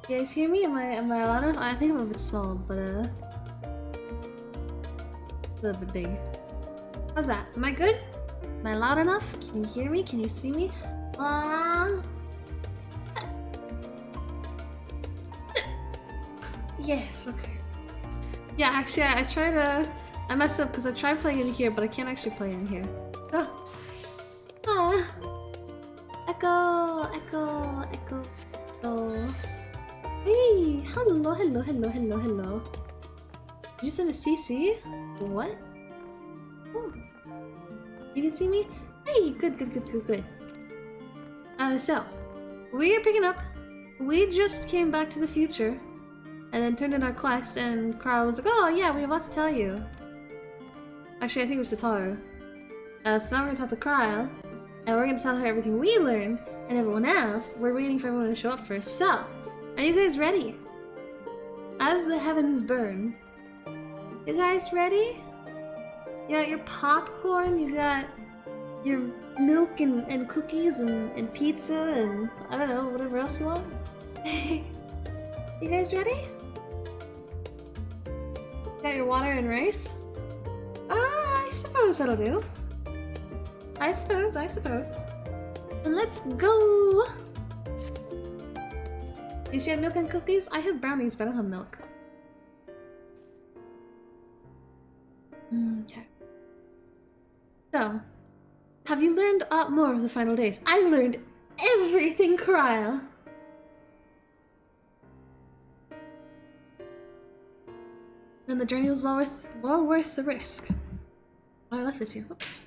You guys hear me? Am I loud enough? I think I'm a bit small, but a little bit big. How's that? Am I good? Am I loud enough? Can you hear me? Can you see me? Yes, okay. Yeah, actually, I messed up because I tried playing in here, but I can't actually play in here. Oh. Echo. Hey, hello. Did you send a CC? What? Oh. You can see me? Hey, good. So, we are picking up. We just came back to the future, and then turned in our quest, and Carl was like, oh yeah, we have lots to tell you. Actually, I think it was Tataru. So now we're gonna talk to Carl, and we're gonna tell her everything we learned, and everyone else. We're waiting for everyone to show up first. So, are you guys ready? As the heavens burn. You guys ready? You got your popcorn, you got your milk and cookies and pizza and I don't know, whatever else you want. You guys ready? Got your water and rice? I suppose that'll do. I suppose. Then let's go! You should have milk and cookies? I have brownies, but I don't have milk. Okay. So, have you learned more of the final days? I learned everything, Cryo! Then the journey was well worth the risk. Oh, I like this here. Whoops.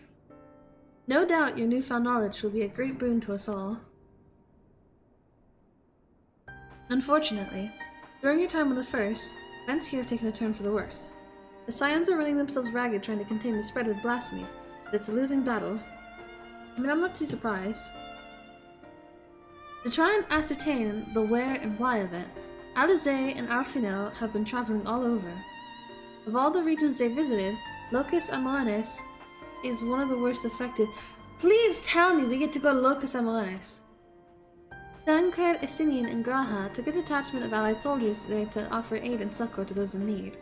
No doubt your newfound knowledge will be a great boon to us all. Unfortunately, during your time on the First, events here have taken a turn for the worse. The Scions are running themselves ragged trying to contain the spread of blasphemies, but it's a losing battle. I mean, I'm not too surprised. To try and ascertain the where and why of it, Alize and Alfino have been traveling all over. Of all the regions they visited, Locus Amoanis is one of the worst affected. Please tell me we get to go to Locus Amoanis! Tancred, Essinian, and Graha took a detachment of allied soldiers today to offer aid and succor to those in need.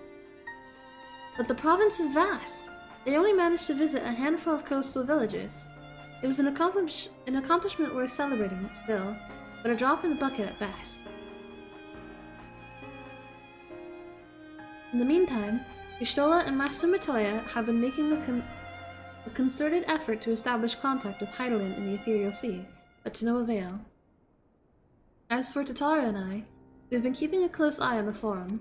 But the province is vast. They only managed to visit a handful of coastal villages. It was an accomplishment worth celebrating still, but a drop in the bucket at best. In the meantime, Yushtola and Master Matoya have been making a concerted effort to establish contact with Heidelin in the Ethereal Sea, but to no avail. As for Tataru and I, we've been keeping a close eye on the Forum.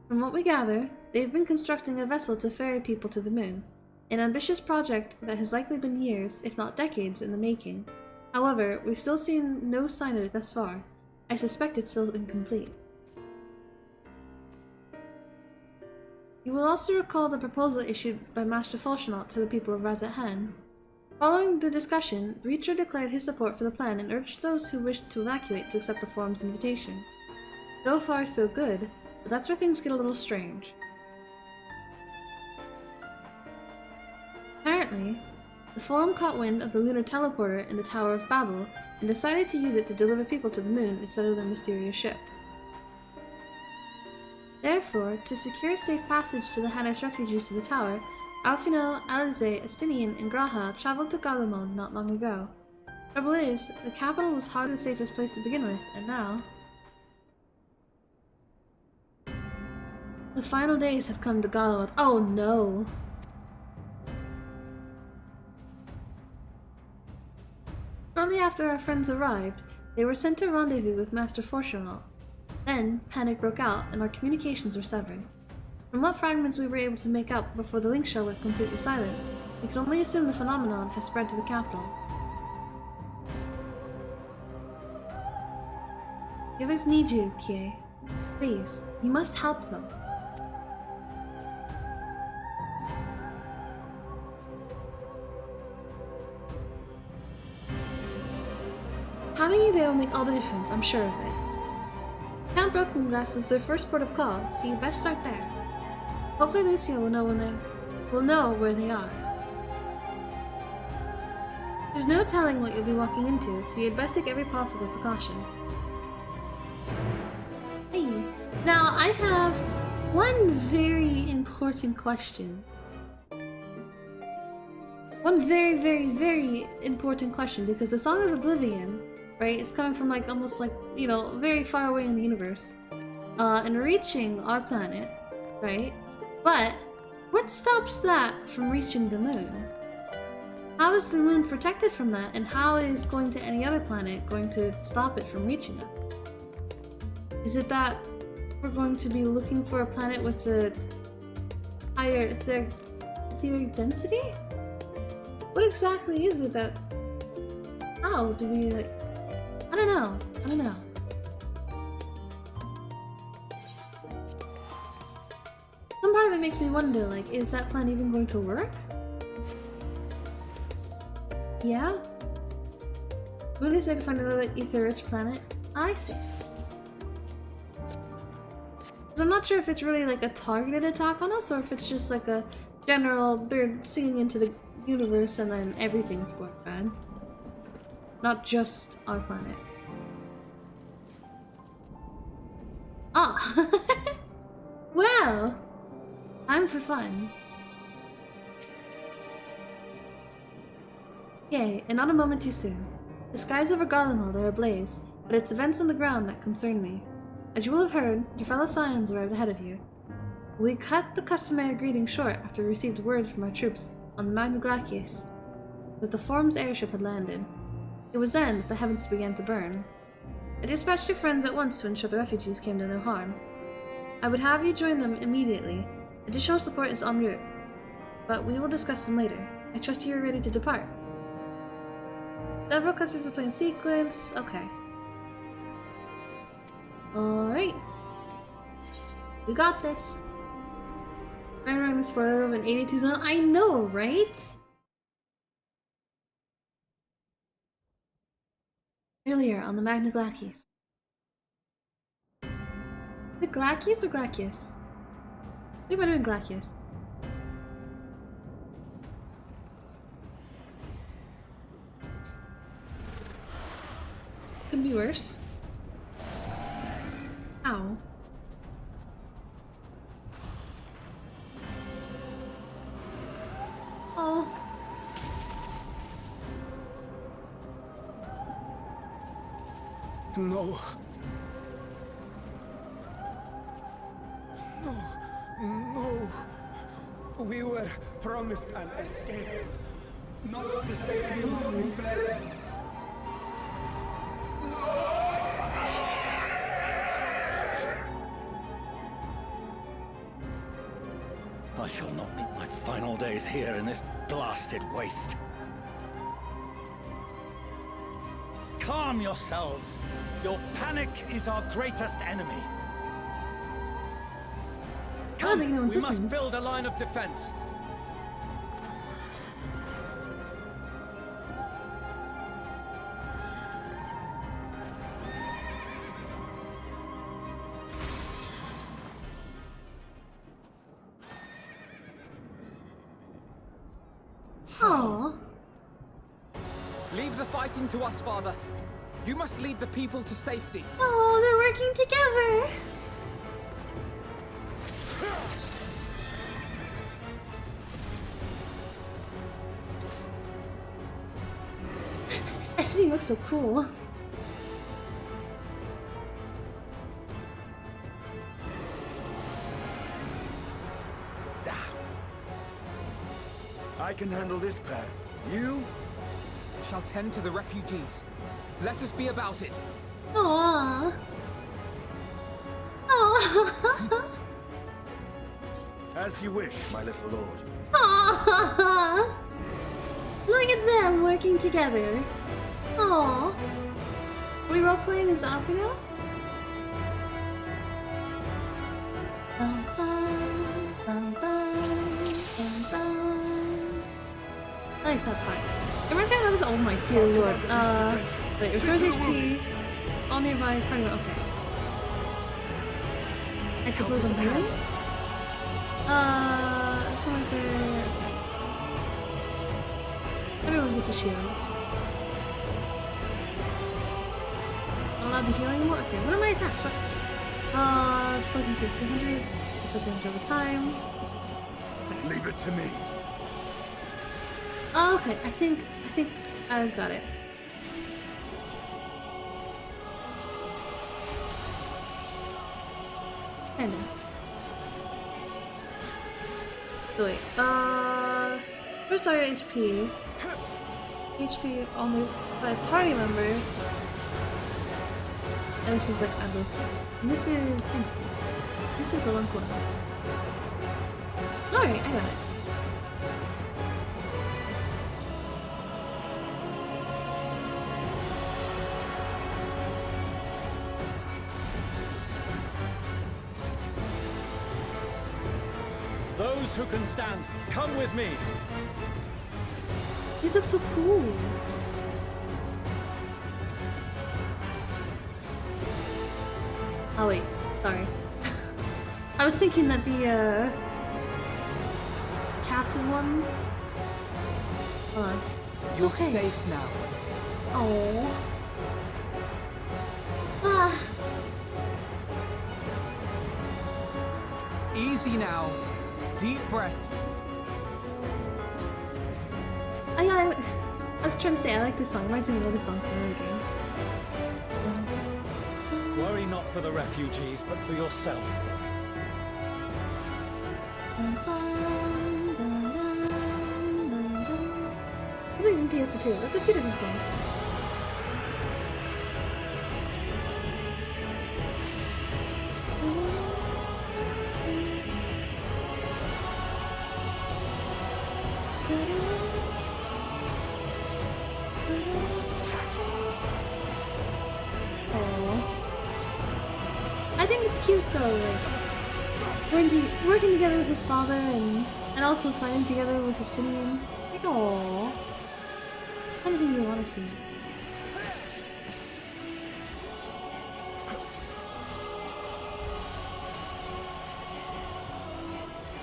From what we gather, they've been constructing a vessel to ferry people to the moon. An ambitious project that has likely been years, if not decades, in the making. However, we've still seen no sign of it thus far. I suspect it's still incomplete. You will also recall the proposal issued by Master Folshnaut to the people of Razathan. Following the discussion, Reacher declared his support for the plan and urged those who wished to evacuate to accept the forum's invitation. So far, so good, but that's where things get a little strange. Apparently, the forum caught wind of the lunar teleporter in the Tower of Babel and decided to use it to deliver people to the moon instead of their mysterious ship. Therefore, to secure safe passage to the Hadas refugees to the tower, Alfino, Alize, Astinian, and Graha traveled to Garlemald not long ago. Trouble is, the capital was hardly the safest place to begin with, and now... The final days have come to Garlemald. Oh no! Shortly after our friends arrived, they were sent to rendezvous with Master Folshnaut. Then, panic broke out, and our communications were severed. From what fragments we were able to make out before the link shell went completely silent, we can only assume the phenomenon has spread to the capital. The others need you, Kie. Please, you must help them. Having you there will make all the difference, I'm sure of it. Count Brokenglass was their first port of call, so you best start there. Hopefully Lucia will know where they are. There's no telling what you'll be walking into, so you'd best take every possible precaution. Hey, now I have one very important question. One very, very, very important question, because the Song of Oblivion, right, is coming from like almost like, you know, very far away in the universe, and reaching our planet, right? But what stops that from reaching the moon? How is the moon protected from that, and how is going to any other planet going to stop it from reaching it? Is it that we're going to be looking for a planet with a higher etheric density? What exactly is it that... How do we, like... I don't know. Some part of it makes me wonder, like, is that plan even going to work? Yeah? We decided to find another ether-rich planet? I see. I'm not sure if it's really like a targeted attack on us, or if it's just like a general, they're singing into the universe and then everything's going bad. Not just our planet. Ah! Well! Time for fun. Yay, and not a moment too soon. The skies over Garlemald are ablaze, but it's events on the ground that concern me. As you will have heard, your fellow Scions arrived ahead of you. We cut the customary greeting short after we received word from our troops on the Magna Glacies that the Forum's airship had landed. It was then that the heavens began to burn. I dispatched your friends at once to ensure the refugees came to no harm. I would have you join them immediately. Additional support is en route, but we will discuss them later. I trust you are ready to depart. Several clusters of play in sequence. Okay. Alright. We got this. I'm running the spoiler of an 82 zone. I know, right? Earlier on the Magna Glacies. The Glacies or Glacius? I think it might have been Glacius. Could be worse. Ow. Oh. No. No. No. We were promised an escape. Not the same we fled. I shall not meet my final days here in this blasted waste. Calm yourselves. Your panic is our greatest enemy. I don't think no Come, one's we must listening. build a line of defense. Aww. Leave the fighting to us, Father. You must lead the people to safety. Oh, they're working together. Destiny looks so cool. I can handle this pair. You? Shall tend to the refugees. Let us be about it. Aww. Aww. As you wish, my little lord. Aww. Look at them working together. Aww. Are we role playing as Alfie now? Bum, bum, bum, bum, bum, bum. I like that part. It reminds me of oh my dear lord. Wait, restores HP. All nearby part of it. Okay. I suppose I'm healing? Something like that. Everyone gets a shield. Allowed the healing more? Okay, what are my attacks? What? Poison saves 200. That's what damage over time. Leave it to me. Oh, okay, I think I got it. Kinda. So wait, first our HP. HP only by party members. And this is like Endwalker. And this is instant. This is for one cooldown. Alright, I got it. Those who can stand, come with me. These look so cool. Oh wait, sorry. I was thinking that the casted one. Hold on. It's You're okay. safe now. Oh. Ah. Easy now. Deep breaths. I was trying to say I like this song. It reminds me of another song from another game. Worry not for the refugees, but for yourself. I think in PS2, like a few different songs. I think it's cute though, like working together with his father and also fighting together with his sibling. It's like, aww. Anything you want to see.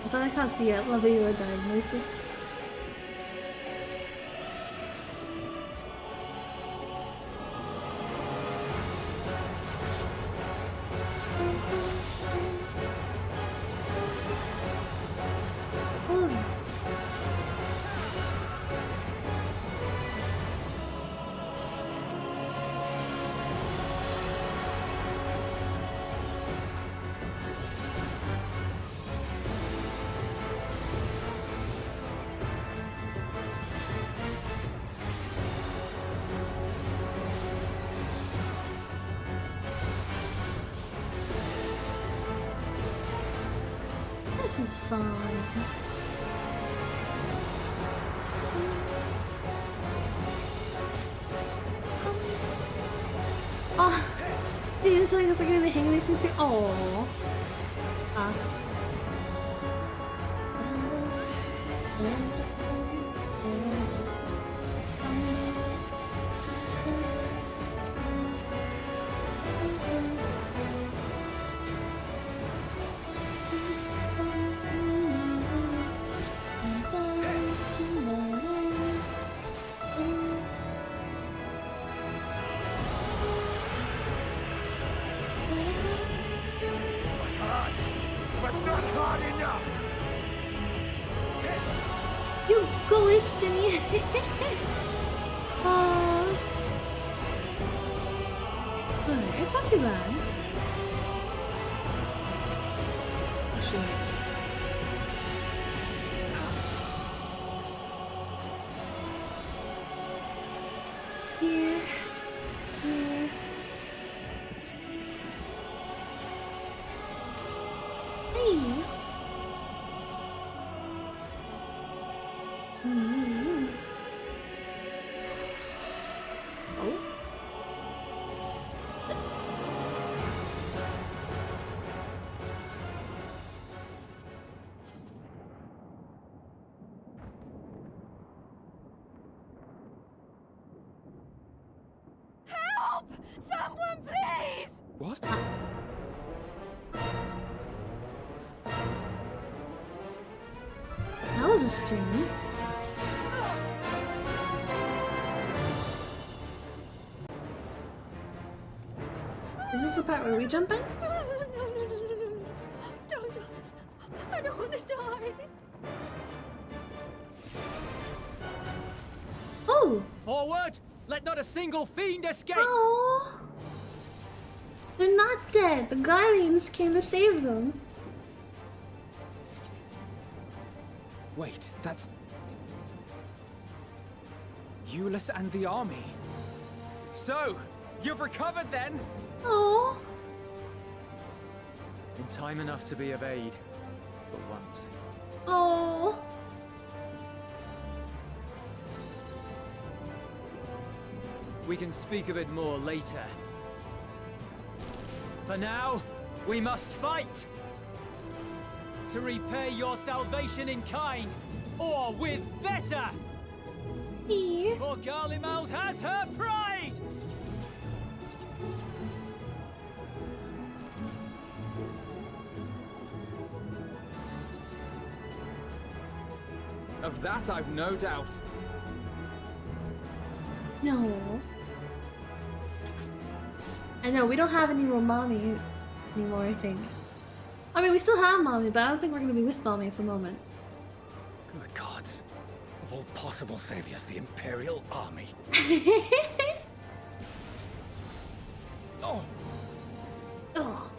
So that caused the lovely diagnosis. this is fun. Oh, these things are getting the hang of these things. Oh. But not hard enough! You glistening. Alright, it's not too bad. Oh, shoot. Here. Here. Hey. Oh. Help! Someone, please! What? That was a scream. Is this the part where we jump in? No. Don't. I don't want to die. Oh! Forward! Let not a single fiend escape! Oh! They're not dead. The Guardians came to save them. Wait, that's... Euless and the army. So, you've recovered then? Oh! In time enough to be of aid. For once. Oh! We can speak of it more later. For now, we must fight! To repay your salvation in kind, or with better! Here. For Garlemald has her pride! Of that I've no doubt. No. I know, we don't have any more mommy anymore, I think. I mean, we still have mommy, but I don't think we're gonna be with mommy at the moment. Good gods. Of all possible saviors, the Imperial Army. Oh! Oh.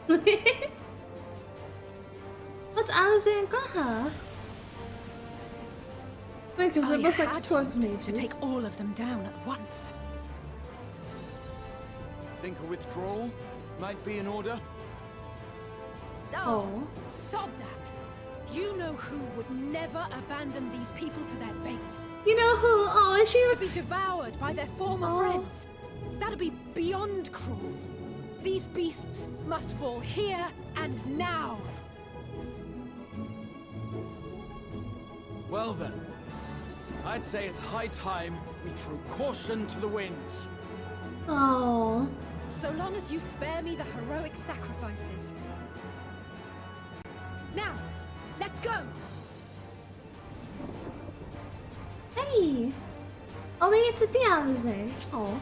What's Alice and Graha? Wait, because they both like swords mages. To take all of them down at once. Think a withdrawal might be in order? Oh. Sod that. You know who would never abandon these people to their fate. You know who? Oh, is she? To be devoured by their former Oh. friends. That'd be beyond cruel. These beasts must fall here and now. Well then, I'd say it's high time we threw caution to the winds. Oh. So long as you spare me the heroic sacrifices. Now, let's go! Hey. Oh, we get to be Alice. Oh.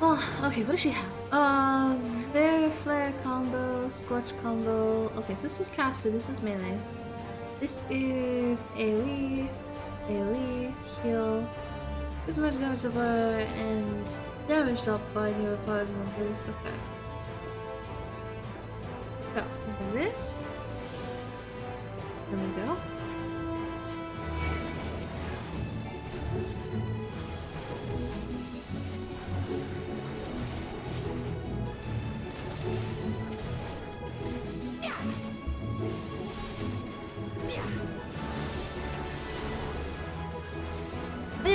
Oh, okay, what does she have? Their flare combo, scorch combo. Okay, so this is casted, this is melee. This is AoE, heal. This much damage up and damage dealt by new required numbers. Okay. So, and then this. There we go.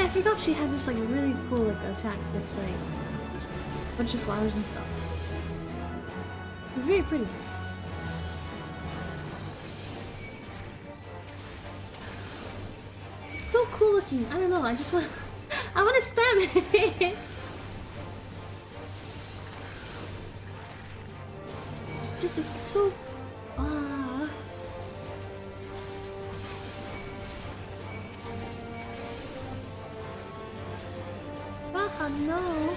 I forgot she has this like really cool like attack that's like a bunch of flowers and stuff. It's very pretty. It's so cool looking. I don't know. I just want. I want to spam it. Just it's so. No.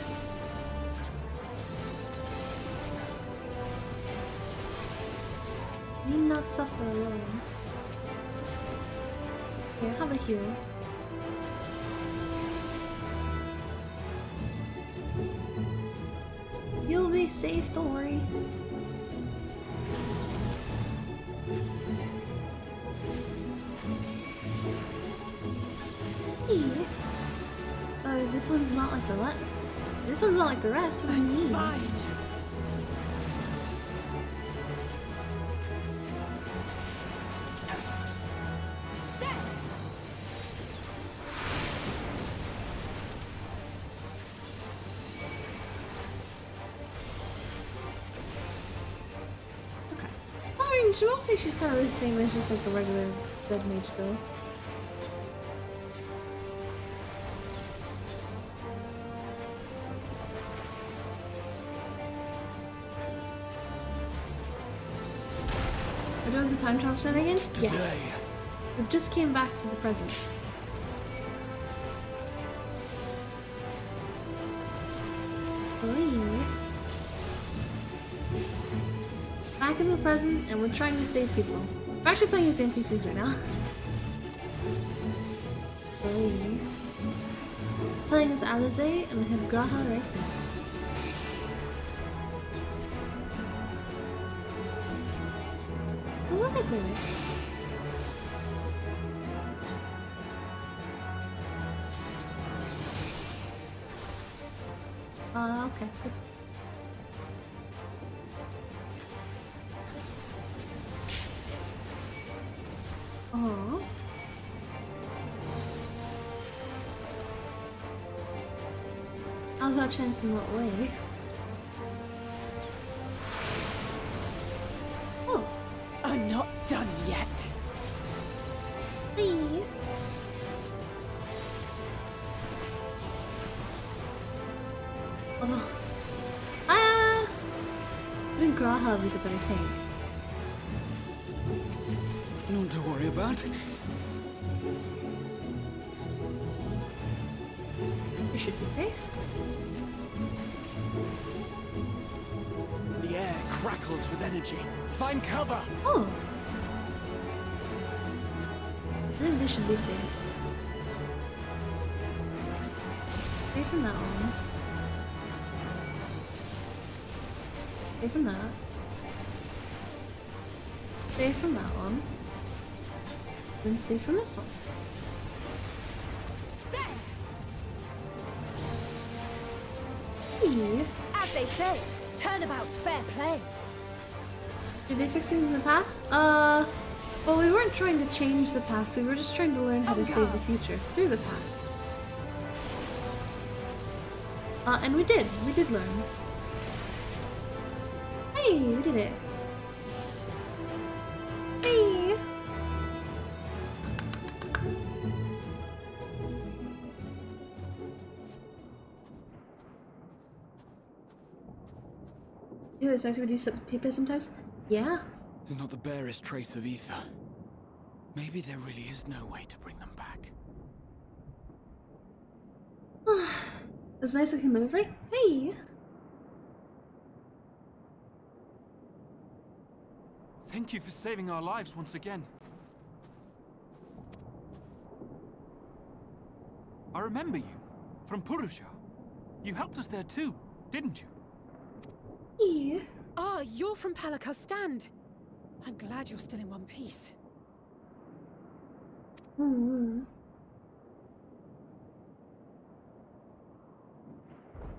Need not suffer alone. Here, have a heal. You'll be safe, don't worry. Hey. Oh, this one's not like the rest. This one's not like the rest. What do you mean? Fine. Okay. I mean, she will say she's kind of the same as just like the regular dead mage, though. We're doing the time travel shenanigans? Yes. We just came back to the present. Back in the present, and we're trying to save people. We're actually playing as NPCs right now. Playing as Alize, and we have Graha right there. Oh, look at this. Okay. Oh. How's our chance in what way? Oh. I'm not done yet. Hey. Oh. I think Graha would be the better thing. None to worry about. You should be safe. The air crackles with energy. Find cover! Oh. I think they should be safe. Stay from that one. Stay from that. Stay from that one. Then stay from this one. Hey. As they say, turnabout's fair play. Did they fix things in the past? Well, we weren't trying to change the past. We were just trying to learn how to save the future through the past. And we did. We did learn. Hey, we did it. Hey. Ew, it's nice when you tape it sometimes. Yeah. There's not the barest trace of ether. Maybe there really is no way to bring them back. It's nice looking them, right? Hey. Thank you for saving our lives once again. I remember you from Purusha. You helped us there too, didn't you? Yeah. Ah, you're from Palaka's stand. I'm glad you're still in one piece.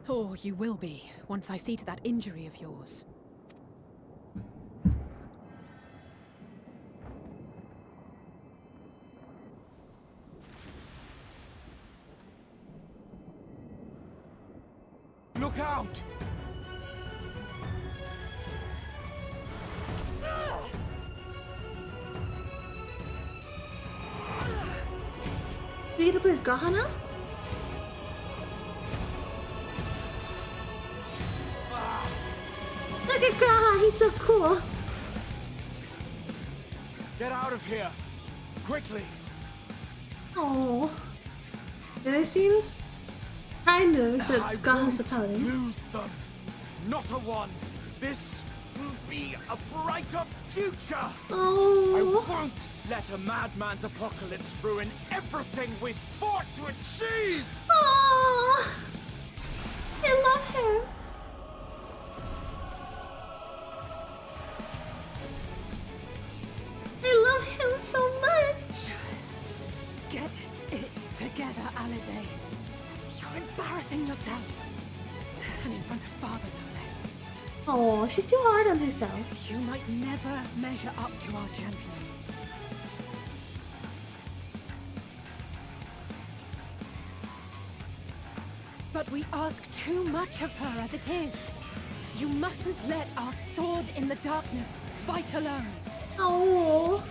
Or you will be, once I see to that injury of yours. Look out! Do you get to play as Graha now? Look at Graha, he's so cool. Get out of here! Quickly! Oh. Did I see him? Kind of, except Graha's a paladin. Lose them! Not a one! This will be a brighter future! I Oh. won't let a madman's apocalypse ruin everything we've fought to achieve! Oh. I love him. I love him so much. Get it together, Alize. You're embarrassing yourself. And in front of father, no less. Oh, she's too hard on herself. You might never measure up to our champion. But we ask too much of her as it is. You mustn't let our sword in the darkness fight alone. Oh.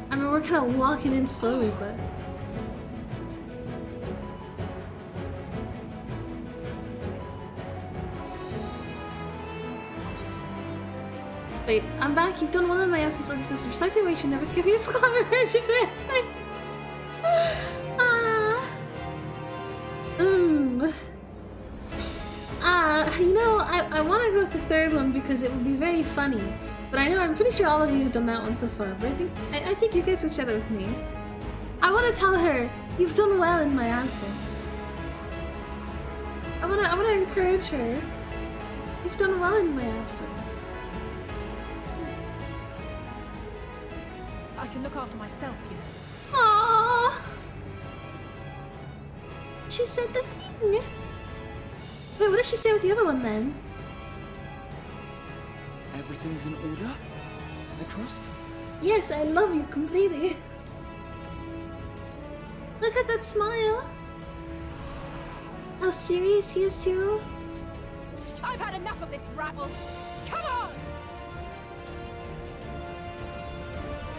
I mean, we're kind of walking in slowly, but... Wait, I'm back. You've done well in my absence. This is precisely why you should never skip your squad regiment. You know, I want to go with the third one because it would be very funny. But I know, I'm pretty sure all of you have done that one so far. But I think you guys would share that with me. I want to tell her, you've done well in my absence. I want to encourage her. You've done well in my absence. I can look after myself, you know. Aww. She said the thing. Wait, what did she say with the other one then? Everything's in order? I trust? Yes, I love you completely. Look at that smile. How serious he is too. I've had enough of this rabble. Come on!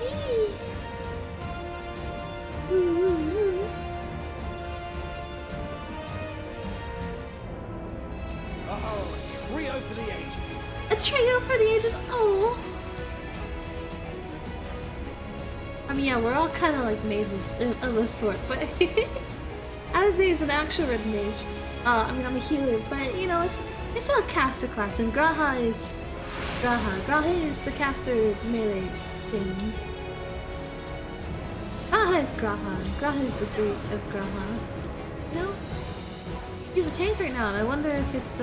Eee. Oh, a trio for the ages. A trio for the ages. Oh. I mean, yeah, we're all kind of like made of this sort, but Alize is an actual red mage. I mean, I'm a healer, but you know, it's a caster class, and Graha is Graha. Graha is the caster melee thing. Graha is Graha. Graha is the great as Graha. You know? He's a tank right now, and I wonder if it's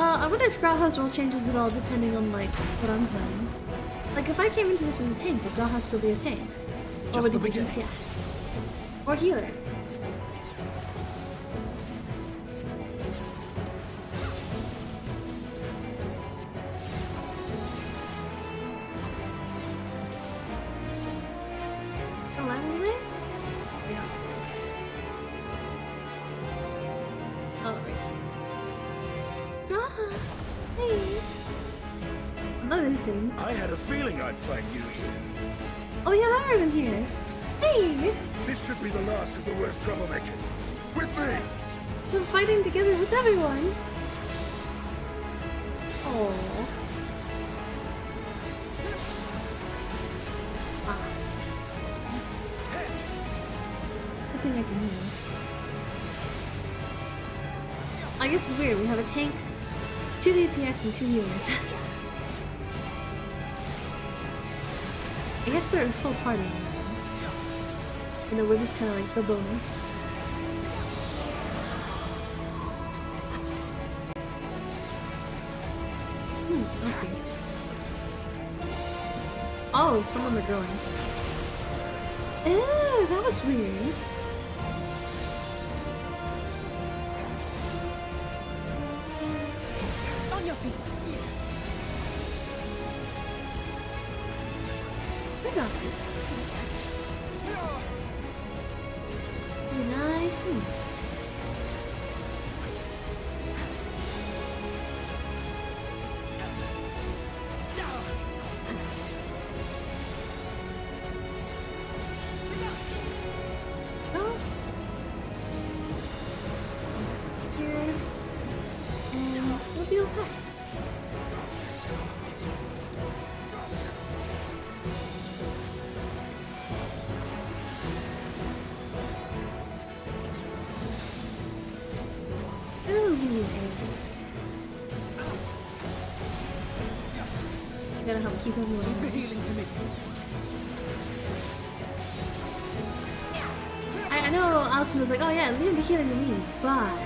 I wonder if Graha's role changes at all depending on like what I'm playing. Like if I came into this as a tank, would Graha still be a tank? Or Just would the he be beginning. DPS? Or healer? So I'm there? Yeah. Oh, right here. Graha! Hey! Another thing. I had a feeling I'd find you here. Oh yeah, that would have been here. Hey! This should be the last of the worst troublemakers. With me! We're fighting together with everyone. Oh. Good thing I can heal. I guess it's weird. We have a tank, 2 DPS, and 2 healers. I guess they're a full party. You know, we're just kind of like the bonus. I see. Oh, some of them are growing. Ew, that was weird. feet. I got it. Nice and easy. Oh. Here. And we'll be okay. Gotta help keep him Leave the moving. healing to me. I know Alison was like, oh yeah, leave the healing to me, but.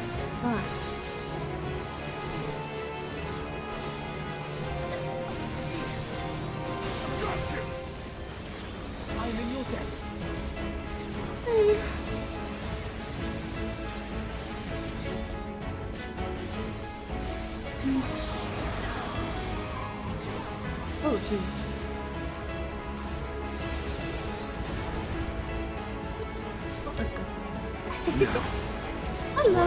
I'm in your debt. Oh jeez. Oh, let's go. Hello,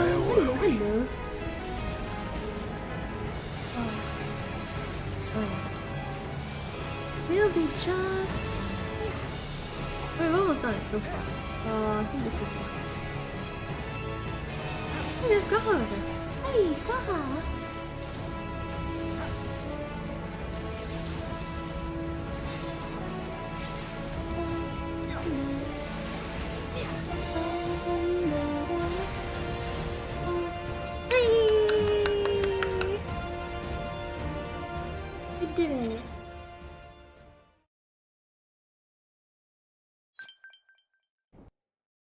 hello. Oh. We'll be just... We've almost done it so far. I think this is it. Hey, there's Gaha with us. Hey, Gaha! Hey! We did it.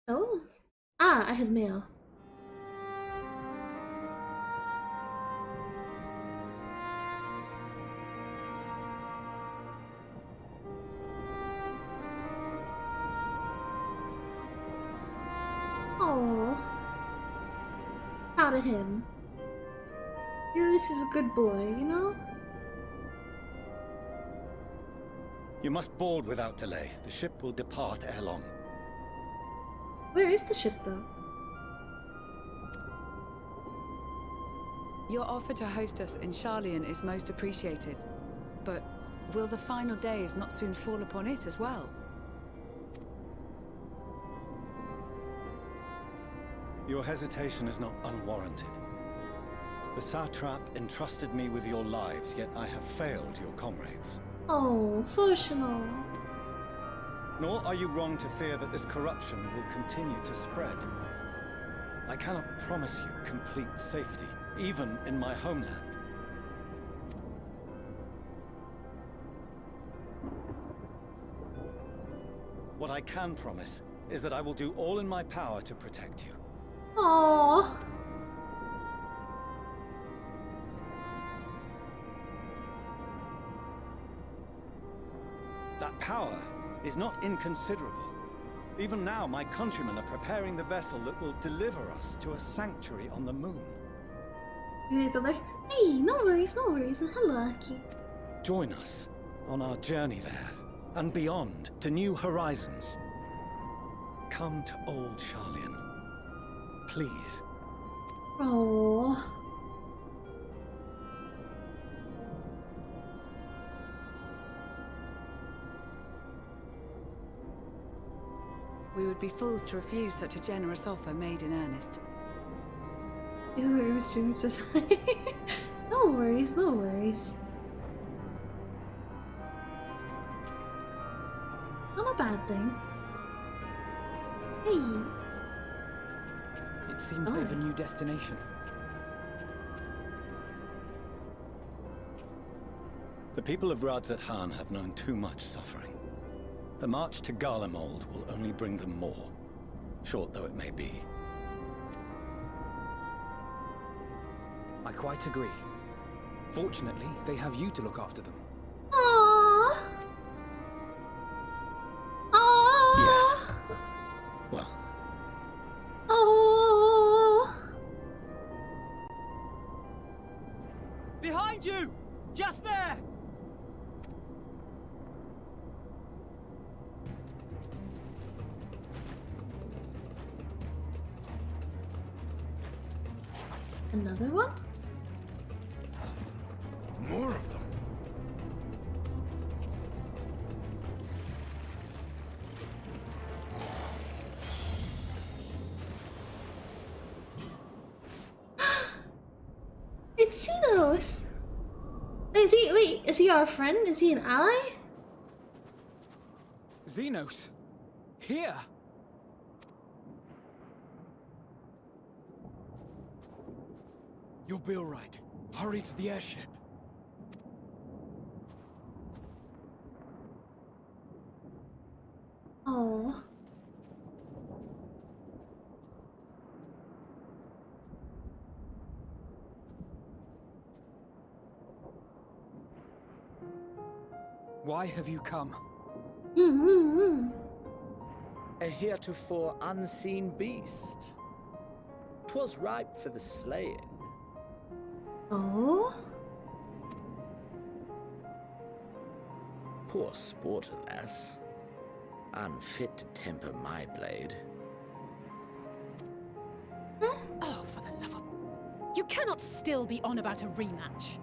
Oh. Ah, I have mail. Oh. Proud of him. This is a good boy, you know? You must board without delay. The ship will depart ere long. Where is the ship, though? Your offer to host us in Charlian is most appreciated. But will the final days not soon fall upon it as well? Your hesitation is not unwarranted. The satrap entrusted me with your lives, yet I have failed your comrades. Oh, Fortunal. Nor are you wrong to fear that this corruption will continue to spread. I cannot promise you complete safety, even in my homeland. What I can promise is that I will do all in my power to protect you. Aww. That power is not inconsiderable. Even now, my countrymen are preparing the vessel that will deliver us to a sanctuary on the moon. But like, hey, no worries, no worries. And hello, Aki. Join us on our journey there, and beyond, to new horizons. Come to old Charlian. Please. Oh. We would be fools to refuse such a generous offer made in earnest. Even though the stream's just like, no worries, no worries. Not a bad thing. Hey. It seems they've a new destination. The people of Radzat-Han have known too much suffering. The march to Garlemald will only bring them more, short though it may be. I quite agree. Fortunately, they have you to look after them. Aww. Aww. Yes. Well, Aww. Behind you! Another one? More of them. It's Xenos! Is he our friend? Is he an ally? Xenos! Here! You'll be all right. Hurry to the airship. Oh. Why have you come? A heretofore unseen beast. 'Twas ripe for the slaying. Oh? Poor sport, alas. Unfit to temper my blade. Oh, for the love of... You cannot still be on about a rematch.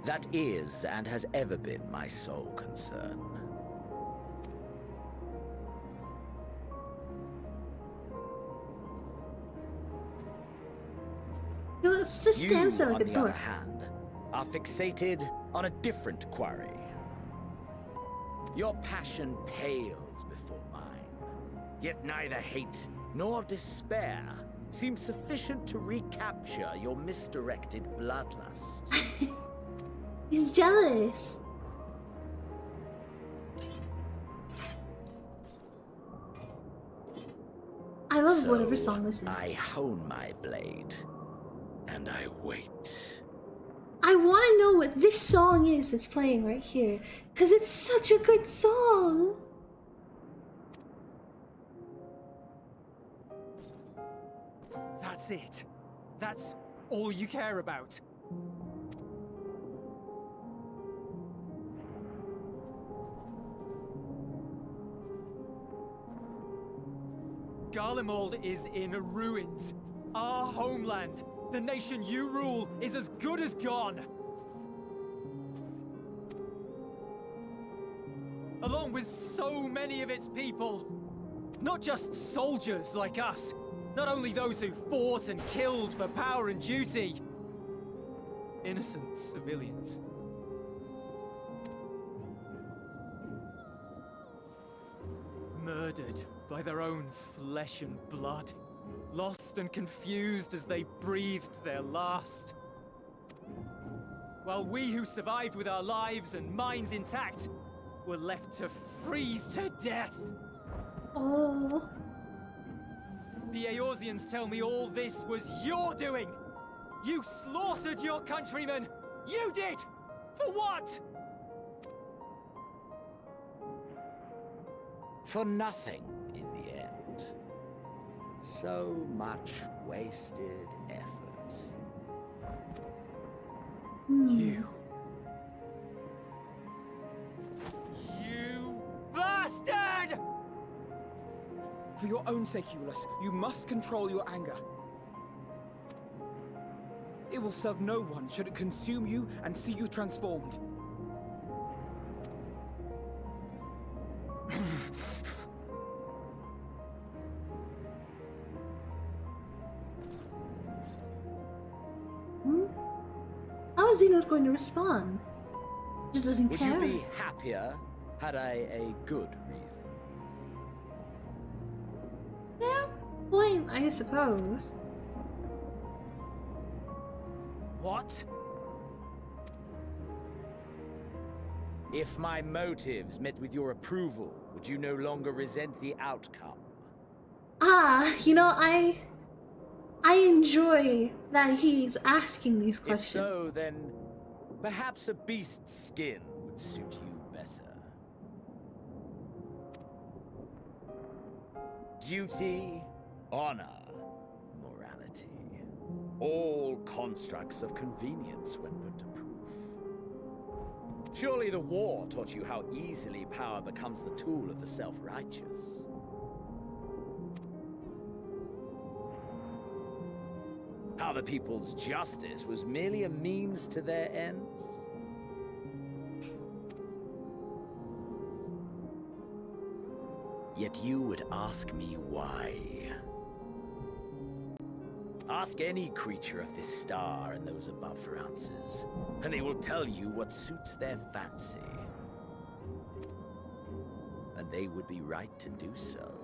That is and has ever been my sole concern. Let's just stand You, still on like a the door. other hand, are fixated on a different quarry. Your passion pales before mine, yet neither hate nor despair seems sufficient to recapture your misdirected bloodlust. He's jealous. I love whatever song this is. I hone my blade, and I wait. I want to know what this song is that's playing right here, because it's such a good song. That's it. That's all you care about. Garlemald is in ruins. Our homeland, the nation you rule, is as good as gone. Along with so many of its people. Not just soldiers like us. Not only those who fought and killed for power and duty. Innocent civilians. Murdered by their own flesh and blood. Lost and confused as they breathed their last. While we who survived with our lives and minds intact were left to freeze to death. Oh. The Eorzeans tell me all this was your doing! You slaughtered your countrymen! You did! For what? For nothing in the end. So much wasted effort. You bastard! For your own sake, Eulus, you must control your anger. It will serve no one should it consume you and see you transformed. How is Xenos going to respond? Just doesn't Would care. you be happier had I a good reason? Fair point, I suppose. What? If my motives met with your approval, would you no longer resent the outcome? Ah, you know, I enjoy that he's asking these If questions. so, then perhaps a beast's skin would suit you better. Duty, honor, morality. All constructs of convenience when put to proof. Surely the war taught you how easily power becomes the tool of the self-righteous. Other people's justice was merely a means to their ends? Yet you would ask me why. Ask any creature of this star and those above for answers, and they will tell you what suits their fancy. And they would be right to do so.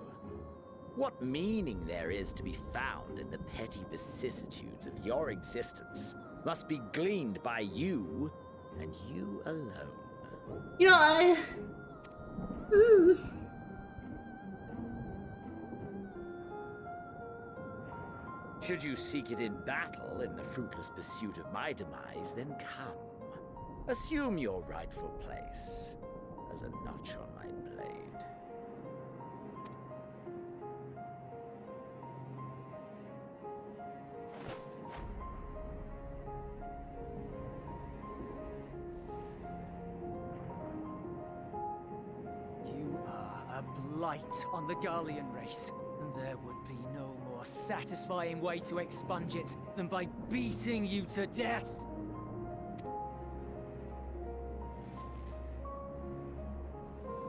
What meaning there is to be found in the petty vicissitudes of your existence must be gleaned by you, and you alone. You know, Should you seek it in battle in the fruitless pursuit of my demise, then come. Assume your rightful place as a notch on my blade. You are a blight on the Garlean race, and there would be no more satisfying way to expunge it than by beating you to death.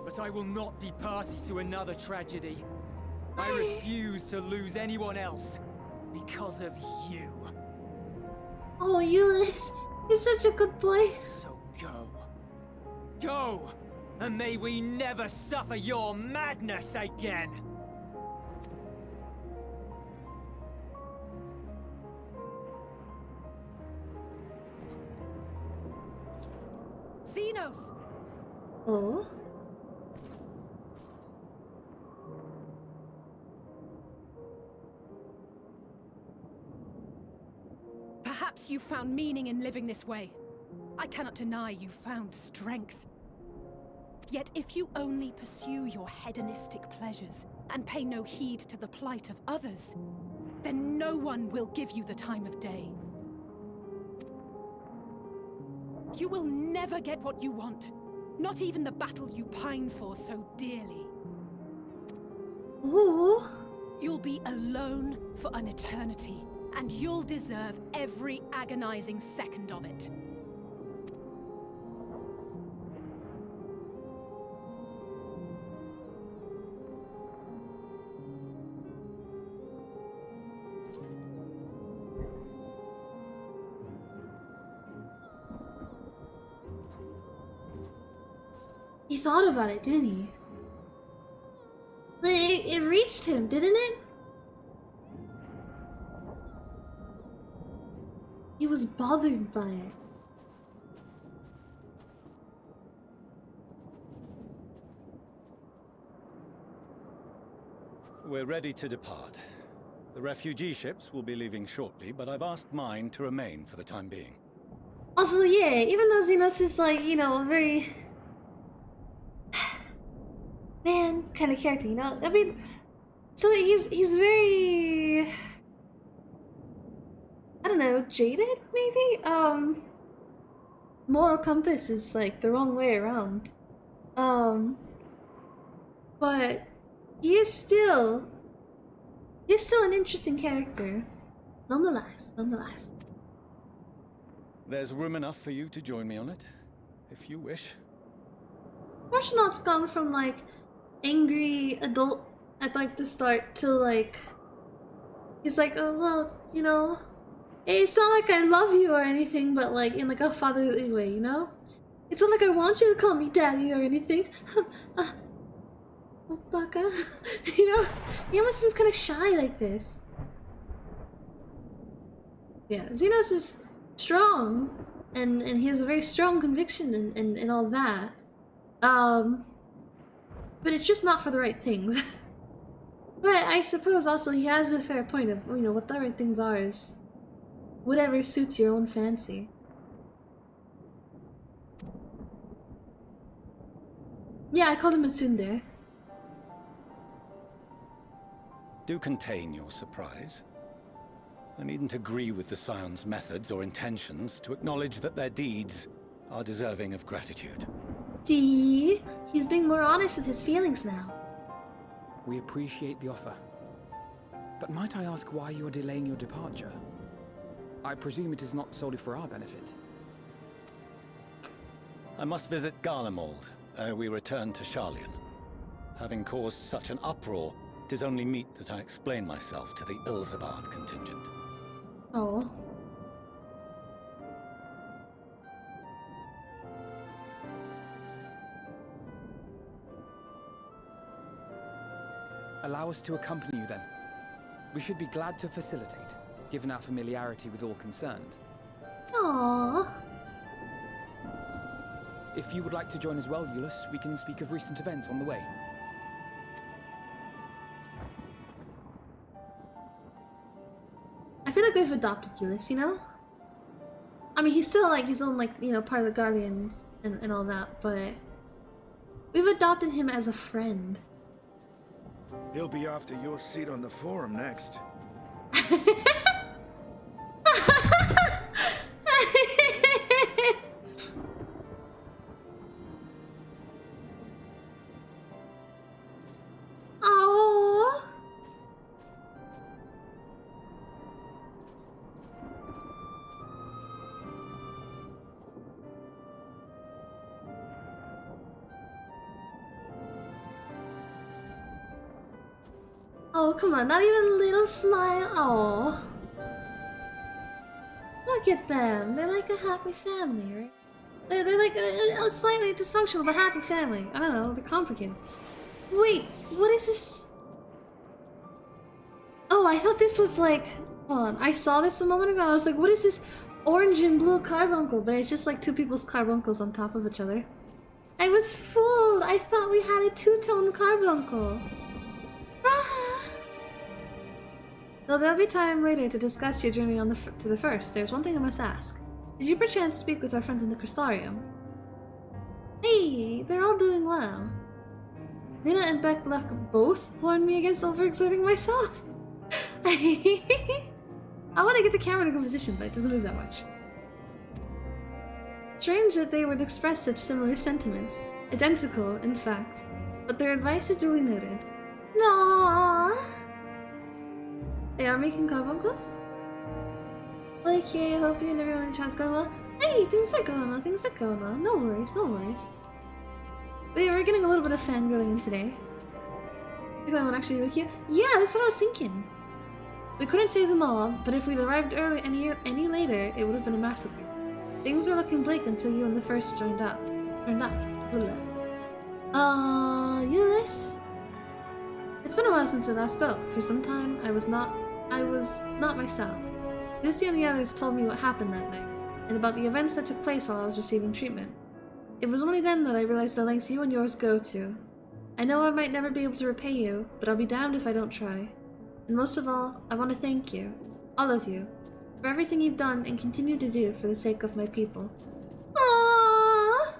But I will not be party to another tragedy. I refuse to lose anyone else because of you. oh, Euless, he's such a good boy. So go. Go! And may we never suffer your madness again! Xenos! Oh, Perhaps you found meaning in living this way. I cannot deny you found strength. Yet if you only pursue your hedonistic pleasures and pay no heed to the plight of others, then no one will give you the time of day. You will never get what you want, not even the battle you pine for so dearly. ooh. You'll be alone for an eternity, and you'll deserve every agonizing second of it. He thought about it, didn't he? Like, it reached him, didn't it? He was bothered by it. We're ready to depart. The refugee ships will be leaving shortly, but I've asked mine to remain for the time being. Also, yeah, even though Xenos is like, you know, a very man kind of character, you know? I mean, so he's very, I don't know, jaded maybe? Moral compass is like the wrong way around. But he is still an interesting character. Nonetheless. There's room enough for you to join me on it, if you wish. Astronaut's gone from like angry adult at like the start to like he's like, oh well, you know, it's not like I love you or anything, but like in like a fatherly way, you know? It's not like I want you to call me daddy or anything. Oh, baka. You know? He almost seems kind of shy like this. Yeah, Xenos is strong and he has a very strong conviction and all that. But it's just not for the right things. But I suppose also he has a fair point of, you know, what the right things are is whatever suits your own fancy. Yeah, I called him a tsundere. Do contain your surprise. I needn't agree with the Scion's methods or intentions to acknowledge that their deeds are deserving of gratitude. See? He's being more honest with his feelings now. We appreciate the offer. But might I ask why you are delaying your departure? I presume it is not solely for our benefit. I must visit Garlemald ere we return to Sharlayan. Having caused such an uproar, it is only meet that I explain myself to the Ilsabard contingent. Oh. Allow us to accompany you then. We should be glad to facilitate, given our familiarity with all concerned. Aww. If you would like to join as well, Euless, we can speak of recent events on the way. I feel like we've adopted Euless, you know? I mean, he's still like his own, like, you know, part of the Guardians and all that, but we've adopted him as a friend. He'll be after your seat on the forum next. Aww. Oh, come on, not even a little smile. Oh, look at them. They're like a happy family, right? They're like a slightly dysfunctional but happy family. I don't know, they're complicated. Wait, what is this? Oh, I thought this was like... Hold on, I saw this a moment ago and I was like, what is this orange and blue carbuncle? But it's just like two people's carbuncles on top of each other. I was fooled! I thought we had a two-tone carbuncle. Ah. Though there'll be time later to discuss your journey on to the first, there's one thing I must ask. Did you perchance speak with our friends in the Crystarium? Hey, they're all doing well. Lena and Beck Luck both warned me against overexerting myself. I want to get the camera in a good position, but it doesn't move that much. Strange that they would express such similar sentiments. Identical, in fact. But their advice is duly noted. Aww. They are making carbuncles? Well, Kie, I hope you and everyone in chat's going well. Hey, things are going well, things are going well. No worries, no worries. Wait, we're getting a little bit of fangirling in today. I think that one actually really cute. Yeah, that's what I was thinking. We couldn't save them all, but if we'd arrived early any later, it would have been a massacre. Things were looking bleak until you and the first turned up. Euless? It's been a while since we last spoke. For some time, I was not myself. Lucy and the others told me what happened that night, and about the events that took place while I was receiving treatment. It was only then that I realized the lengths you and yours go to. I know I might never be able to repay you, but I'll be damned if I don't try. And most of all, I want to thank you, all of you, for everything you've done and continue to do for the sake of my people. Aww!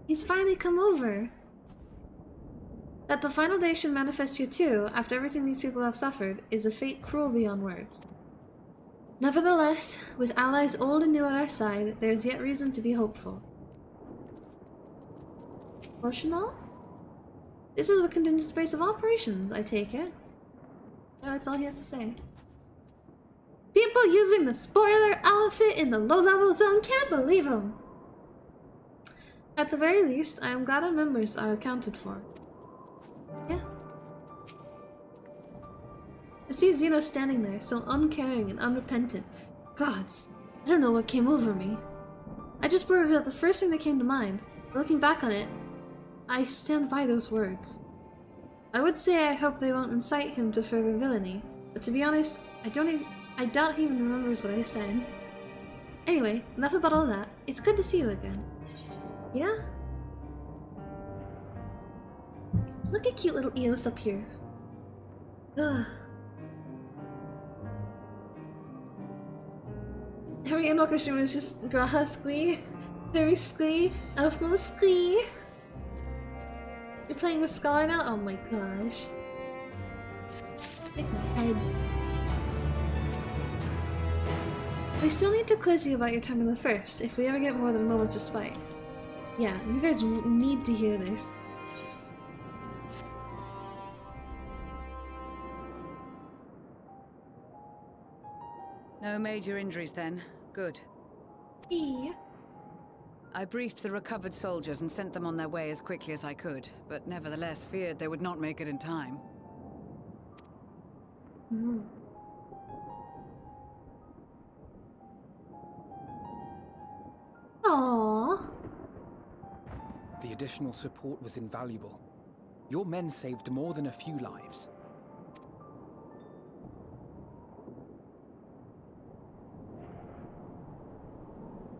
He's finally come over. That the final day should manifest here too, after everything these people have suffered, is a fate cruel beyond words. Nevertheless, with allies old and new at our side, there is yet reason to be hopeful. Emotional? This is the contingent space of operations, I take it. Yeah, that's all he has to say. People using the spoiler outfit in the low-level zone, can't believe them! At the very least, I am glad our members are accounted for. Yeah. To see Xeno standing there, so uncaring and unrepentant. Gods, I don't know what came over me. I just blurted out the first thing that came to mind, but looking back on it, I stand by those words. I would say I hope they won't incite him to further villainy, but to be honest, I doubt he even remembers what I said. Anyway, enough about all that. It's good to see you again. Yeah? Look at cute little Eos up here. Ugh. Every Endwalker streamer is just Graha Squee, Very Squee, Elfmo Squee. You're playing with Scholar now? Oh my gosh. Take my head. We still need to quiz you about your time in the first, if we ever get more than a moment's respite. Yeah, you guys need to hear this. No major injuries then. Good. Yeah. I briefed the recovered soldiers and sent them on their way as quickly as I could, but nevertheless feared they would not make it in time. Mm. Aww. The additional support was invaluable. Your men saved more than a few lives.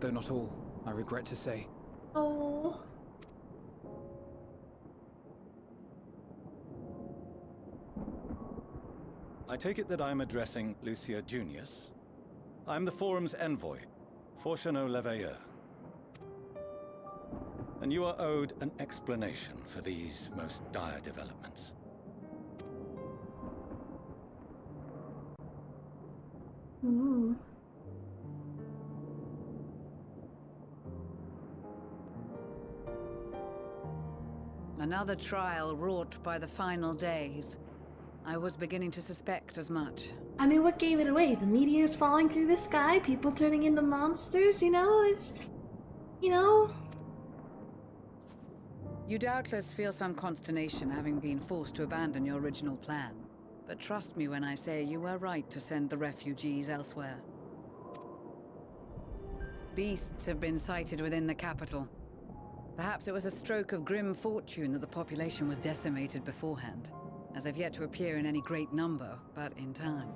Though not all, I regret to say. Oh. I take it that I'm addressing Lucia Junius. I'm the Forum's envoy, Forchano Leveilleur. And you are owed an explanation for these most dire developments. Ooh. Another trial wrought by the final days. I was beginning to suspect as much. I mean, what gave it away? The meteors falling through the sky, people turning into monsters, you know? It's... You know? You doubtless feel some consternation having been forced to abandon your original plan. But trust me when I say you were right to send the refugees elsewhere. Beasts have been sighted within the capital. Perhaps it was a stroke of grim fortune that the population was decimated beforehand, as they've yet to appear in any great number, but in time.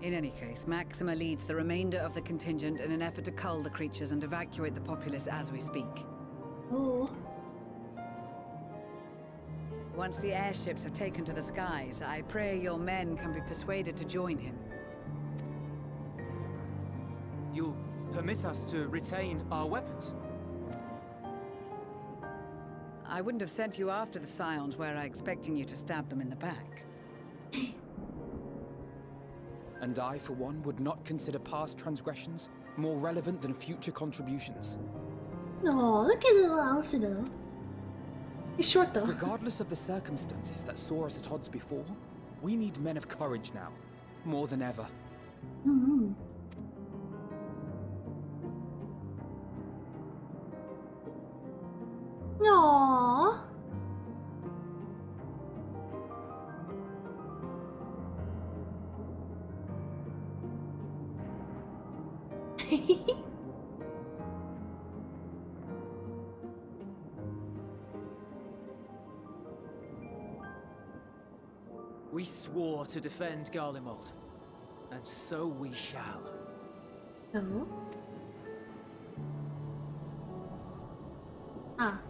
In any case, Maxima leads the remainder of the contingent in an effort to cull the creatures and evacuate the populace as we speak. Oh. Once the airships have taken to the skies, I pray your men can be persuaded to join him. You'll permit us to retain our weapons? I wouldn't have sent you after the Scions were I expecting you to stab them in the back. And I, for one, would not consider past transgressions more relevant than future contributions. No, look at the little outfit though. He's short though. Regardless of the circumstances that saw us at odds before, we need men of courage now, more than ever. Mm-hmm. Aww. We swore to defend Garlemald, and so we shall. Oh. Ah.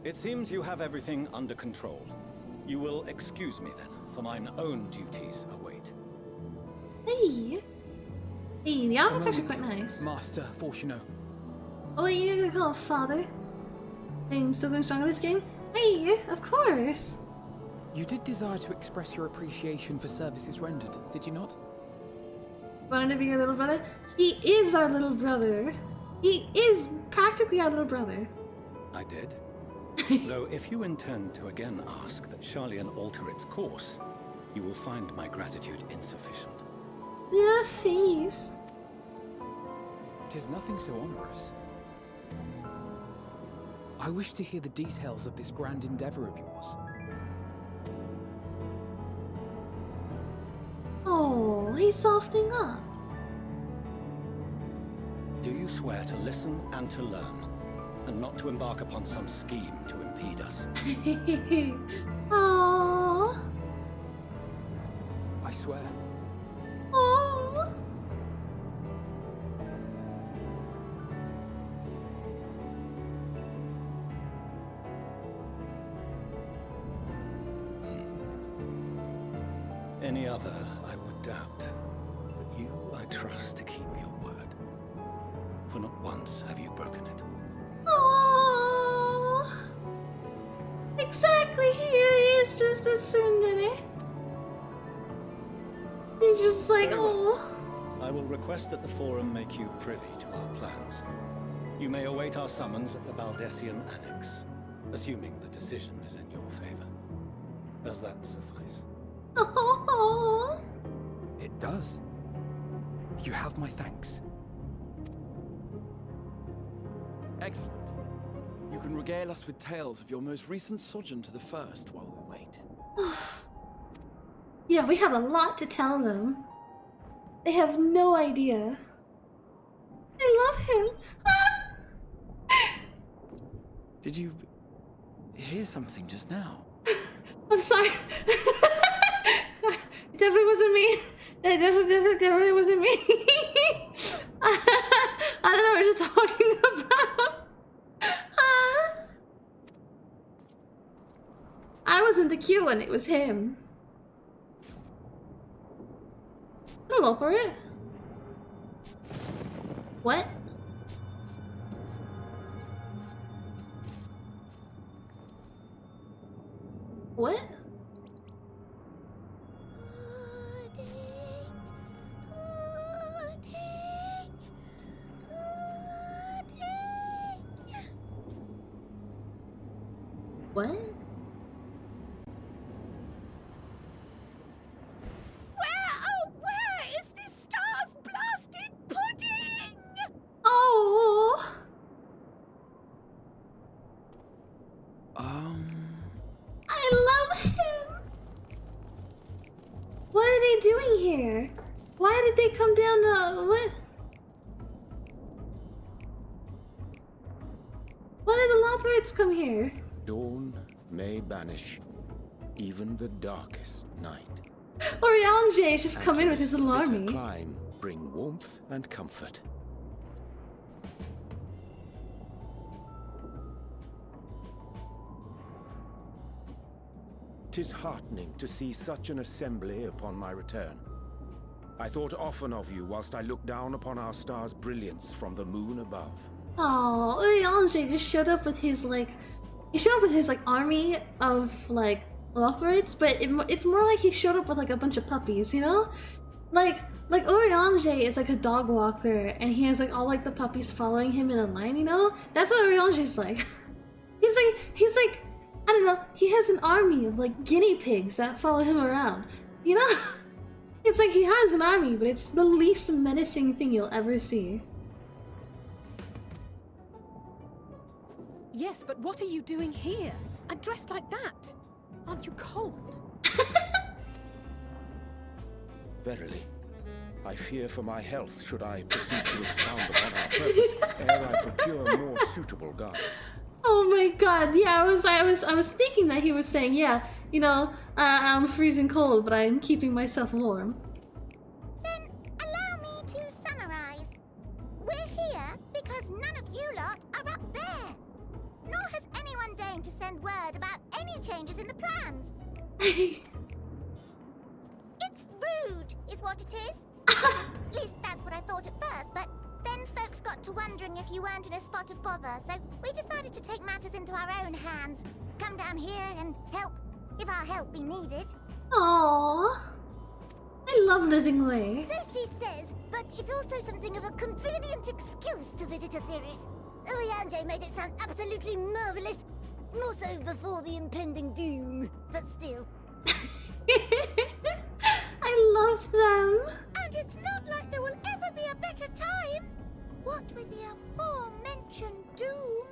It seems you have everything under control. You will excuse me then, for mine own duties await. Hey. Hey, the outfit's actually quite nice. Master Forchano. Oh wait, you're gonna call him father? I'm still going strong in this game? Hey, of course! You did desire to express your appreciation for services rendered, did you not? Wanted to be your little brother? He is our little brother! He is practically our little brother. I did. Though if you intend to again ask that Charlian alter its course, you will find my gratitude insufficient. Your face. 'Tis nothing so onerous. I wish to hear the details of this grand endeavor of yours. Oh, he's softening up. Do you swear to listen and to learn, and not to embark upon some scheme to impede us? Aww. I swear. Aww. Any other I would doubt, but you I trust to keep your word. For not once have you broken it. Aww. Exactly, he really is just a tsundere. He's just like, Very well. oh. I will request that the Forum make you privy to our plans. You may await our summons at the Baldessian Annex, assuming the decision is in your favor. Does that suffice? Aww. It does. You have my thanks. Excellent. You can regale us with tales of your most recent sojourn to the First while we wait. Yeah, we have a lot to tell them. They have no idea. I love him. Did you hear something just now? I'm sorry. It definitely wasn't me. It definitely wasn't me. I don't know what you're talking about. I wasn't the cute one, it was him. Hello for it. What? What? What? Where is this star's blasted pudding? Oh! I love him! What are they doing here? Why did they come down to... what? Why did the Loperites come here? Dawn may banish even the darkest night. Oriange just come in with his this little bitter army. climb bring warmth and comfort. Tis heartening to see such an assembly upon my return. I thought often of you whilst I looked down upon our star's brilliance from the moon above. Oh, Oriange just showed up with his army of like Loperites, but it's more like he showed up with like a bunch of puppies, you know? Like Oriange is like a dog walker, and he has like all like the puppies following him in a line, you know? That's what Oriange is like. He's like I don't know, he has an army of like guinea pigs that follow him around, you know? It's like he has an army, but it's the least menacing thing you'll ever see. Yes, but what are you doing here? And dressed like that? Aren't you cold? Verily, I fear for my health should I proceed to expound upon our purpose ere I procure more suitable guards. Oh my god, yeah, I was thinking that he was saying, yeah, you know, I'm freezing cold, but I'm keeping myself warm. Then allow me to summarize. We're here because none of you lot are up there. Nor has anyone deigned to send word about any changes in the plans. It's rude, is what it is. At least that's what I thought at first, but then folks got to wondering if you weren't in a spot of bother, so we decided to take matters into our own hands. Come down here and help, if our help be needed. Aww. I love living away. So she says, but it's also something of a convenient excuse to visit Etheris. Oriange made it sound absolutely marvelous. More so before the impending doom, but still. I love them. And it's not like there will ever be a better time. What with the aforementioned doom?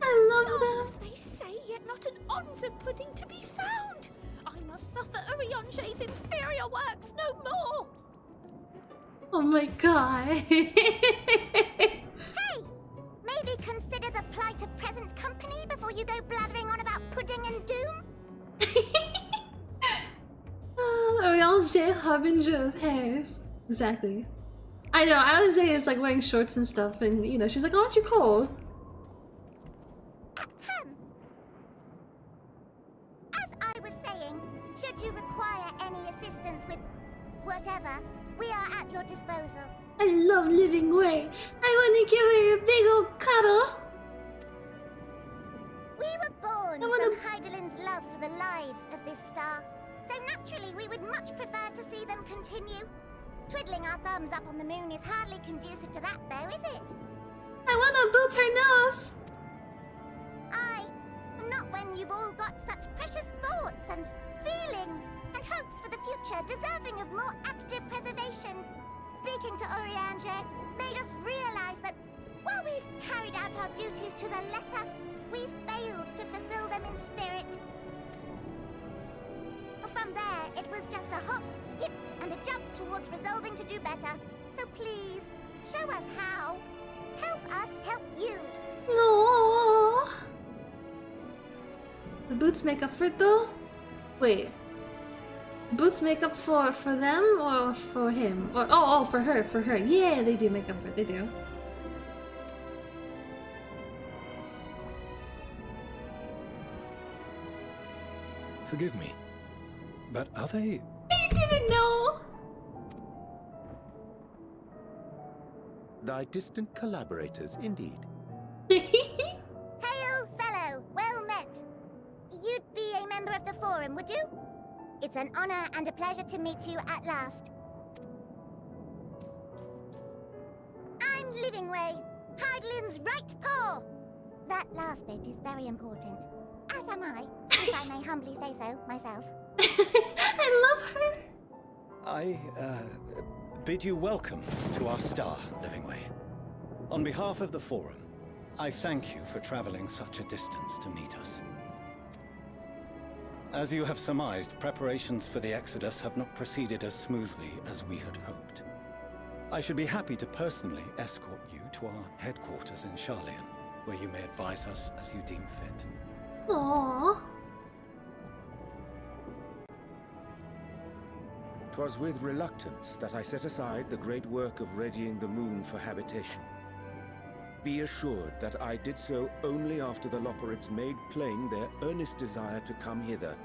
I love Oh, them. as they say, yet not an ounce of pudding to be found. I must suffer Oriange's inferior works no more. Oh my god. Hey! Maybe consider the plight of present company before you go blathering on about pudding and doom? Oriange, harbinger of hairs. Exactly. I know, Alice is like wearing shorts and stuff, and you know, she's like, aren't you cold? Ahem. As I was saying, should you require any assistance with whatever, we are at your disposal. I love living away. I want to give her a big old cuddle. We were born from Heidelin's love for the lives of this star, so naturally we would much prefer to see them continue. Twiddling our thumbs up on the moon is hardly conducive to that, though, is it? I want to boop her nose. Aye, not when you've all got such precious thoughts and feelings. and hopes for the future deserving of more active preservation. Speaking to Urianger made us realize that while we've carried out our duties to the letter, we've failed to fulfill them in spirit. From there, it was just a hop, skip, and a jump towards resolving to do better. So please, show us how. Help us help you. No. The boots make up for it though? Wait. Boots make up for them or for him? Or oh, for her. Yeah, they do make up for it. They do. Forgive me, but are they... I didn't know! Thy distant collaborators, indeed. Hail, fellow. Well met. You'd be a member of the Forum, would you? It's an honor and a pleasure to meet you at last. I'm Livingway, Hydelin's right paw. That last bit is very important. As am I, if I may humbly say so myself. I love her. I, bid you welcome to our star, Livingway. On behalf of the Forum, I thank you for traveling such a distance to meet us. As you have surmised, preparations for the Exodus have not proceeded as smoothly as we had hoped. I should be happy to personally escort you to our headquarters in Sharlayan, where you may advise us as you deem fit. Aww. 'Twas with reluctance that I set aside the great work of readying the moon for habitation. Be assured that I did so only after the Loporrits made plain their earnest desire to come hither,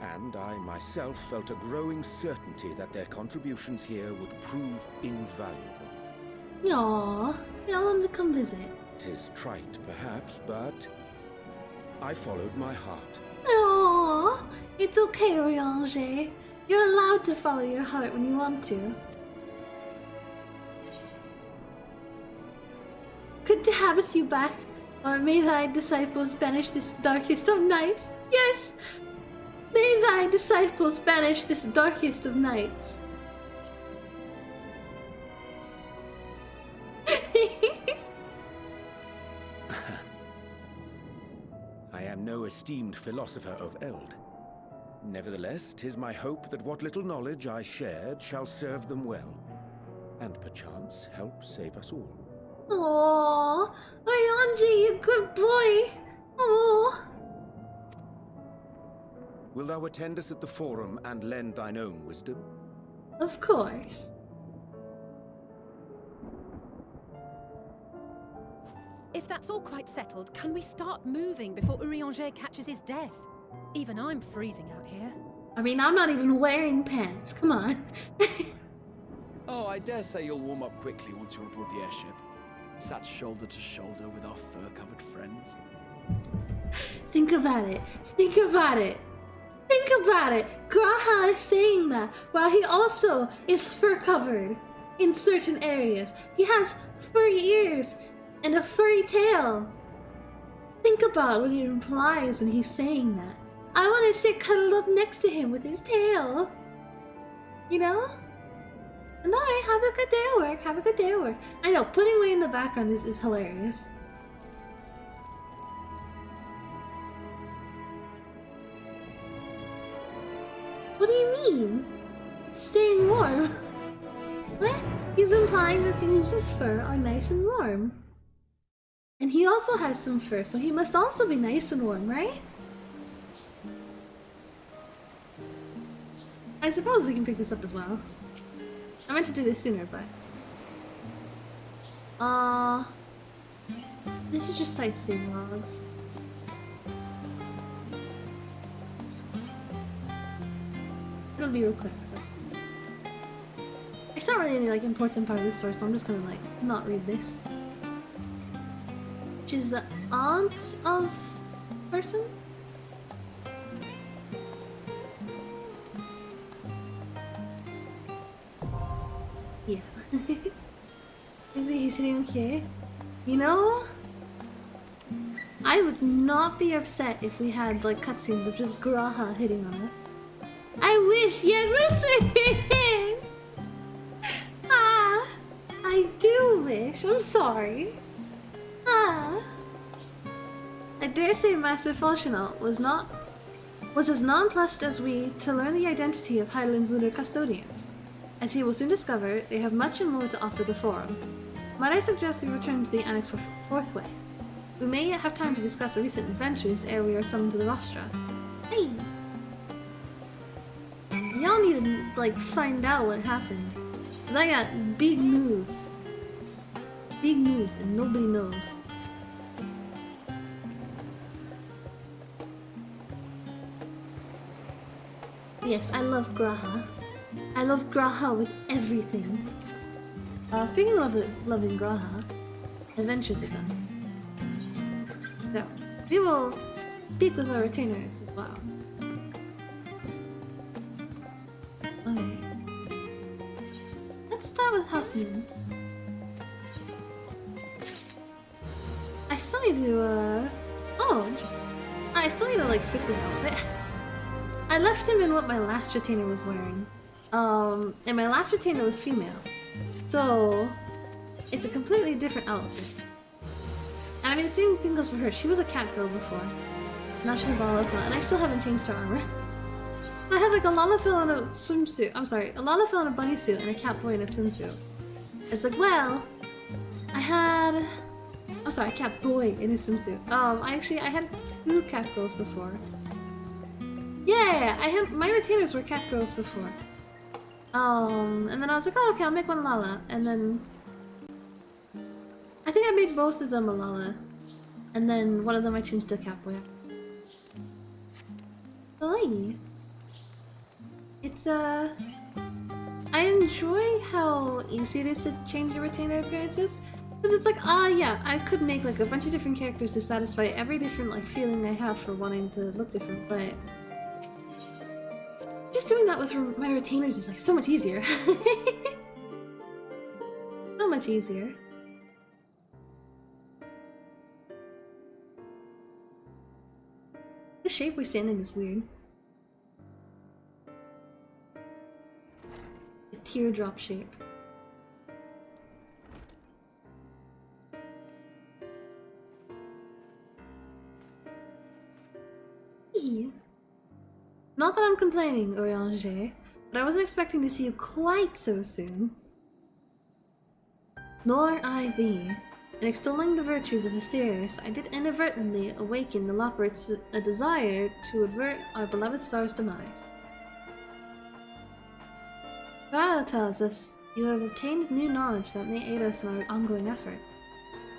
and I myself felt a growing certainty that their contributions here would prove invaluable. Aww. I want to come visit. 'Tis trite, perhaps, but I followed my heart. Aww. It's okay, Urianger. You're allowed to follow your heart when you want to. Good to have you back, or may thy disciples banish this darkest of nights. Yes! May thy disciples banish this darkest of nights. I am no esteemed philosopher of Eld. Nevertheless, 'tis my hope that what little knowledge I shared shall serve them well, and perchance help save us all. Aww, Urianger, you good boy. Aww. Will thou attend us at the Forum and lend thine own wisdom? Of course. If that's all quite settled, can we start moving before Urianger catches his death? Even I'm freezing out here. I mean, I'm not even wearing pants. Come on. Oh, I dare say you'll warm up quickly once you're aboard the airship. Sat shoulder to shoulder with our fur-covered friends. Think about it. Think about it. Think about it. Graha is saying that while he also is fur-covered in certain areas. He has furry ears and a furry tail. Think about what it implies when he's saying that. I want to sit cuddled up next to him with his tail. You know? And alright, have a good day at work. Have a good day at work. I know, putting Way in the background is hilarious. What do you mean? It's staying warm. What? He's implying that things with fur are nice and warm. And he also has some fur, so he must also be nice and warm, right? I suppose we can pick this up as well. I meant to do this sooner, but... this is just sightseeing logs. It'll be real quick. It's not really any like important part of the story, so I'm just gonna like not read this. Which is the aunt of person? Yeah. Is he hitting okay? You know? I would not be upset if we had like cutscenes of just Graha hitting on us. I wish. Yeah, listen. I do wish. I'm sorry. I dare say Master Falchinaut was as nonplussed as we to learn the identity of Hydaelyn's lunar custodians. As he will soon discover, they have much and more to offer the Forum. Might I suggest we return to the Annex forthwith? We may yet have time to discuss the recent adventures ere we are summoned to the rostra. Hey! Y'all need to, like, find out what happened. 'Cause I got big news. Big news, and nobody knows. Yes, I love Graha. I love Graha with everything. Speaking of loving Graha, adventures again. So, we will speak with our retainers as well. Okay. Let's start with Hassan. I still need to, oh, interesting. I still need to, like, fix his outfit. I left him in what my last retainer was wearing. And my last retainer was female. So, it's a completely different outfit. And I mean, the same thing goes for her. She was a cat girl before. Now she's Lalafell, and I still haven't changed her armor. So I have like a Lalafell in a swimsuit. I'm sorry, a Lalafell in a bunny suit and a cat boy in a swimsuit. It's like, well, I had... I'm sorry, cat boy in a swimsuit. I had 2 cat girls before. Yeah, I had my retainers were cat girls before. And then I was like, oh, okay, I'll make one Lala, and then I think I made both of them a Lala, and then one of them I changed to Catboy. Oi. It's I enjoy how easy it is to change your retainer appearances, because it's like, yeah, I could make like a bunch of different characters to satisfy every different like feeling I have for wanting to look different, but just doing that with my retainers is like so much easier. So much easier. The shape we stand in is weird. The teardrop shape. Not that I'm complaining, Orianger, but I wasn't expecting to see you quite so soon. Nor I thee. In extolling the virtues of Aetherius, I did inadvertently awaken the Loporrit's a desire to avert our beloved star's demise. Gaia tells us you have obtained new knowledge that may aid us in our ongoing efforts.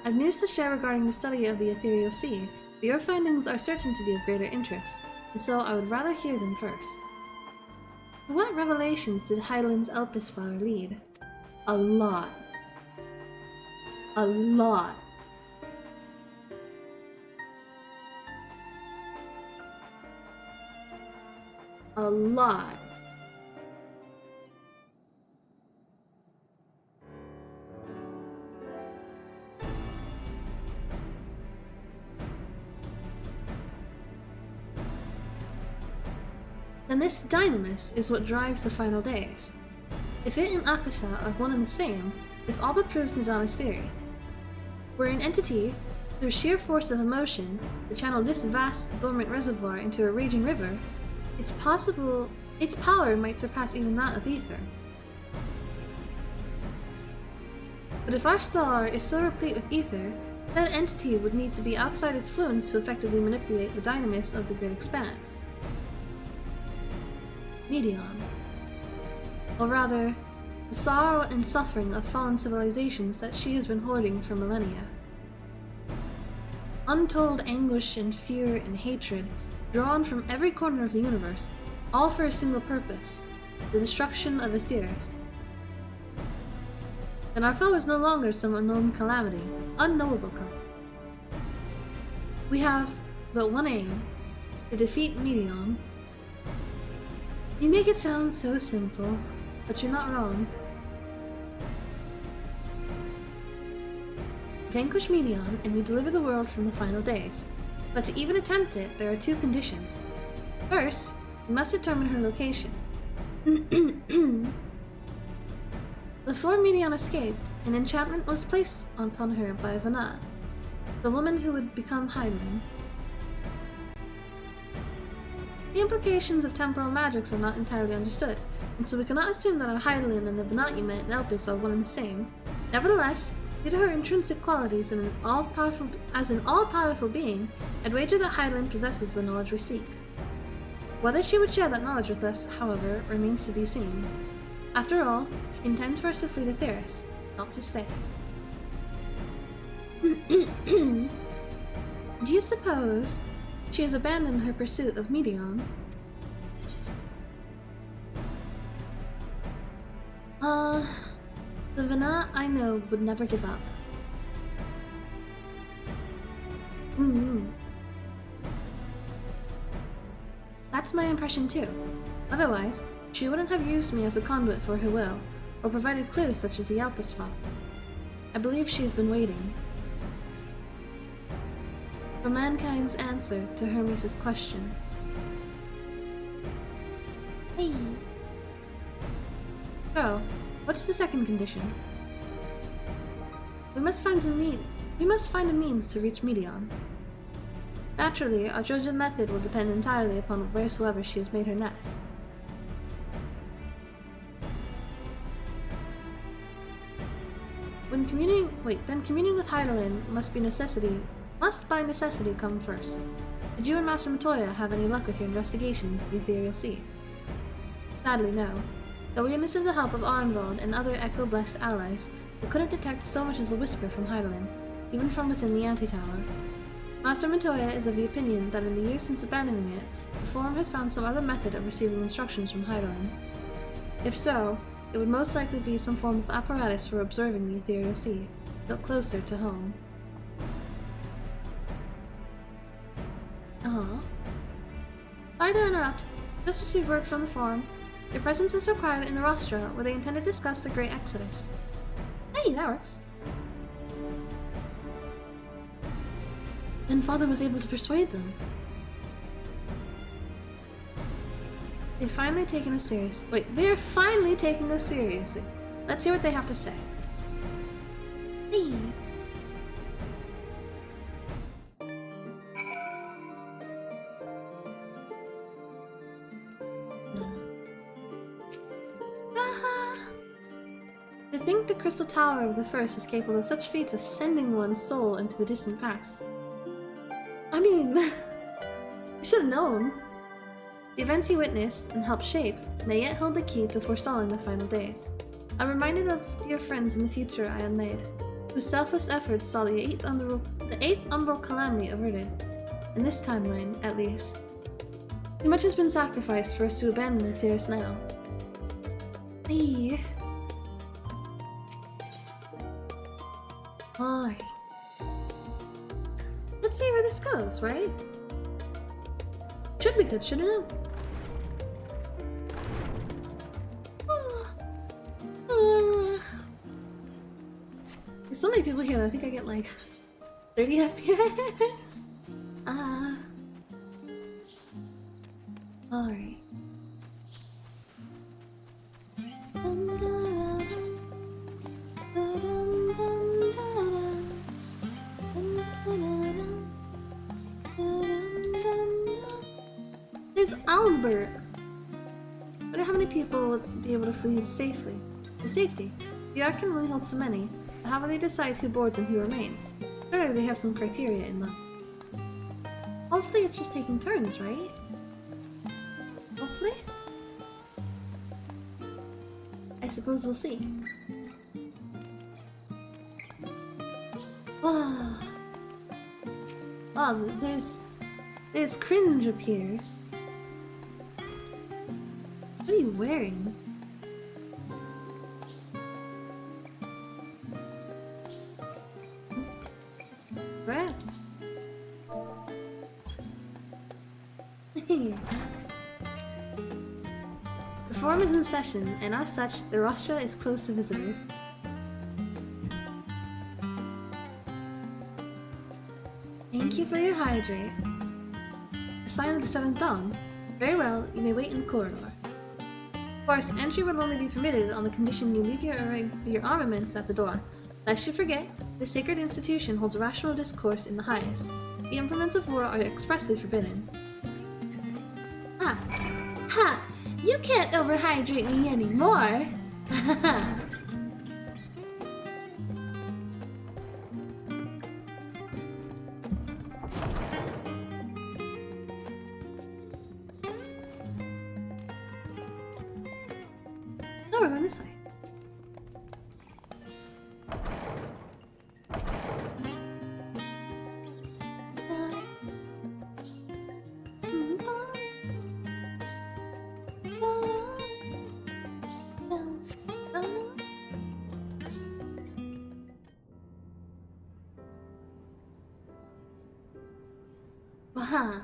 I have news to share regarding the study of the Ethereal Sea, but your findings are certain to be of greater interest. So I would rather hear them first. What revelations did Hydaelyn's Elpis flower lead? A lot. A lot. A lot. And this dynamis is what drives the final days. If it and Akasha are one and the same, this all but proves Nadana's theory. Were an entity, through sheer force of emotion, to channel this vast dormant reservoir into a raging river, it's possible its power might surpass even that of ether. But if our star is so replete with ether, that entity would need to be outside its fluence to effectively manipulate the dynamis of the great expanse. Medion. Or rather, the sorrow and suffering of fallen civilizations that she has been hoarding for millennia. Untold anguish and fear and hatred, drawn from every corner of the universe, all for a single purpose, the destruction of Aetherius. And our foe is no longer some unknown calamity, unknowable calamity. We have but one aim, to defeat Medion. You make it sound so simple, but you're not wrong. Vanquish Medion, and we deliver the world from the final days. But to even attempt it, there are 2 conditions. First, we must determine her location. Before Medion escaped, an enchantment was placed upon her by Vana, the woman who would become Hydaelyn. The implications of temporal magics are not entirely understood, and so we cannot assume that a Hydaelyn and the Venat you met in Elpis are one and the same. Nevertheless, due to her intrinsic qualities and as an all-powerful being, I'd wager that Hydaelyn possesses the knowledge we seek. Whether she would share that knowledge with us, however, remains to be seen. After all, she intends for us to flee to Theris, not to stay. Do you suppose she has abandoned her pursuit of Medion? The Venat I know would never give up. That's my impression too. Otherwise, she wouldn't have used me as a conduit for her will, or provided clues such as the Elpis file. I believe she has been waiting for mankind's answer to Hermes' question. Hey. So, what's the second condition? We must find a means to reach Medion. Naturally, our chosen method will depend entirely upon wheresoever she has made her nest. Then communing with Hydaelyn must by necessity come first. Did you and Master Matoya have any luck with your investigation into the Ethereal Sea? Sadly, no. Though we enlisted the help of Arnvald and other Echo-blessed allies, we couldn't detect so much as a whisper from Hydaelyn, even from within the antitower. Master Matoya is of the opinion that in the years since abandoning it, the Forum has found some other method of receiving instructions from Hydaelyn. If so, it would most likely be some form of apparatus for observing the Ethereal Sea, built closer to home. Sorry to interrupt. Just received word from the Forum. Your presence is required in the rostra, where they intend to discuss the Great Exodus. Hey, that works. Then Father was able to persuade them. They're finally taking us seriously. Let's hear what they have to say. Hey. To think the Crystal Tower of the First is capable of such feats as sending one's soul into the distant past. I mean, we should have known. The events he witnessed and helped shape may yet hold the key to forestalling the final days. I'm reminded of dear friends in the future I had made, whose selfless efforts saw the eighth umbral calamity averted. In this timeline, at least. Too much has been sacrificed for us to abandon Theris now. Hey. Alright. Let's see where this goes, right? Should be good, shouldn't it? There's so many people here that I think I get like 30 FPS. Alright. There's Albert! I wonder how many people would be able to flee safely. To safety. The Ark can only hold so many, but how will they decide who boards and who remains? Surely they have some criteria in them. Hopefully it's just taking turns, right? Hopefully? I suppose we'll see. Oh, there's Cringe up here. What are you wearing? Right. The forum is in session, and as such, the rostra is closed to visitors. Thank you for your hydrate. A sign of the seventh dawn. Very well, you may wait in the corridor. Of course, entry will only be permitted on the condition you leave your armaments at the door. Lest you forget, the sacred institution holds rational discourse in the highest. The implements of war are expressly forbidden. Ha! Ha! You can't overhydrate me anymore! No, we're going this way. Wow.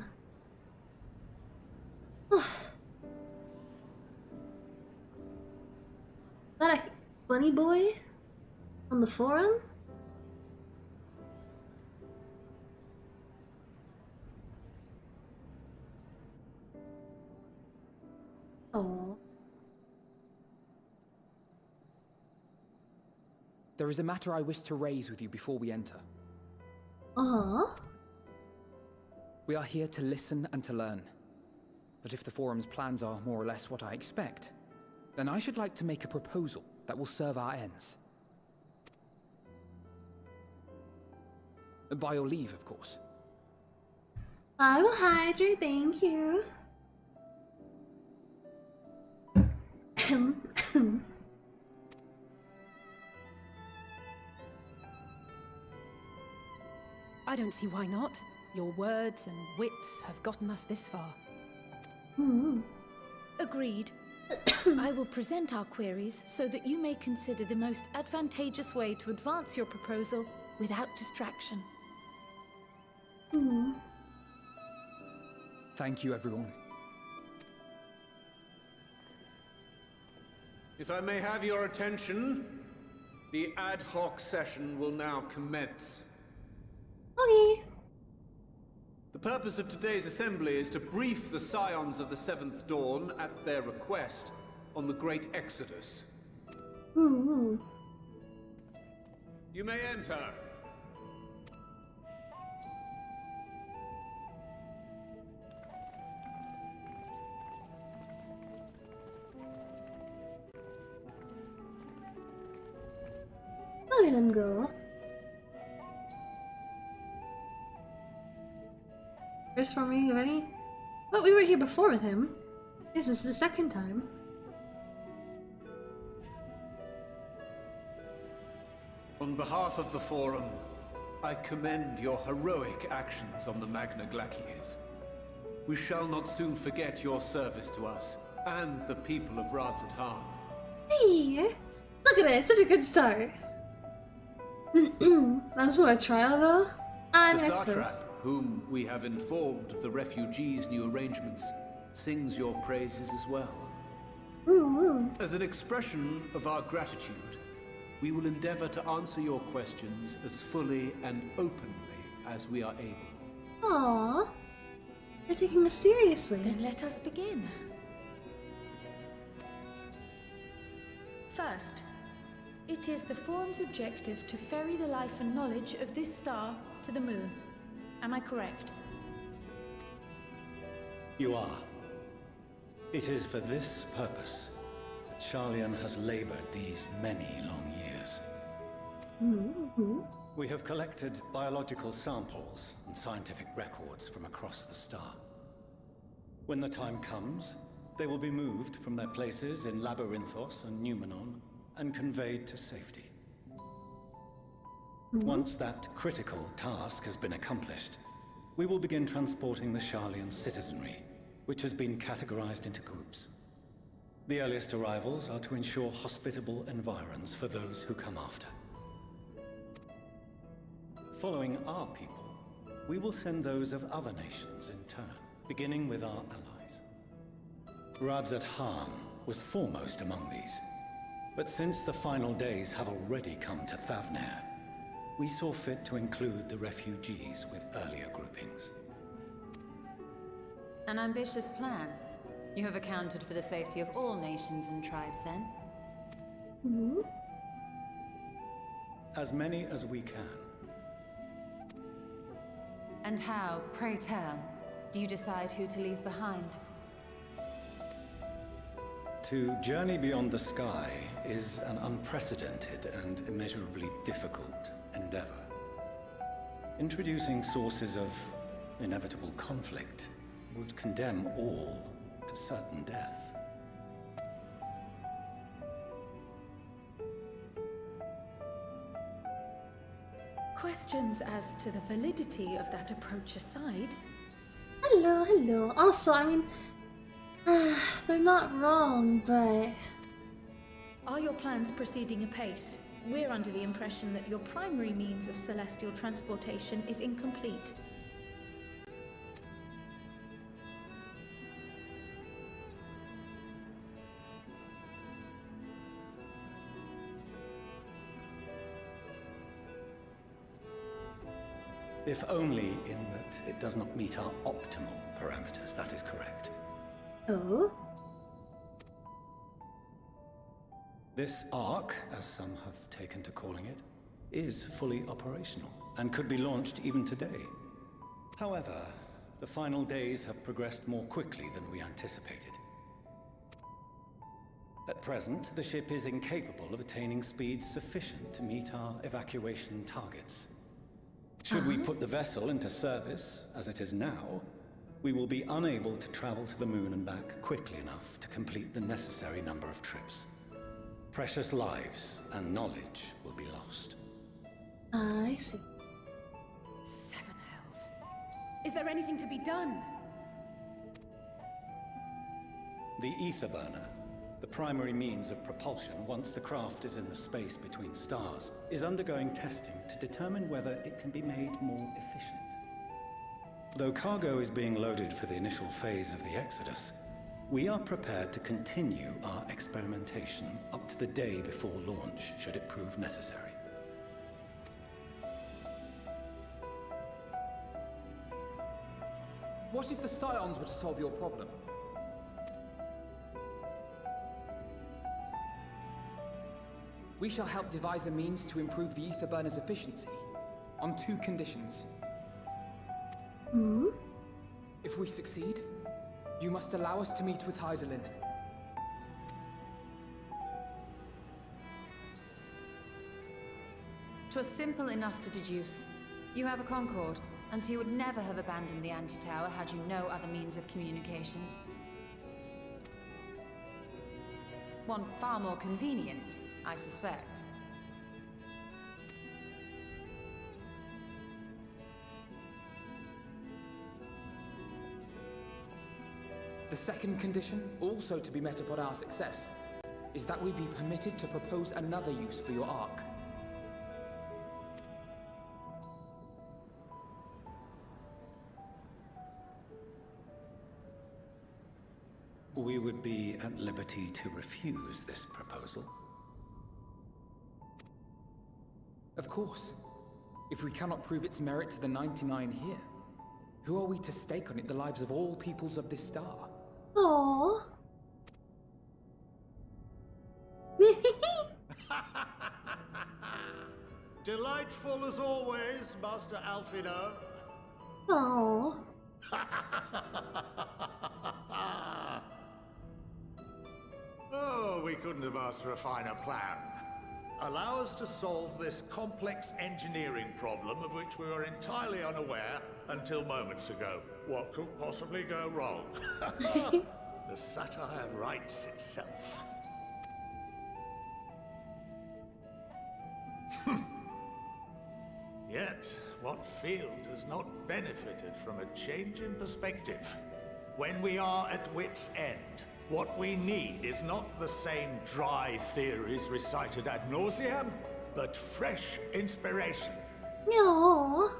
That a bunny boy on the forum? Oh. There is a matter I wish to raise with you before we enter. Uh-huh. We are here to listen and to learn. But if the forum's plans are more or less what I expect, then I should like to make a proposal that will serve our ends. By your leave, of course. I will hydrate, thank you. I don't see why not. Your words and wits have gotten us this far. Agreed. I will present our queries so that you may consider the most advantageous way to advance your proposal without distraction. Thank you, everyone. If I may have your attention, the ad hoc session will now commence. Okay. The purpose of today's assembly is to brief the Scions of the Seventh Dawn at their request on the Great Exodus. You may enter. Look at him go. First forming of any? But we were here before with him. This is the second time. On behalf of the Forum, I commend your heroic actions on the Magna Glacies. We shall not soon forget your service to us and the people of Radzat-Han. Hey! Look at it, such a good start. That's for a trial though? The Satrap, whom we have informed of the refugees' new arrangements, sings your praises as well. As an expression of our gratitude, we will endeavor to answer your questions as fully and openly as we are able. Aww. They're taking this seriously. Then let us begin. First, it is the Forum's objective to ferry the life and knowledge of this star to the moon. Am I correct? You are. It is for this purpose that Charlian has labored these many long years. We have collected biological samples and scientific records from across the star. When the time comes, they will be moved from their places in Labyrinthos and Numenon and conveyed to safety. Once that critical task has been accomplished, we will begin transporting the Charlian citizenry, which has been categorized into groups. The earliest arrivals are to ensure hospitable environs for those who come after. Following our people, we will send those of other nations in turn, beginning with our allies. Radzat-Han was foremost among these, but since the final days have already come to Thavnair, we saw fit to include the refugees with earlier groupings. An ambitious plan. You have accounted for the safety of all nations and tribes, then? Hmm? As many as we can. And how, pray tell, do you decide who to leave behind? To journey beyond the sky is an unprecedented and immeasurably difficult endeavor. Introducing sources of inevitable conflict would condemn all to certain death. Questions as to the validity of that approach aside. Hello, hello. Also, I mean, they're not wrong, but... Are your plans proceeding apace? We're under the impression that your primary means of celestial transportation is incomplete. If only in that it does not meet our optimal parameters, that is correct. Oh? This Ark, as some have taken to calling it, is fully operational and could be launched even today. However, the final days have progressed more quickly than we anticipated. At present, the ship is incapable of attaining speeds sufficient to meet our evacuation targets. Should we put the vessel into service, as it is now, we will be unable to travel to the moon and back quickly enough to complete the necessary number of trips. Precious lives and knowledge will be lost. I see. Seven hells. Is there anything to be done? The ether burner, the primary means of propulsion once the craft is in the space between stars, is undergoing testing to determine whether it can be made more efficient. Though cargo is being loaded for the initial phase of the Exodus, we are prepared to continue our experimentation up to the day before launch, should it prove necessary. What if the Scions were to solve your problem? We shall help devise a means to improve the ether burner's efficiency, on 2 conditions. Hmm? If we succeed, you must allow us to meet with Hydaelyn. 'Twas simple enough to deduce. You have a Concord, and so you would never have abandoned the anti-tower had you no other means of communication. One far more convenient, I suspect. The second condition, also to be met upon our success, is that we be permitted to propose another use for your Ark. We would be at liberty to refuse this proposal. Of course. If we cannot prove its merit to the 99 here, who are we to stake on it the lives of all peoples of this star? Aww. Delightful as always, Master Alfino. Aww. Oh, we couldn't have asked for a finer plan. Allow us to solve this complex engineering problem of which we were entirely unaware until moments ago. What could possibly go wrong? The satire writes itself. Yet, what field has not benefited from a change in perspective? When we are at wit's end, what we need is not the same dry theories recited ad nauseam, but fresh inspiration. No.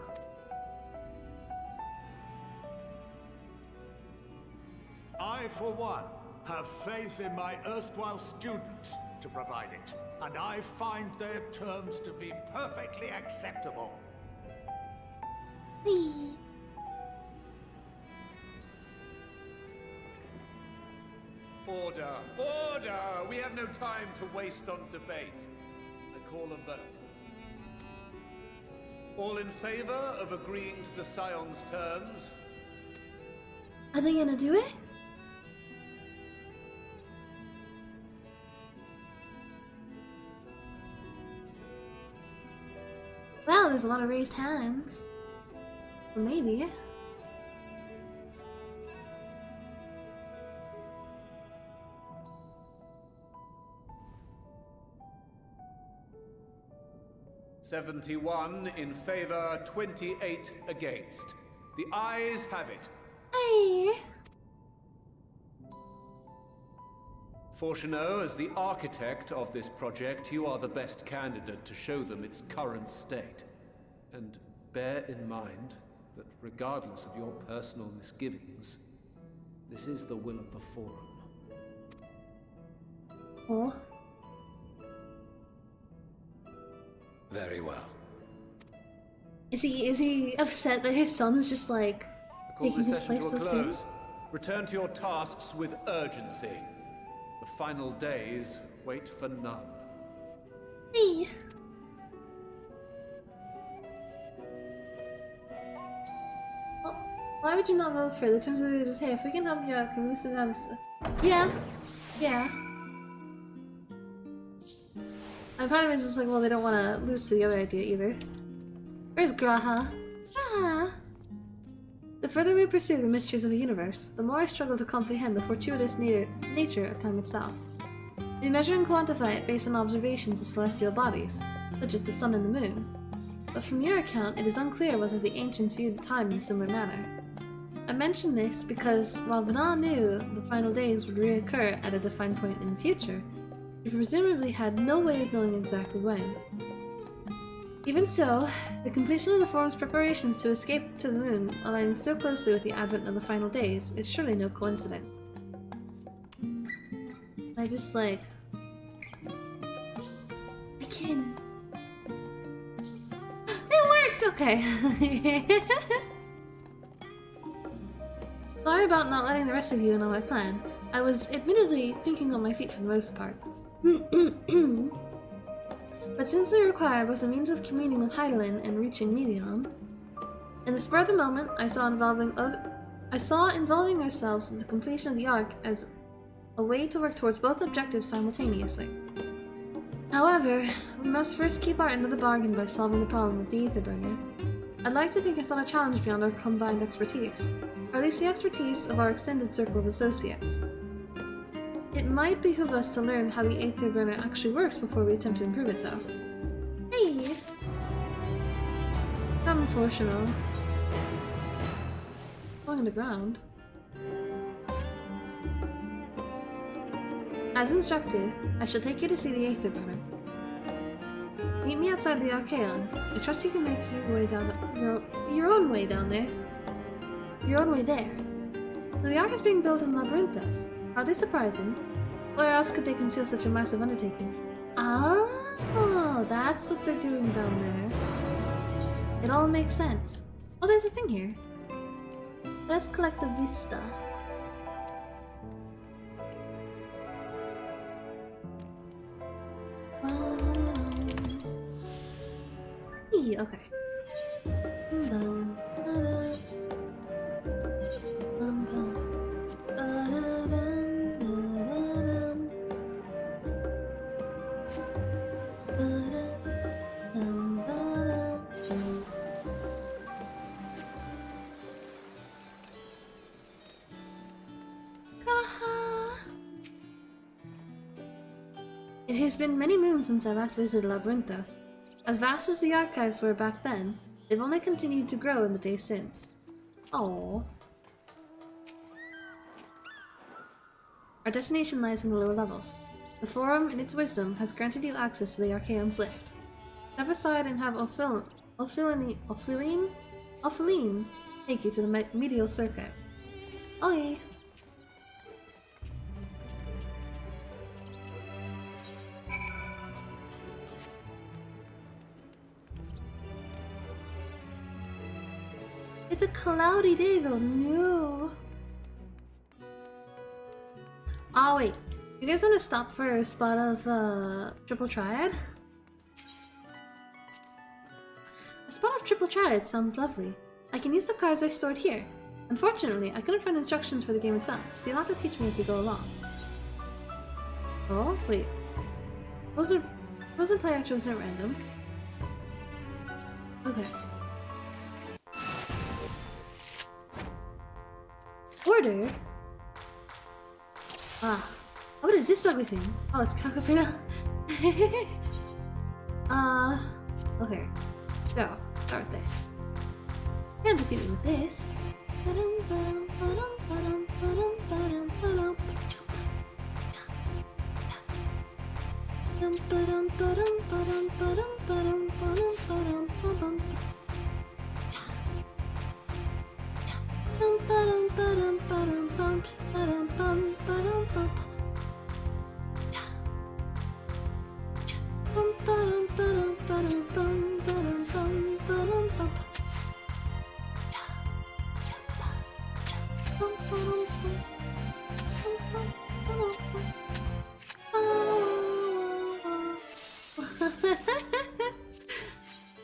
I, for one, have faith in my erstwhile students to provide it, and I find their terms to be perfectly acceptable. Order! Order! We have no time to waste on debate. I call a vote. All in favor of agreeing to the Scion's terms? Are they gonna do it? Well, there's a lot of raised hands. Well, maybe. "71 in favor, 28 against. The ayes have it. Hey. Fortuneau, as the architect of this project, you are the best candidate to show them its current state. And bear in mind that regardless of your personal misgivings, this is the will of the Forum. Oh. Very well. Is he upset that his son's just like I call taking this his session place to a so soon? close. Return to your tasks with urgency. The final days wait for none. Hey. Well, why would you not vote for the terms of the just, hey, if we can help you out, can we listen to other stuff? Yeah. Yeah. And part of it is just like, well, they don't want to lose to the other idea either. Where's Graha? Graha! The further we pursue the mysteries of the universe, the more I struggle to comprehend the fortuitous nature of time itself. We measure and quantify it based on observations of celestial bodies, such as the sun and the moon. But from your account, it is unclear whether the ancients viewed time in a similar manner. I mention this because, while Vana knew the final days would reoccur at a defined point in the future, she presumably had no way of knowing exactly when. Even so, the completion of the Forum's preparations to escape to the moon, aligning so closely with the advent of the final days, is surely no coincidence. I just like... I can... It worked! Okay. Sorry about not letting the rest of you know my plan. I was admittedly thinking on my feet for the most part. But since we require both a means of communing with Heidelin and reaching Medium, in the spur of the moment, I saw involving ourselves with the completion of the arc as a way to work towards both objectives simultaneously. However, we must first keep our end of the bargain by solving the problem with the Aetherburner. I'd like to think it's not a challenge beyond our combined expertise, or at least the expertise of our extended circle of associates. It might behoove us to learn how the Aetherburner actually works before we attempt to improve it, though. Hey! Come, Fortuneau. Falling on the ground. As instructed, I shall take you to see the Aetherburner. Meet me outside the Archaeon. I trust you can make your way down your own way down there. Your own way there. So the Ark is being built in Labyrinthos. Hardly surprising. Where else could they conceal such a massive undertaking? Oh, that's what they're doing down there. It all makes sense. Oh, there's a thing here. Let's collect the vista. Okay. It has been many moons since I last visited Labyrinthos. As vast as the archives were back then, they've only continued to grow in the days since. Aww. Our destination lies in the lower levels. The Forum, in its wisdom, has granted you access to the Archaeon's lift. Step aside and have Ophiline take you to the medial circuit. Okay. It's a cloudy day though, no. Oh wait, you guys want to stop for a spot of triple triad? A spot of triple triad sounds lovely. I can use the cards I stored here. Unfortunately, I couldn't find instructions for the game itself, so you'll have to teach me as you go along. Oh, wait. Wasn't player chosen at random. Okay. Order? Ah. What is this ugly thing? Oh, it's Kakapina. Okay. So, start with this. Can't defeat me with this.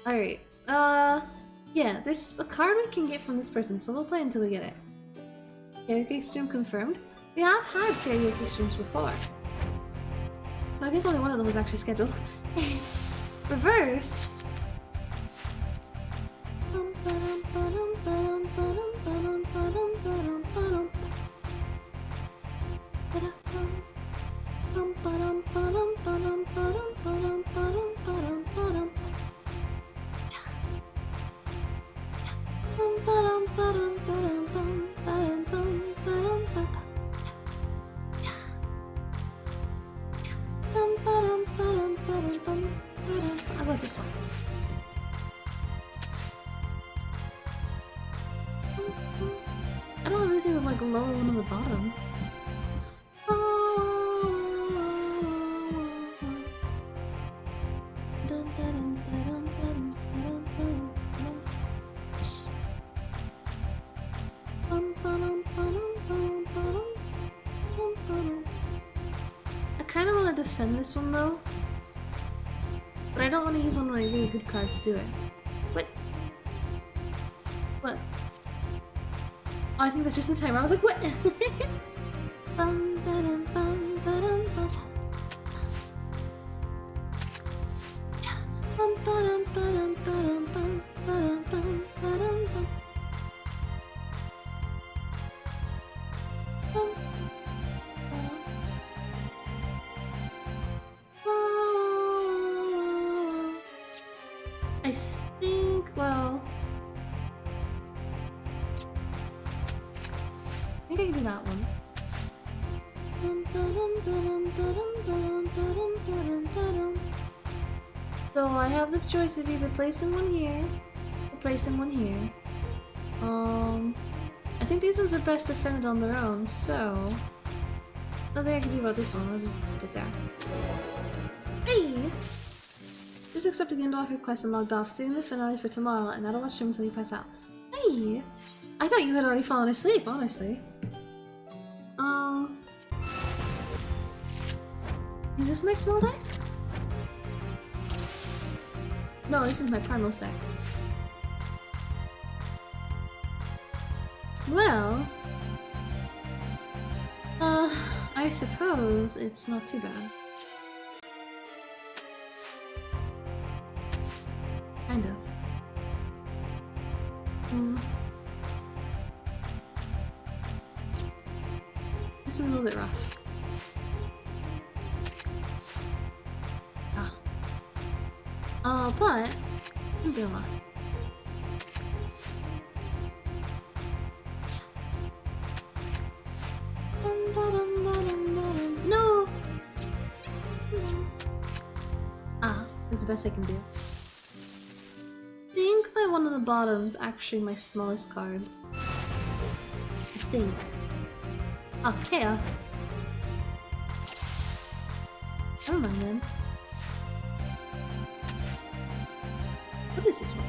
Alright, yeah, there's a card we can get from this person, so we'll play until we get it. Karaoke stream confirmed. We have had karaoke streams before. I think only one of them was actually scheduled. Reverse! I love this one. I don't have anything with like lower one on the bottom. I kind of want to defend this one though. But I don't want to use one of my really good cards to do it. What? What? Oh, I think that's just the timer. I was like, what? I think, well... I think I can do that one. So I have the choice of either placing one here or placing one here. I think these ones are best defended on their own, so nothing I can do about this one. I'll just keep it there. Hey! Just accepted the Endwalker quest and logged off, saving the finale for tomorrow, and now to watch stream until you pass out. Hey! I thought you had already fallen asleep, honestly. Is this my small deck? No, this is my primal deck. Well... I suppose it's not too bad. Kind of. This is a little bit rough. But I'm being lost. No! That's the best I can do. I think my one on the bottom is actually my smallest cards. I think. Oh, chaos. Never mind then. What is this one?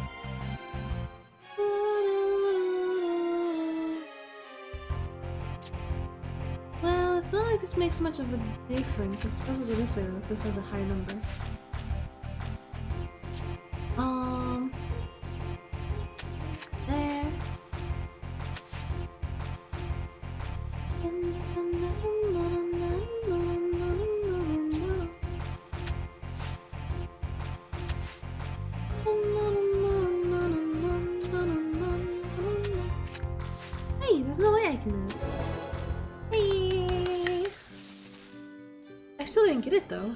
Well, it's not like like this makes much of a difference. It's supposed to go this way though, so this has a high number. There. Hey, there's no way I can do this. Hey! I still didn't get it though.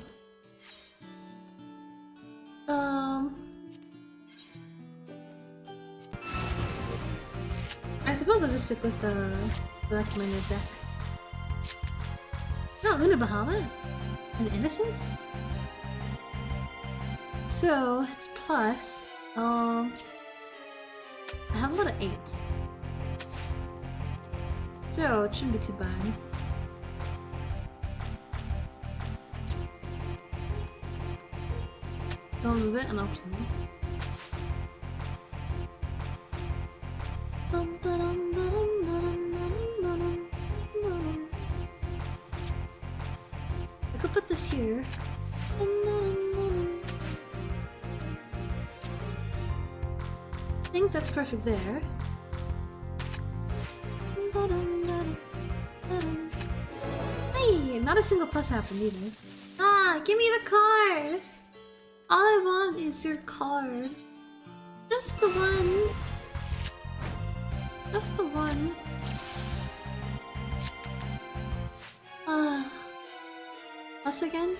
I suppose I'll just stick with the rest of my mid deck. No, Luna Bahamut? And Innocence? So, it's plus. I have a lot of 8s. So, it shouldn't be too bad. Don't move it and I'll kill it. I could put this here. I think that's perfect there. Hey, not a single plus happened either. Ah, give me the card! All I want is your card. Just the one. Just the one. Plus again?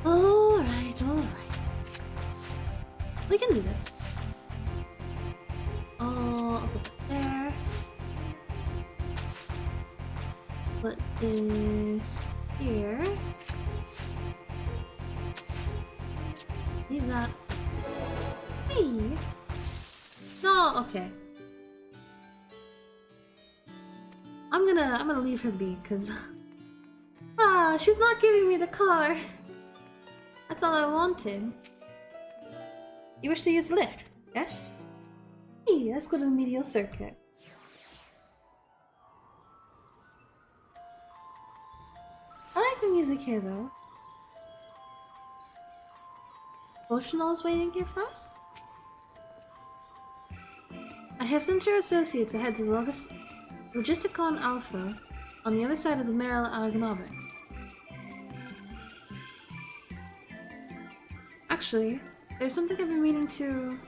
Alright, alright. We can do this. I'll put it there. Put this here. Leave that. Hey! No, okay. I'm gonna leave her be, cause she's not giving me the car. That's all I wanted. You wish to use the lift? Yes? Hey, let's go to the medial circuit. I like the music here though. Oceanal is waiting here for us? I have sent your associates ahead to the Logisticon Alpha on the other side of the Meryl Argonomics. Actually, there's something I've been meaning to...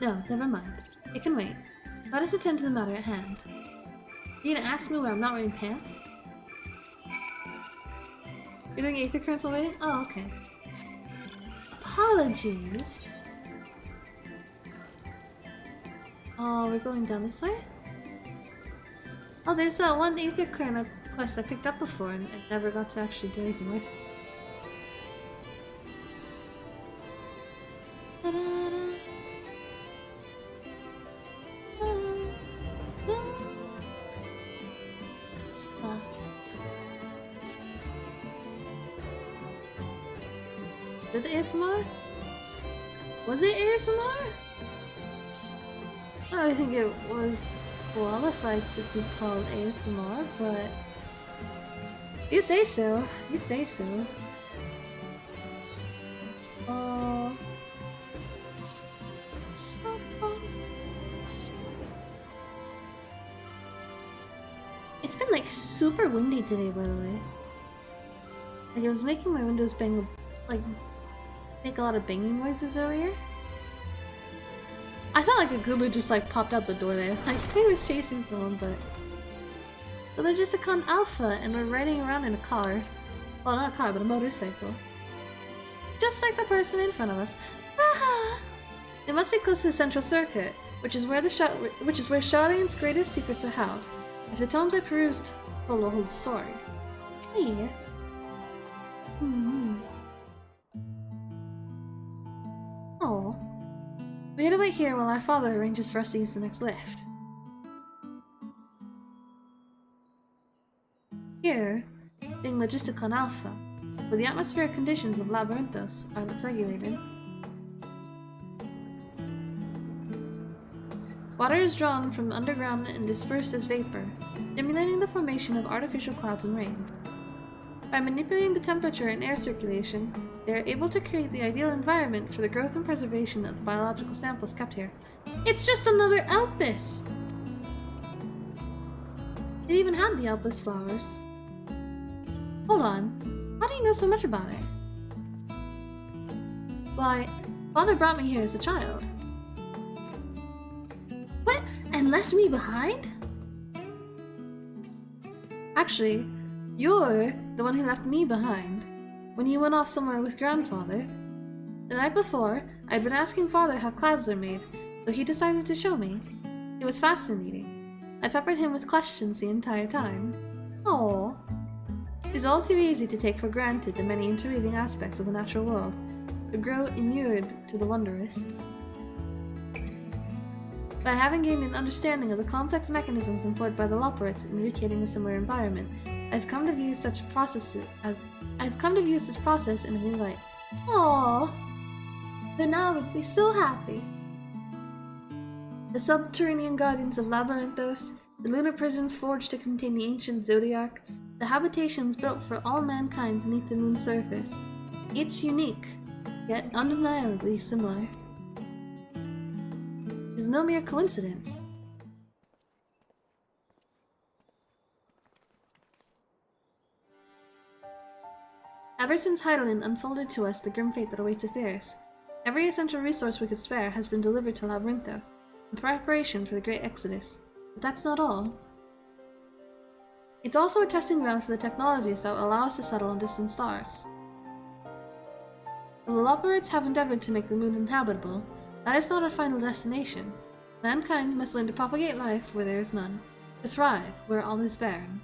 No, never mind. It can wait. Let us attend to the matter at hand. You gonna ask me why I'm not wearing pants? You're doing Aether Currents already? Oh, okay. Apologies. Oh, we're going down this way? Oh, there's that one Aether Current quest I picked up before and I never got to actually do anything with. Did it ASMR? Was it ASMR? I don't think it was qualified to be called ASMR, but you say so. You say so. It's been like super windy today, by the way. Like it was making my windows bang, like make a lot of banging noises earlier. I felt like a Goober just like popped out the door there, like he was chasing someone, but... The Logisticon Alpha, and we're riding around in a car. Well, not a car, but a motorcycle. Just like the person in front of us. Ah! It must be close to the central circuit, which is where Charlene's greatest secrets are held. If the tomes I perused will hold sword. Hey. Oh. We had to wait here while our father arranges for us to use the next lift. Here, being Logisticon Alpha, where the atmospheric conditions of Labyrinthos are regulated. Water is drawn from underground and dispersed as vapor, stimulating the formation of artificial clouds and rain. By manipulating the temperature and air circulation, they are able to create the ideal environment for the growth and preservation of the biological samples kept here. It's just another Elpis! It even had the Elpis flowers. Hold on, how do you know so much about it? Why, Father brought me here as a child. What? And left me behind? Actually, you're the one who left me behind when you went off somewhere with Grandfather. The night before, I'd been asking Father how clouds are made, so he decided to show me. It was fascinating. I peppered him with questions the entire time. Oh, it's all too easy to take for granted the many interweaving aspects of the natural world, to grow inured to the wondrous. By having gained an understanding of the complex mechanisms employed by the Loporrits in indicating a similar environment, I've come to view such process in a new light. Aww, then I would be so happy. The subterranean guardians of Labyrinthos, the lunar prison forged to contain the ancient Zodiac, the habitations built for all mankind beneath the moon's surface, each unique, yet undeniably similar. It is no mere coincidence. Ever since Hydaelyn unfolded to us the grim fate that awaits Aetheris, every essential resource we could spare has been delivered to Labyrinthos, in preparation for the Great Exodus. But that's not all. It's also a testing ground for the technologies that will allow us to settle on distant stars. While the Loporrits have endeavored to make the moon inhabitable, that is not our final destination. Mankind must learn to propagate life where there is none, to thrive where all is barren.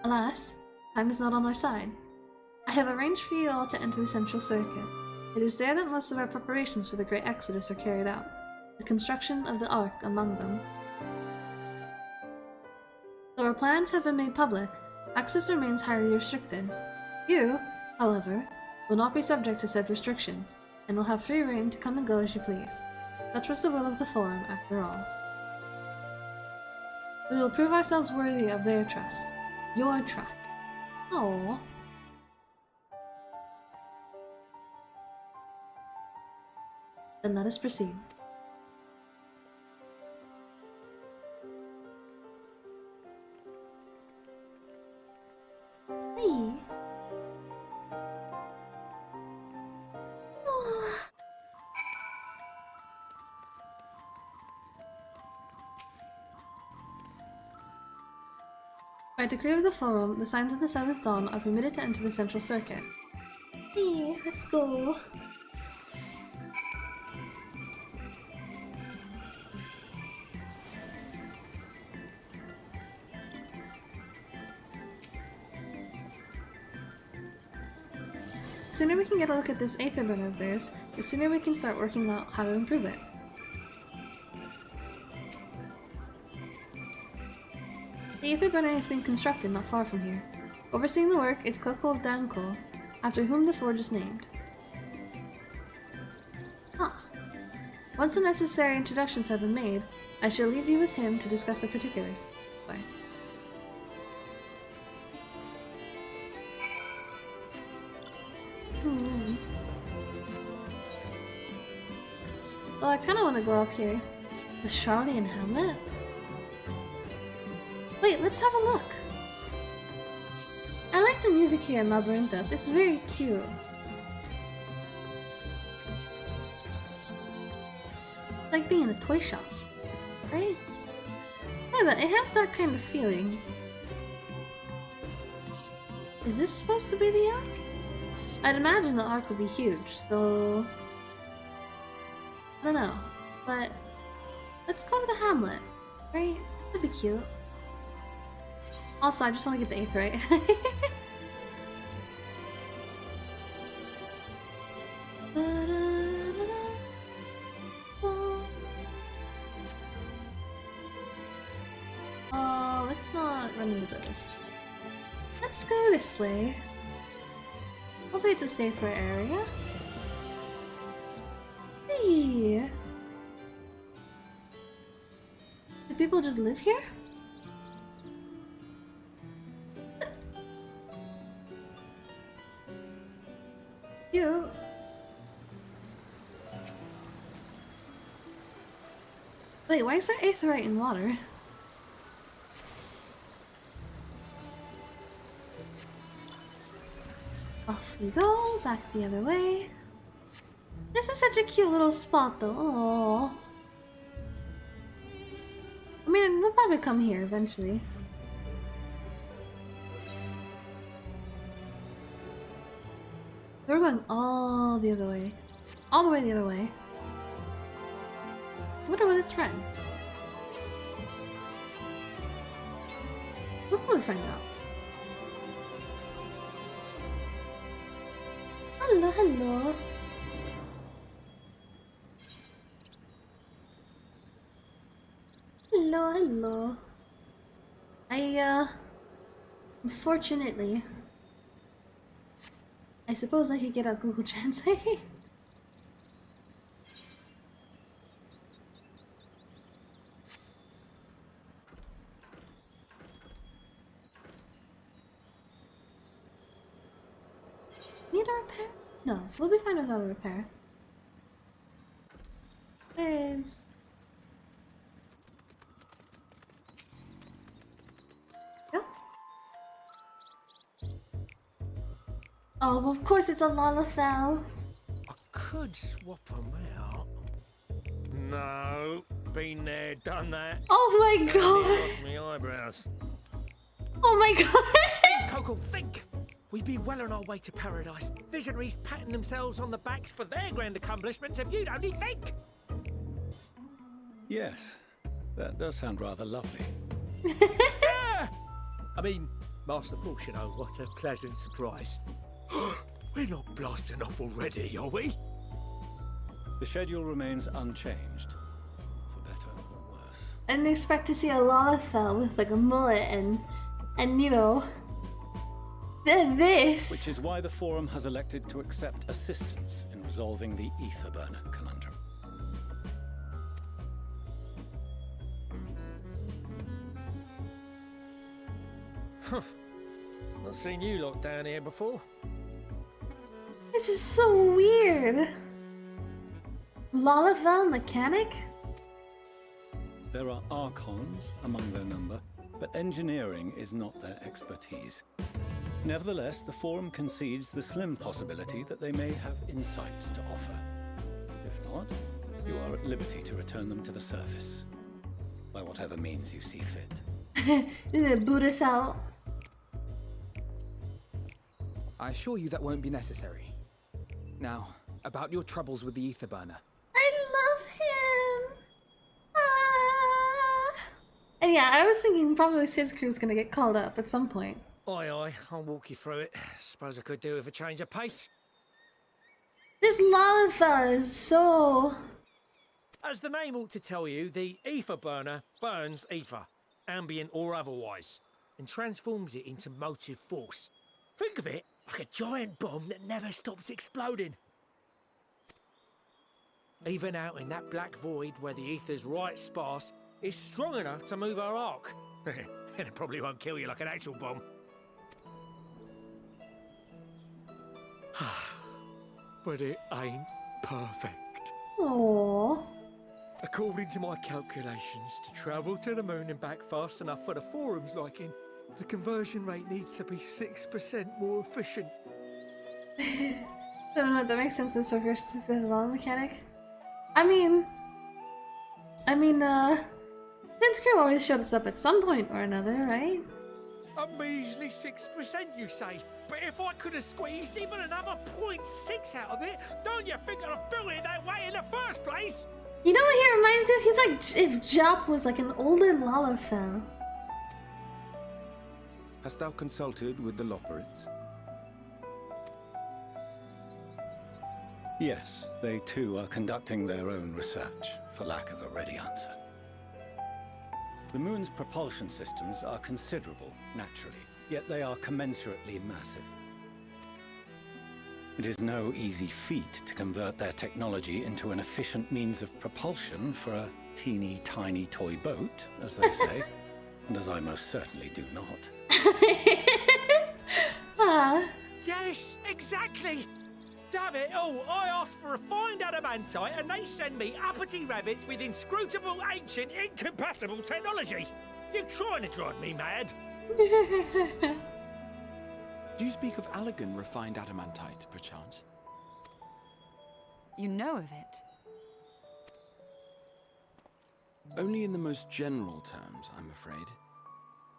Alas, time is not on our side. I have arranged for you all to enter the Central Circuit. It is there that most of our preparations for the Great Exodus are carried out, the construction of the Ark among them. Though our plans have been made public, access remains highly restricted. You, however, will not be subject to said restrictions, and will have free reign to come and go as you please. Such was the will of the Forum, after all. We will prove ourselves worthy of their trust. Your trust. Aww. Then let us proceed. Hey. By decree of the Forum, the Signs of the Seventh Dawn are permitted to enter the Central Circuit. Hey, let's go. The sooner we can get a look at this Aether burner of theirs, the sooner we can start working out how to improve it. The Aether burner is being constructed not far from here. Overseeing the work is Koko Danko, after whom the forge is named. Huh. Once the necessary introductions have been made, I shall leave you with him to discuss the particulars. Bye. Oh, I kind of want to go up here. The Charlian Hamlet? Wait, let's have a look. I like the music here in Labyrinthos. It's very cute. It's like being in a toy shop, right? Yeah, but it has that kind of feeling. Is this supposed to be the Ark? I'd imagine the Ark would be huge, so... I don't know, but let's go to the Hamlet, right? That'd be cute. Also, I just want to get the Aether right. Oh, let's not run into those. Let's go this way. Hopefully it's a safer area. Hey! people just live here? You. Wait, why is there aetheryte in water? Off we go, back the other way. This is such a cute little spot though. Aww. I mean, we'll probably come here eventually. We're going all the other way. All the way the other way. I wonder whether it's red. We'll probably find out. Hello, hello. Hello, hello. Unfortunately, I suppose I could get out Google Translate. Need a repair? No, we'll be fine without a repair. There is... Yep. Oh, well, of course it's a Lalafell. I could swap them out. No, been there, done that. Oh my god! Lost me eyebrows. Oh my god! Coco, think! We'd be well on our way to paradise. Visionaries patting themselves on the backs for their grand accomplishments if you'd only think! Yes, that does sound rather lovely. Yeah! I mean, Master Force, you know, what a pleasant surprise. We're not blasting off already, are we? The schedule remains unchanged, for better or worse. I didn't expect to see a Lalafell with like a mullet and you know, this. Which is why the Forum has elected to accept assistance in resolving the ether burner conundrum. Not seen you lot down here before. This is so weird. Lalafell mechanic? There are Archons among their number, but engineering is not their expertise. Nevertheless, the Forum concedes the slim possibility that they may have insights to offer. If not, you are at liberty to return them to the surface, by whatever means you see fit. Did it boot us out? I assure you that won't be necessary. Now, about your troubles with the ether burner. I love him! Ah. And yeah, I was thinking probably Sid's crew's gonna get called up at some point. Aye, aye, I'll walk you through it. Suppose I could do with a change of pace. This Lalafell is so... As the name ought to tell you, the ether burner burns ether, ambient or otherwise, and transforms it into motive force. Think of it like a giant bomb that never stops exploding. Even out in that black void where the ether's right sparse, it's strong enough to move our arc. And it probably won't kill you like an actual bomb. But it ain't perfect. Aww. According to my calculations, to travel to the moon and back fast enough for the Forum's liking, the conversion rate needs to be 6% more efficient. I don't know if that makes sense as a Lalafell mechanic. I mean, Sid's crew always showed us up at some point or another, right? A measly 6%, you say? But if I could have squeezed even another 0.6 out of it, don't you think I'd have built it that way in the first place? You know what he reminds me of? He's like if Jop was like an older Lalafell. Hast thou consulted with the Loperids? Yes, they too are conducting their own research, for lack of a ready answer. The moon's propulsion systems are considerable, naturally, yet they are commensurately massive. It is no easy feat to convert their technology into an efficient means of propulsion for a teeny tiny toy boat, as they say, and as I most certainly do not. Yes, exactly! Damn it all, I asked for refined adamantite and they send me uppity rabbits with inscrutable, ancient, incompatible technology! You're trying to drive me mad! Do you speak of Allegan refined adamantite, perchance? You know of it? Only in the most general terms, I'm afraid.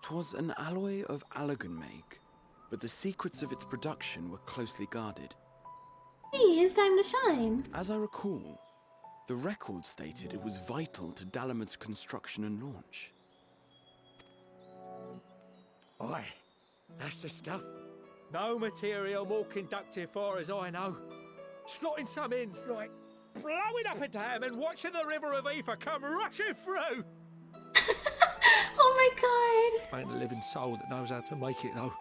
'Twas an alloy of Allegan make, but the secrets of its production were closely guarded. Hey, it's time to shine. As I recall, the record stated it was vital to Dalamud's construction and launch. Aye, that's the stuff. No material more conductive far as I know. Slotting some in's like blowing up a dam and watching the river of ether come rushing through. Oh my god. Ain't a living soul that knows how to make it though.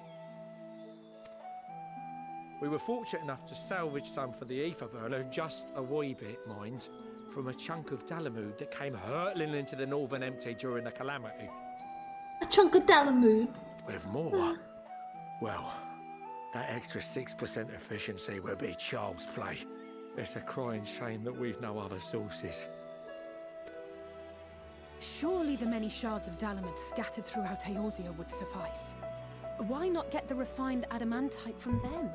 We were fortunate enough to salvage some for the ether burner, just a wee bit, mind, from a chunk of Dalamud that came hurtling into the northern empty during the calamity. A chunk of Dalamud. With more? Well, that extra 6% efficiency would be child's play. It's a crying shame that we've no other sources. Surely the many shards of Dalamud scattered throughout Eorzea would suffice. Why not get the refined adamantite from them?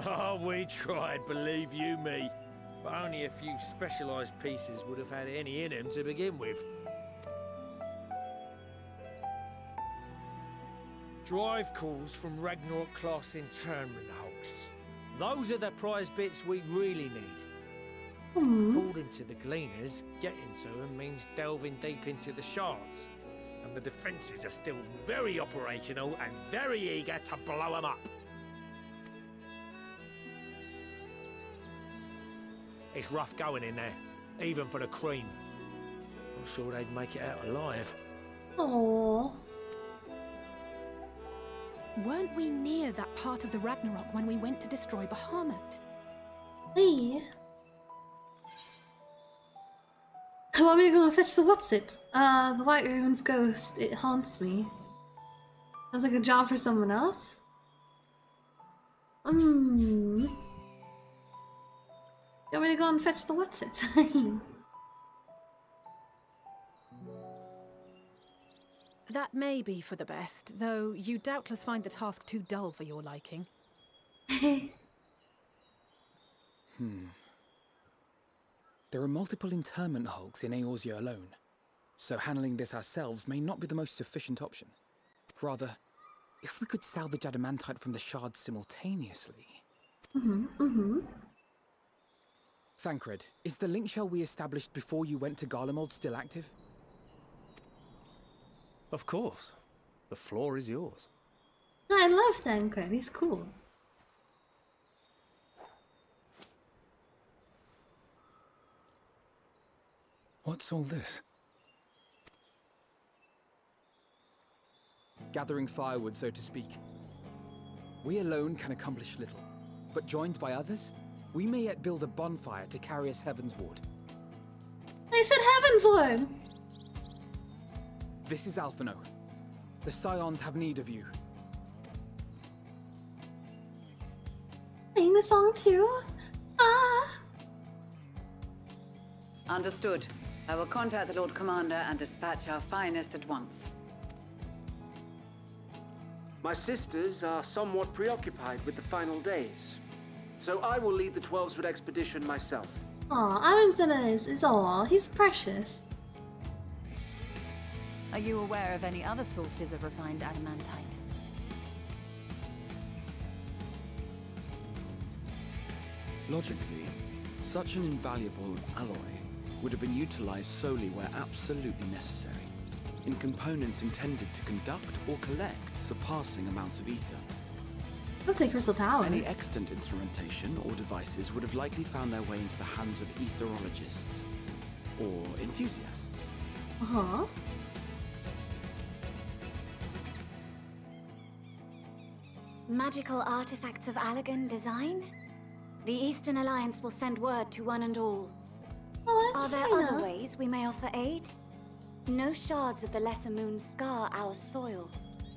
Oh, we tried, believe you me. But only a few specialised pieces would have had any in them to begin with. Drive calls from Ragnarok-class internment hulks. Those are the prize bits we really need. According to the Gleaners, getting to them means delving deep into the shards. And the defences are still very operational and very eager to blow them up. It's rough going in there, even for the cream. Not sure they'd make it out alive. Aww. Weren't we near that part of the Ragnarok when we went to destroy Bahamut? Hey. Want me to go and fetch the what's-it? The White Raven's ghost. It haunts me. Sounds like a job for someone else? You want me to go and fetch the what's-it? That may be for the best, though you doubtless find the task too dull for your liking. There are multiple internment hulks in Eorzea alone, so handling this ourselves may not be the most efficient option. Rather, if we could salvage adamantite from the shards simultaneously... Thancred, is the link shell we established before you went to Garlemald still active? Of course. The floor is yours. I love Thancred, he's cool. What's all this? Gathering firewood, so to speak. We alone can accomplish little, but joined by others, we may yet build a bonfire to carry us heavensward. I said heavensward! This is Alphino. The Scions have need of you. Sing the song too? Ah! Understood. I will contact the Lord Commander and dispatch our finest at once. My sisters are somewhat preoccupied with the final days, so I will lead the 12-Sword expedition myself. Aw, Aronsena is all. He's precious. Are you aware of any other sources of refined adamantite? Logically, such an invaluable alloy would have been utilized solely where absolutely necessary, in components intended to conduct or collect surpassing amounts of ether. Let's take Crystal Tower. Any extant instrumentation or devices would have likely found their way into the hands of etherologists or enthusiasts. Magical artifacts of Allagan design? The Eastern Alliance will send word to one and all. Oh, Are that's there fair other enough. ways we may offer aid? No shards of the Lesser Moon scar our soil,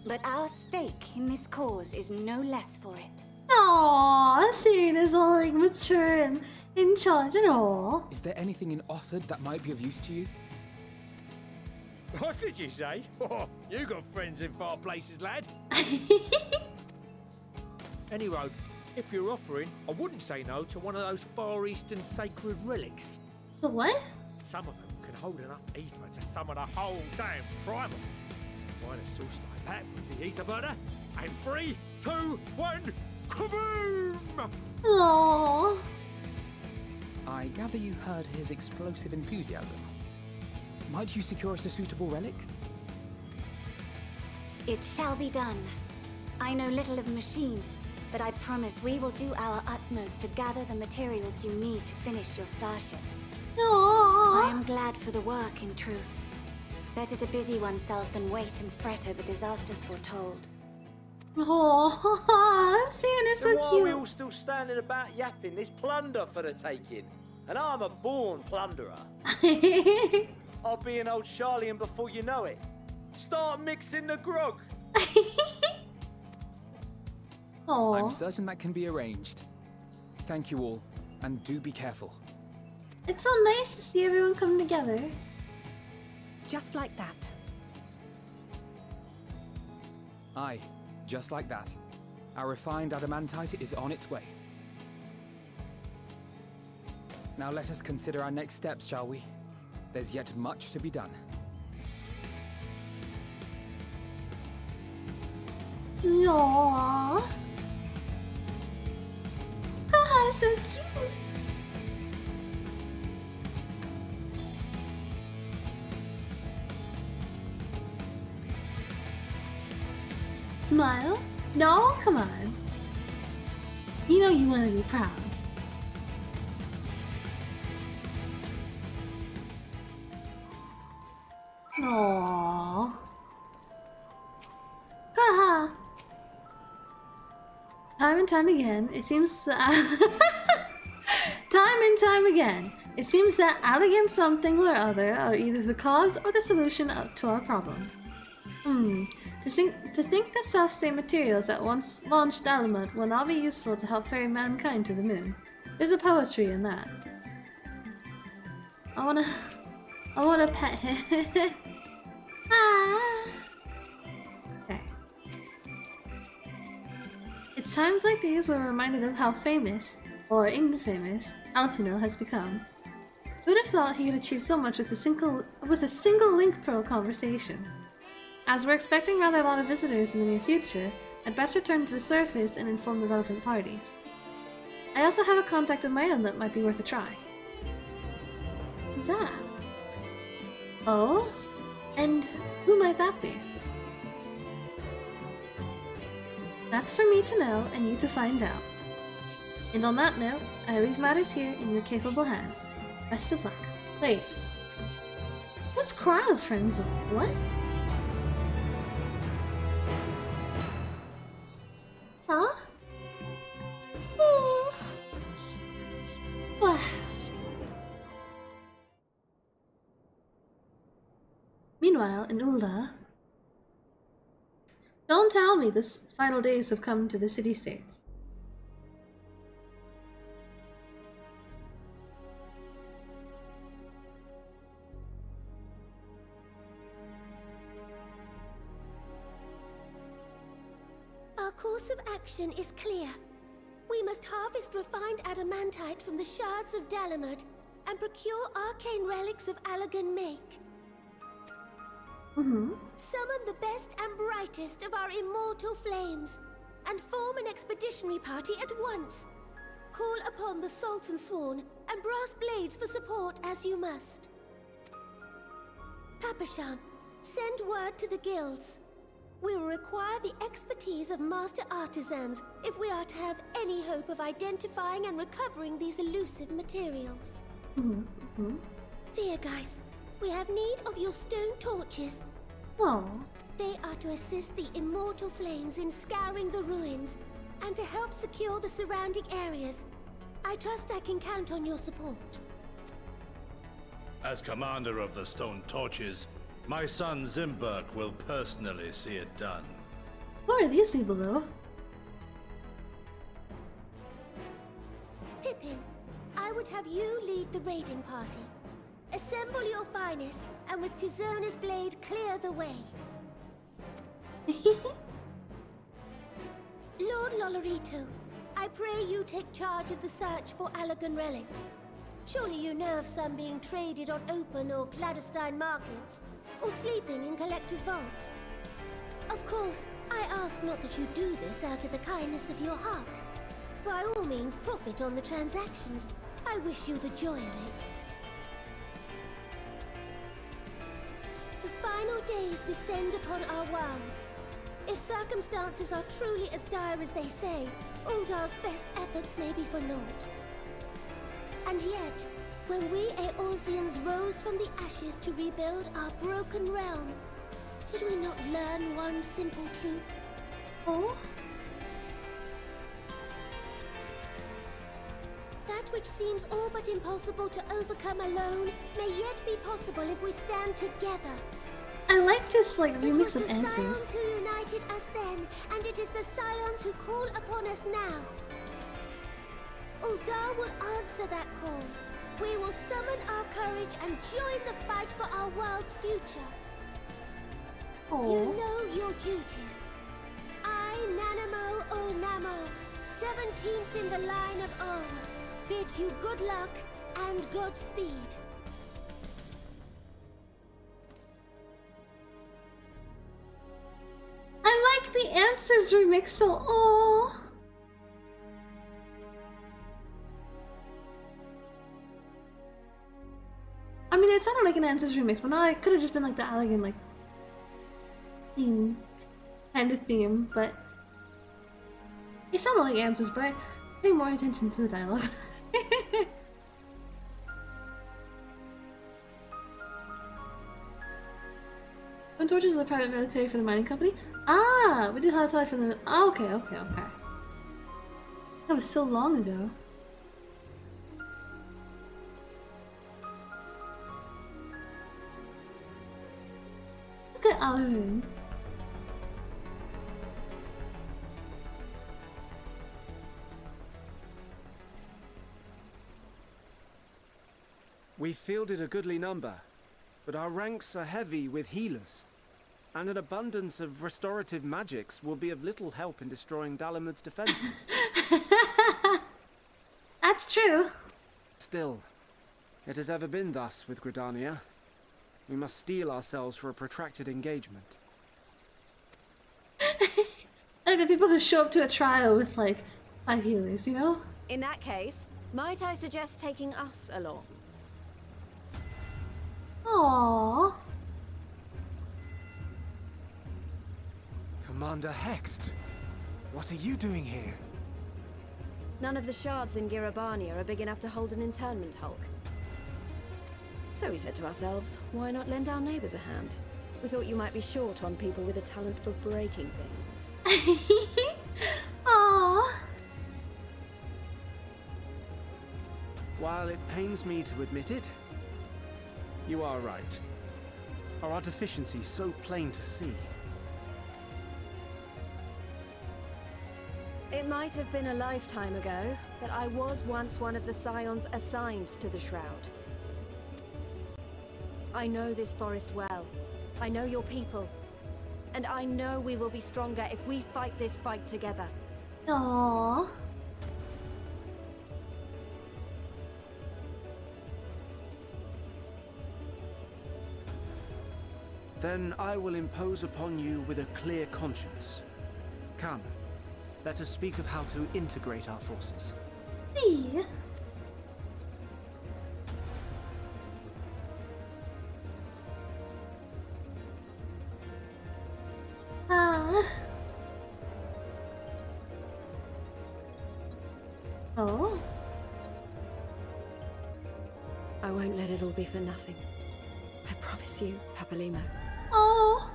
but our stake in this cause is no less for it. Aww, Cyrene is all like mature and in charge and all. Is there anything in Othard that might be of use to you? What did you say? Oh, you got friends in far places, lad. Anyway, if you're offering, I wouldn't say no to one of those Far Eastern sacred relics. The what? Some of them can hold enough ether to summon a whole damn primal. Find a source like that with the ether burner, and 3, 2, 1, kaboom! Aww. I gather you heard his explosive enthusiasm. Might you secure us a suitable relic? It shall be done. I know little of machines, but I promise we will do our utmost to gather the materials you need to finish your starship. Aww. I am glad for the work, in truth. Better to busy oneself than wait and fret over disasters foretold. Aww, Cyrene is so Then why are we cute. all still standing about yapping? There's plunder for the taking, and I'm a born plunderer. I'll be an old Charlian before you know it. Start mixing the grog. I'm certain that can be arranged. Thank you all, and do be careful. It's so nice to see everyone come together. Just like that. Aye, just like that. Our refined adamantite is on its way. Now let us consider our next steps, shall we? There's yet much to be done. Aww. Ah, so cute. Smile? No, come on. You know you want to be proud. Aww. Haha. Time and time again, it seems that time and time again, it seems that Allagan something or other are either the cause or the solution to our problems. To think the self-same materials that once launched Dalamud will now be useful to help ferry mankind to the moon. There's a poetry in that. I wanna pet him. Ah. Okay. It's times like these we're reminded of how famous, or infamous, Altino has become. Who'd have thought he could achieve so much with a single Link Pro conversation? As we're expecting rather a lot of visitors in the near future, I'd best return to the surface and inform the relevant parties. I also have a contact of my own that might be worth a try. Who's that? Oh? And who might that be? That's for me to know and you to find out. And on that note, I leave matters here in your capable hands. Best of luck. Wait. What's Cryo friends with? What? Huh? Oh. Wow. Meanwhile, in Ulda... Don't tell me the final days have come to the city-states. Our course of action is clear. We must harvest refined adamantite from the shards of Dalamud and procure arcane relics of Allagan make. Summon the best and brightest of our immortal flames and form an expeditionary party at once. Call upon the Sultan Sworn and Brass Blades for support as you must. Papashan, send word to the guilds. We will require the expertise of master artisans if we are to have any hope of identifying and recovering these elusive materials. There, guys. We have need of your stone torches. Oh. They are to assist the immortal flames in scouring the ruins and to help secure the surrounding areas. I trust I can count on your support. As commander of the Stone Torches, my son Zimberk will personally see it done. Who are these people, though? Pippin, I would have you lead the raiding party. Assemble your finest, and with Tizona's blade, clear the way. Lord Lolorito, I pray you take charge of the search for Allagan relics. Surely you know of some being traded on open or clandestine markets, or sleeping in collectors' vaults. Of course, I ask not that you do this out of the kindness of your heart. By all means, profit on the transactions. I wish you the joy of it. The final days descend upon our world. If circumstances are truly as dire as they say, Uldar's best efforts may be for naught. And yet, when we Eorzeans rose from the ashes to rebuild our broken realm, did we not learn one simple truth? Oh? That which seems all but impossible to overcome alone may yet be possible if we stand together. I like this, like, remix of It was the answers. Scions who united us then, and it is the Scions who call upon us now. Uldar will answer that call. We will summon our courage and join the fight for our world's future. Oh. You know your duties. I, Nanamo Ulnamo, 17th in the line of Ul, bid you good luck and Godspeed. I like the answers remix, so oh. I mean, it sounded like an answers remix, but now it could have just been like the Allagan, like, theme, kind of theme, but it sounded like answers, but I pay more attention to the dialogue. Stone Torches is the private military for the mining company. Ah, we did have to from the. Oh, okay. That was so long ago. Look at Alvin. We fielded a goodly number, but our ranks are heavy with healers, and an abundance of restorative magics will be of little help in destroying Dalamud's defenses. That's true. Still, it has ever been thus with Gridania. We must steel ourselves for a protracted engagement. Like the people who show up to a trial with like 5 healers, you know? In that case, might I suggest taking us along? Aww. Commander Hext, what are you doing here? None of the shards in Girabania are big enough to hold an internment hulk. So we said to ourselves, why not lend our neighbors a hand? We thought you might be short on people with a talent for breaking things. Aww. While it pains me to admit it, you are right. Our deficiency so plain to see. It might have been a lifetime ago, but I was once one of the Scions assigned to the Shroud. I know this forest well. I know your people. And I know we will be stronger if we fight this fight together. Aww. Then I will impose upon you with a clear conscience. Come, let us speak of how to integrate our forces. Hey. Oh. I won't let it all be for nothing. I promise you, Papalimo. Oh.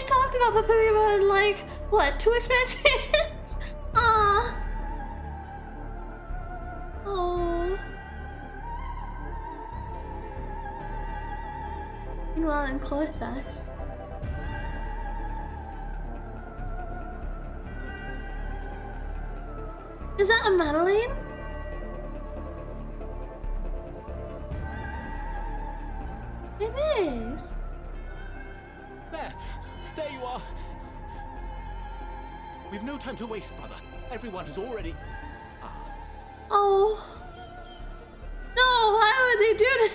we've talked about Papilio in like, what, 2 expansions? Ah. Oh. Meanwhile, in Clothas. Is that a Madeline? It is. There you are. We've no time to waste, brother. Everyone has already... Oh. No, why would they do this?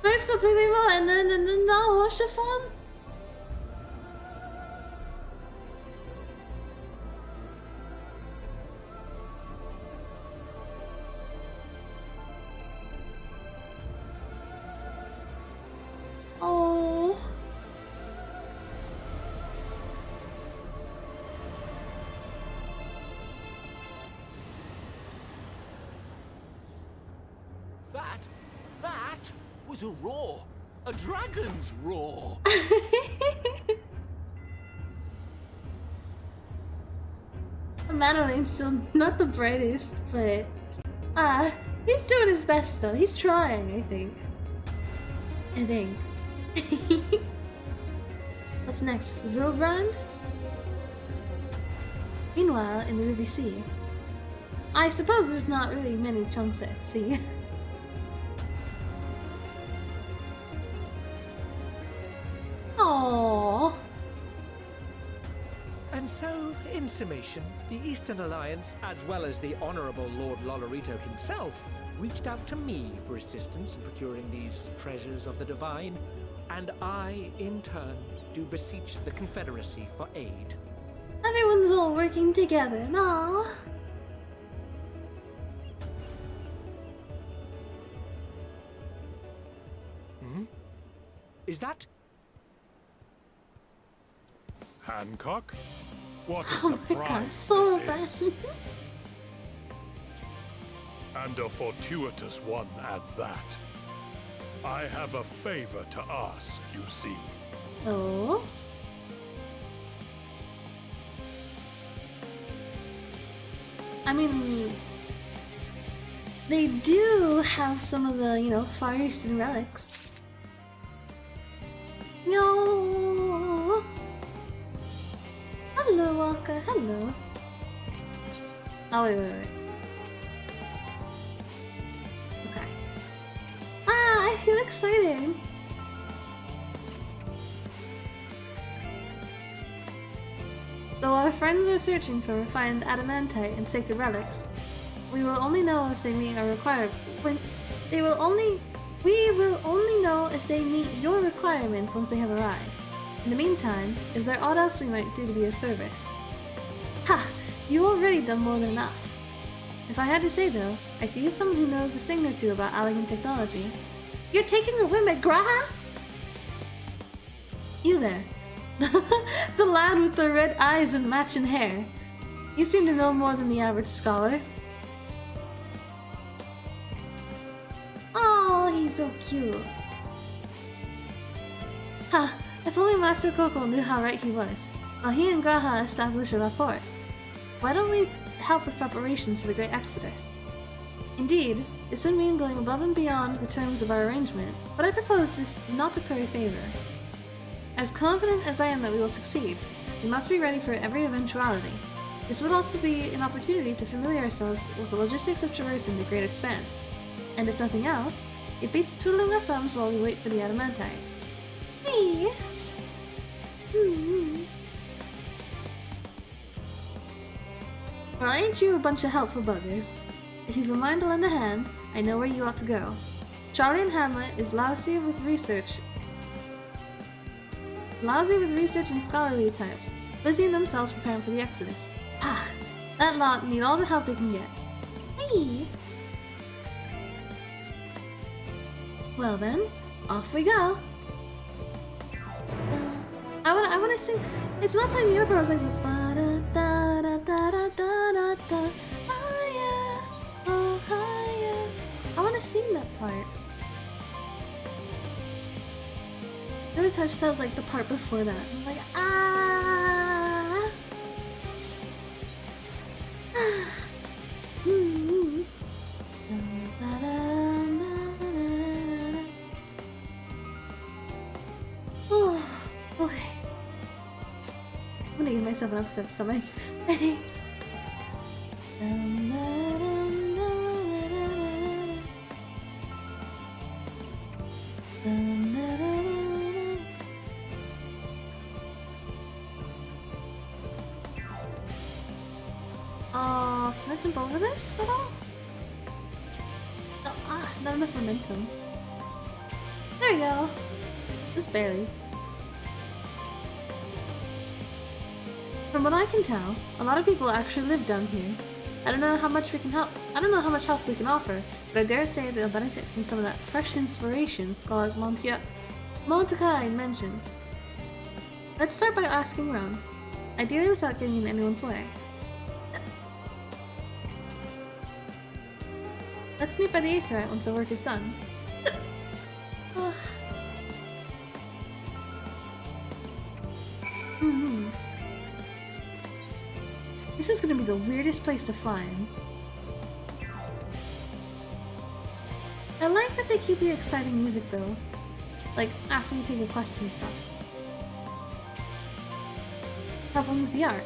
First Papilio and then now Chiffon? Oh. That was a roar. A dragon's roar. Madeline's still not the brightest, but he's doing his best though. He's trying, I think. What's next? The Vilbrand? Meanwhile, in the Ruby Sea. I suppose there's not really many chunks at sea. Aww. And so, in summation, the Eastern Alliance, as well as the Honorable Lord Lolorito himself, reached out to me for assistance in procuring these treasures of the divine, and I, in turn, do beseech the Confederacy for aid. Everyone's all working together, no? Hmm? Is that... Hancock? What a Oh my surprise god, so this bad. is. And a fortuitous one at that. I have a favor to ask, you see. Oh? I mean, they do have some of the, you know, Far Eastern relics. No. Hello, Walker. Hello. Oh, wait. Okay. I feel excited. Though our friends are searching for refined adamantite and sacred relics, we will only know if they meet our requirements. We will only know if they meet your requirements once they have arrived. In the meantime, is there aught else we might do to be of service? Ha! You already done more than enough. If I had to say though, I could use someone who knows a thing or two about elegant technology. You're taking a whim at Graha? You there. The lad with the red eyes and matching hair. You seem to know more than the average scholar. Oh, he's so cute. Ha! If only Master Coco knew how right he was. While he and Graha establish a rapport. Why don't we help with preparations for the Great Exodus? Indeed, this would mean going above and beyond the terms of our arrangement, but I propose this not to curry favor. As confident as I am that we will succeed, we must be ready for every eventuality. This would also be an opportunity to familiar ourselves with the logistics of traversing the Great Expanse. And if nothing else, it beats twiddling our thumbs while we wait for the adamantite. Hey! Well, ain't you a bunch of helpful buggers? If you've a mind to lend a hand, I know where you ought to go. Charlie and Hamlet is lousy with research and scholarly types, busying themselves preparing for the Exodus. Ha! That lot need all the help they can get. Hey! Well then, off we go. I wanna sing. It's not playing the other part. I was like, ba-da-da-da-da-da-da-da. Higher, oh higher. I wanna sing that part. Notice how she sounds like the part before that. I'm like, ah. Oh, okay. I'm gonna give myself an upset stomach. Can I jump over this at all? Oh, not enough momentum. There we go. Just barely. From what I can tell, a lot of people actually live down here. I don't know how much we can help. I don't know how much help we can offer, but I dare say they'll benefit from some of that fresh inspiration Scholar Montekai mentioned. Let's start by asking around, ideally without getting in anyone's way. Let's meet by the Aetherite once the work is done. This is gonna be the weirdest place to fly in. I like that they keep the exciting music though. Like, after you take a quest and stuff. Problem with the Ark.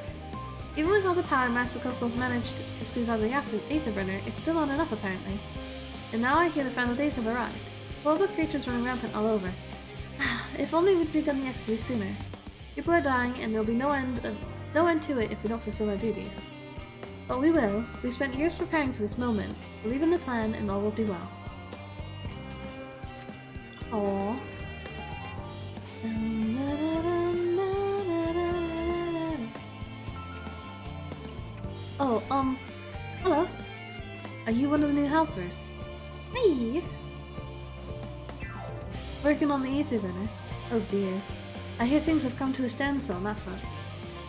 Even with all the power Master Coco's managed to squeeze out of the Aetherburner, it's still not enough apparently. And now I hear the final days have arrived. Full of creatures running rampant all over. If only we'd begun the exodus sooner. People are dying and there'll be no end to it if we don't fulfill our duties. But we will. We spent years preparing for this moment. Believe in the plan and all will be well. Aww. Oh, hello. Are you one of the new helpers? Hey! Working on the Aetherburner? Oh dear. I hear things have come to a standstill on that front.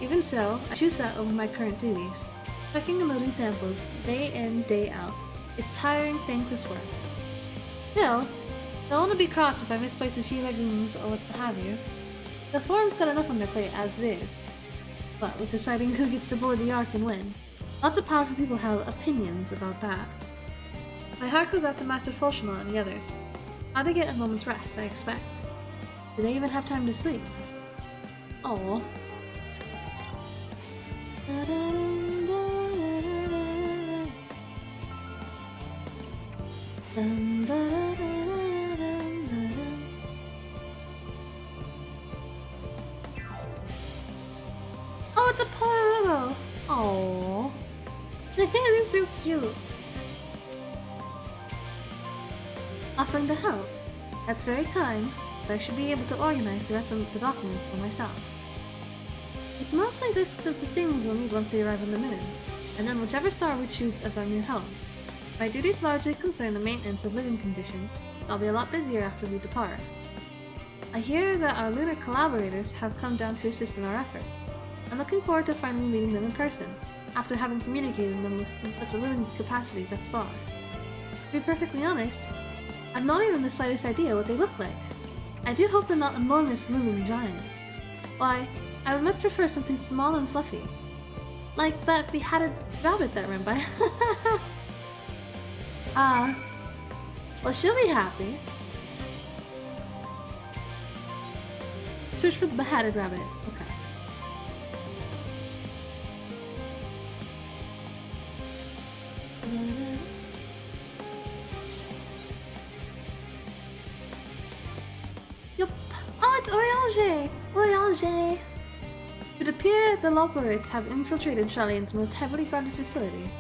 Even so, I choose that over my current duties. Checking and loading samples, day in, day out. It's tiring, thankless work. Still, don't want to be cross if I misplace a few legumes or what have you. The forum's got enough on their plate as it is. But with deciding who gets to board the Ark and when, lots of powerful people have opinions about that. My heart goes out to Master Fulchinal and the others. How to get a moment's rest, I expect. Do they even have time to sleep? Aww. Oh, it's a Polarogo! Aww. They're so cute. Offering to help. That's very kind, but I should be able to organize the rest of the documents for myself. It's mostly lists of the things we'll need once we arrive on the moon, and then whichever star we choose as our new home. My duties largely concern the maintenance of living conditions. I'll be a lot busier after we depart. I hear that our lunar collaborators have come down to assist in our efforts. I'm looking forward to finally meeting them in person, after having communicated with them with such a limited capacity thus far. To be perfectly honest, I've not even the slightest idea what they look like. I do hope they're not enormous looming giants. Why, I would much prefer something small and fluffy. Like that beheaded rabbit that ran by. Well, she'll be happy. Search for the beheaded rabbit. Okay. Yup. Oh, it's Oriange! Oriange! It would appear the Loperites have infiltrated Charlian's most heavily guarded facility.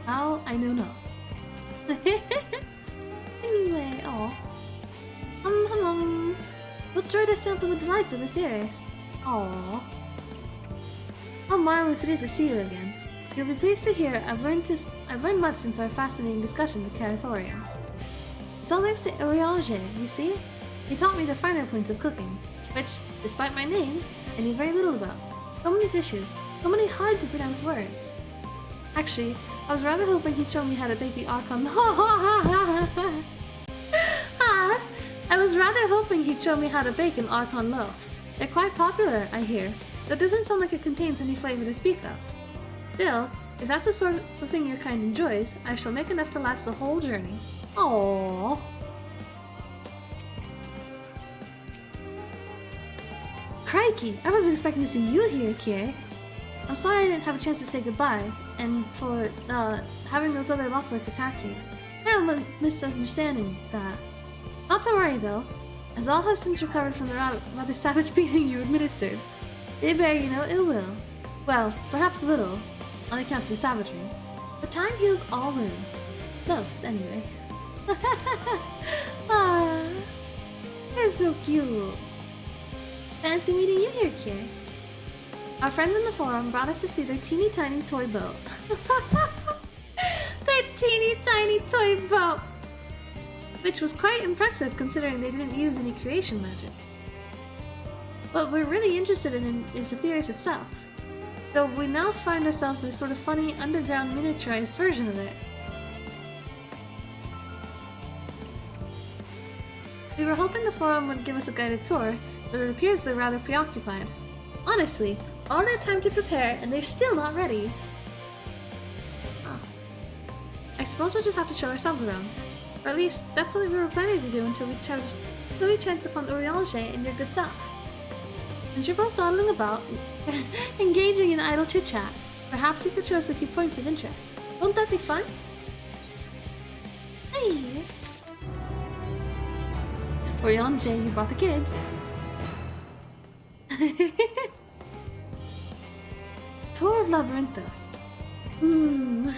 How, I know not. Anyway, aw. We'll try to sample the delights of Aetheris. Aww. How marvelous it is to see you again. You'll be pleased to hear I've learned much since our fascinating discussion with Caratorium. It's all thanks to Oriange, you see? He taught me the finer points of cooking, which, despite my name, I knew very little about. So many dishes, so many hard-to-pronounce words. Actually, I was rather hoping he'd show me how to bake the Archon. I was rather kinda hoping he'd show me how to bake an Archon loaf. They're quite popular, I hear, though it doesn't sound like it contains any flavor to speak of. Still, if that's the sort of thing your kind enjoys, I shall make enough to last the whole journey. Aww. Crikey, I wasn't expecting to see you here, Kie. I'm sorry I didn't have a chance to say goodbye, and for, having those other Lockworks attack you. I'm a misunderstanding that. Not to worry though, as all have since recovered from the rather savage beating you administered. They bear you no ill will. Well, perhaps a little, on account of the savagery. But time heals all wounds. Most, anyway. Ah, you're so cute. Fancy meeting you here, Kie. Our friends in the forum brought us to see their teeny tiny toy boat. Their teeny tiny toy boat! Which was quite impressive considering they didn't use any creation magic. What we're really interested in is the Theoris itself, though we now find ourselves in a sort of funny underground miniaturized version of it. We were hoping the forum would give us a guided tour, but it appears they're rather preoccupied. Honestly, all that time to prepare and they're still not ready. Oh. I suppose we'll just have to show ourselves around. Or at least, that's what we were planning to do until we chanced upon Urianger and your good self. Since you're both dawdling about, engaging in idle chit-chat, perhaps you could show us a few points of interest. Won't that be fun? Hey! Urianger, you brought the kids. Tour of Labyrinthos. An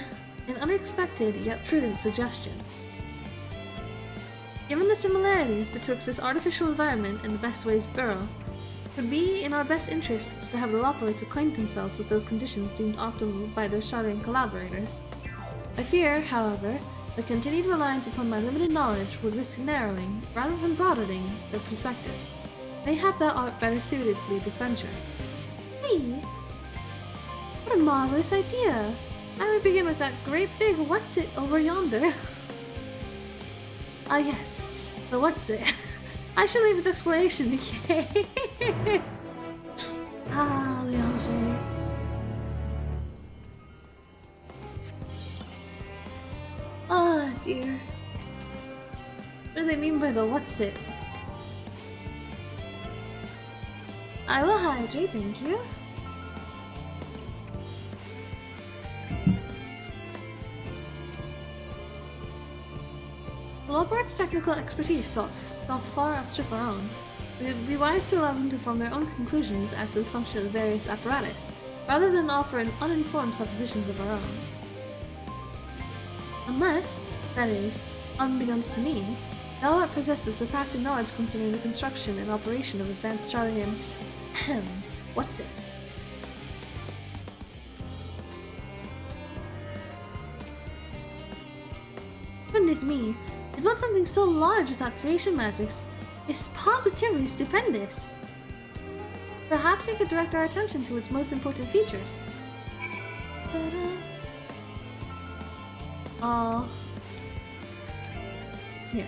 unexpected yet prudent suggestion. Given the similarities betwixt this artificial environment and the best ways burrow, it would be in our best interests to have the Lopoids acquaint themselves with those conditions deemed optimal by their Sharian collaborators. I fear, however, that continued reliance upon my limited knowledge would risk narrowing, rather than broadening, their perspectives. Mayhap thou art better suited to lead this venture. Hey! What a marvelous idea! I would begin with that great big what's-it over yonder. Ah yes, the what's-it. I shall leave its explanation to Kie. Ah, Urianger. Ah, dear. What do they mean by the what's-it? I will hydrate, thank you. The Lopoids' technical expertise doth far outstrip our own. It would be wise to allow them to form their own conclusions as to the function of the various apparatus, rather than offer uninformed suppositions of our own. Unless, that is, unbeknownst to me, thou art possessed of surpassing knowledge concerning the construction and operation of advanced Sharian what's-its. Goodness me, to build something so large without creation magics is positively stupendous. Perhaps we could direct our attention to its most important features. Here.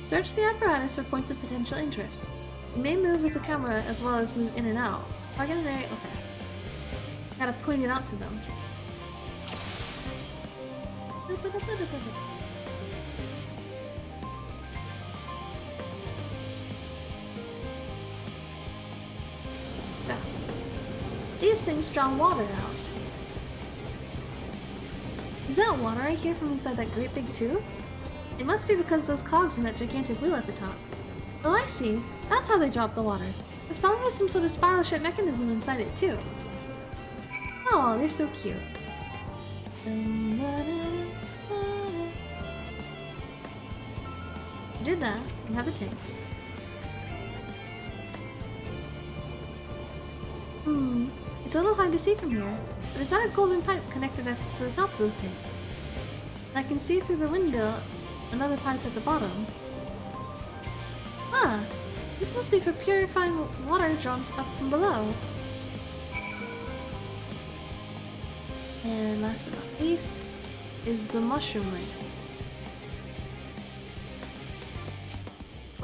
Search the apparatus for points of potential interest. You may move with the camera as well as move in and out. Target an area. Okay. Gotta point it out to them. Yeah. These things draw water out. Is that water I hear from inside that great big tube? It must be because those cogs in that gigantic wheel at the top. Oh, I see. That's how they drop the water. There's probably some sort of spiral-shaped mechanism inside it, too. Oh, they're so cute. You did that. You have the tanks. It's a little hard to see from here, but it's not a golden pipe connected to the top of those tanks. And I can see through the window another pipe at the bottom. Ah, this must be for purifying water drawn up from below. And last but not least is the mushroom ring.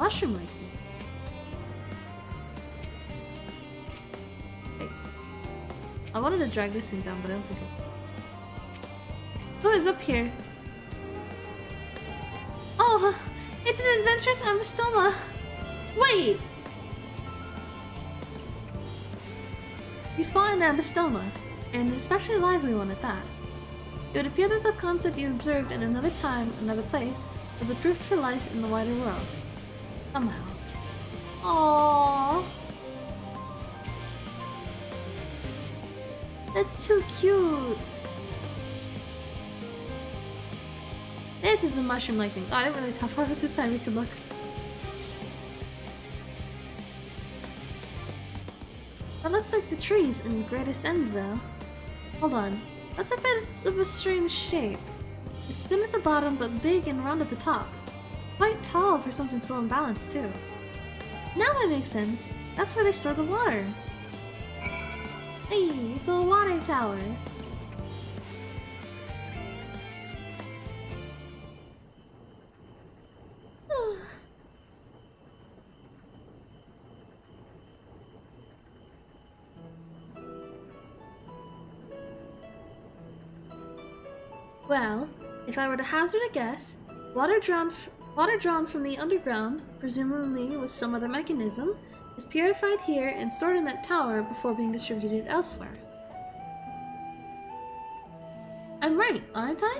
Mushroom like me. Wait. I wanted to drag this thing down, but I don't think Who is up here? Oh, it's an adventurous ambystoma. Wait! You spot an ambystoma, and an especially lively one at that. It would appear that the concept you observed in another time, another place, was approved for life in the wider world. Somehow. Aww. That's too cute. This is a mushroom-like thing. Oh, I didn't realize how far to the side we could look. That looks like the trees in Greatest Endsville. Hold on. That's a bit of a strange shape. It's thin at the bottom, but big and round at the top. Quite tall for something so imbalanced, too. Now that makes sense. That's where they store the water. Hey, it's a water tower. Well, if I were to hazard a guess, water drawn from the underground, presumably with some other mechanism, is purified here and stored in that tower before being distributed elsewhere. I'm right, aren't I?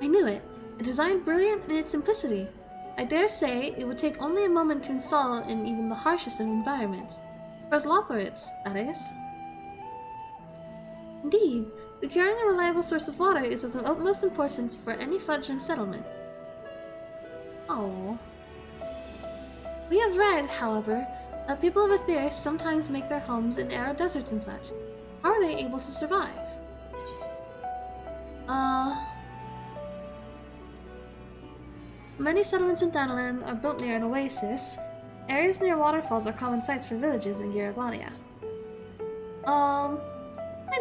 I knew it. A design brilliant in its simplicity. I dare say it would take only a moment to install in even the harshest of environments. For us Loporits, that is. Indeed, securing a reliable source of water is of the utmost importance for any fledgling settlement. Oh. We have read, however, that people of Aetheris sometimes make their homes in arid deserts and such. How are they able to survive? Many settlements in Thanalan are built near an oasis. Areas near waterfalls are common sites for villages in Girabania.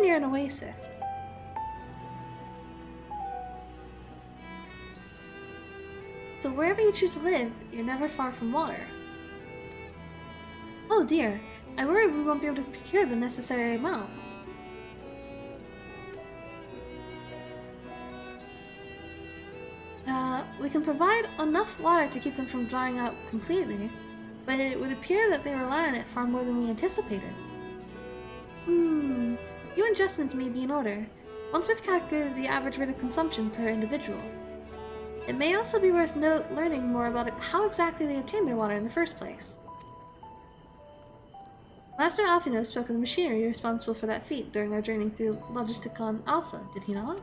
Near an oasis. So wherever you choose to live, you're never far from water. Oh dear, I worry we won't be able to procure the necessary amount. We can provide enough water to keep them from drying out completely, but it would appear that they rely on it far more than we anticipated. Few adjustments may be in order, once we've calculated the average rate of consumption per individual. It may also be worth learning more about how exactly they obtain their water in the first place. Master Alfino spoke of the machinery responsible for that feat during our journey through Logisticon Alpha, did he not?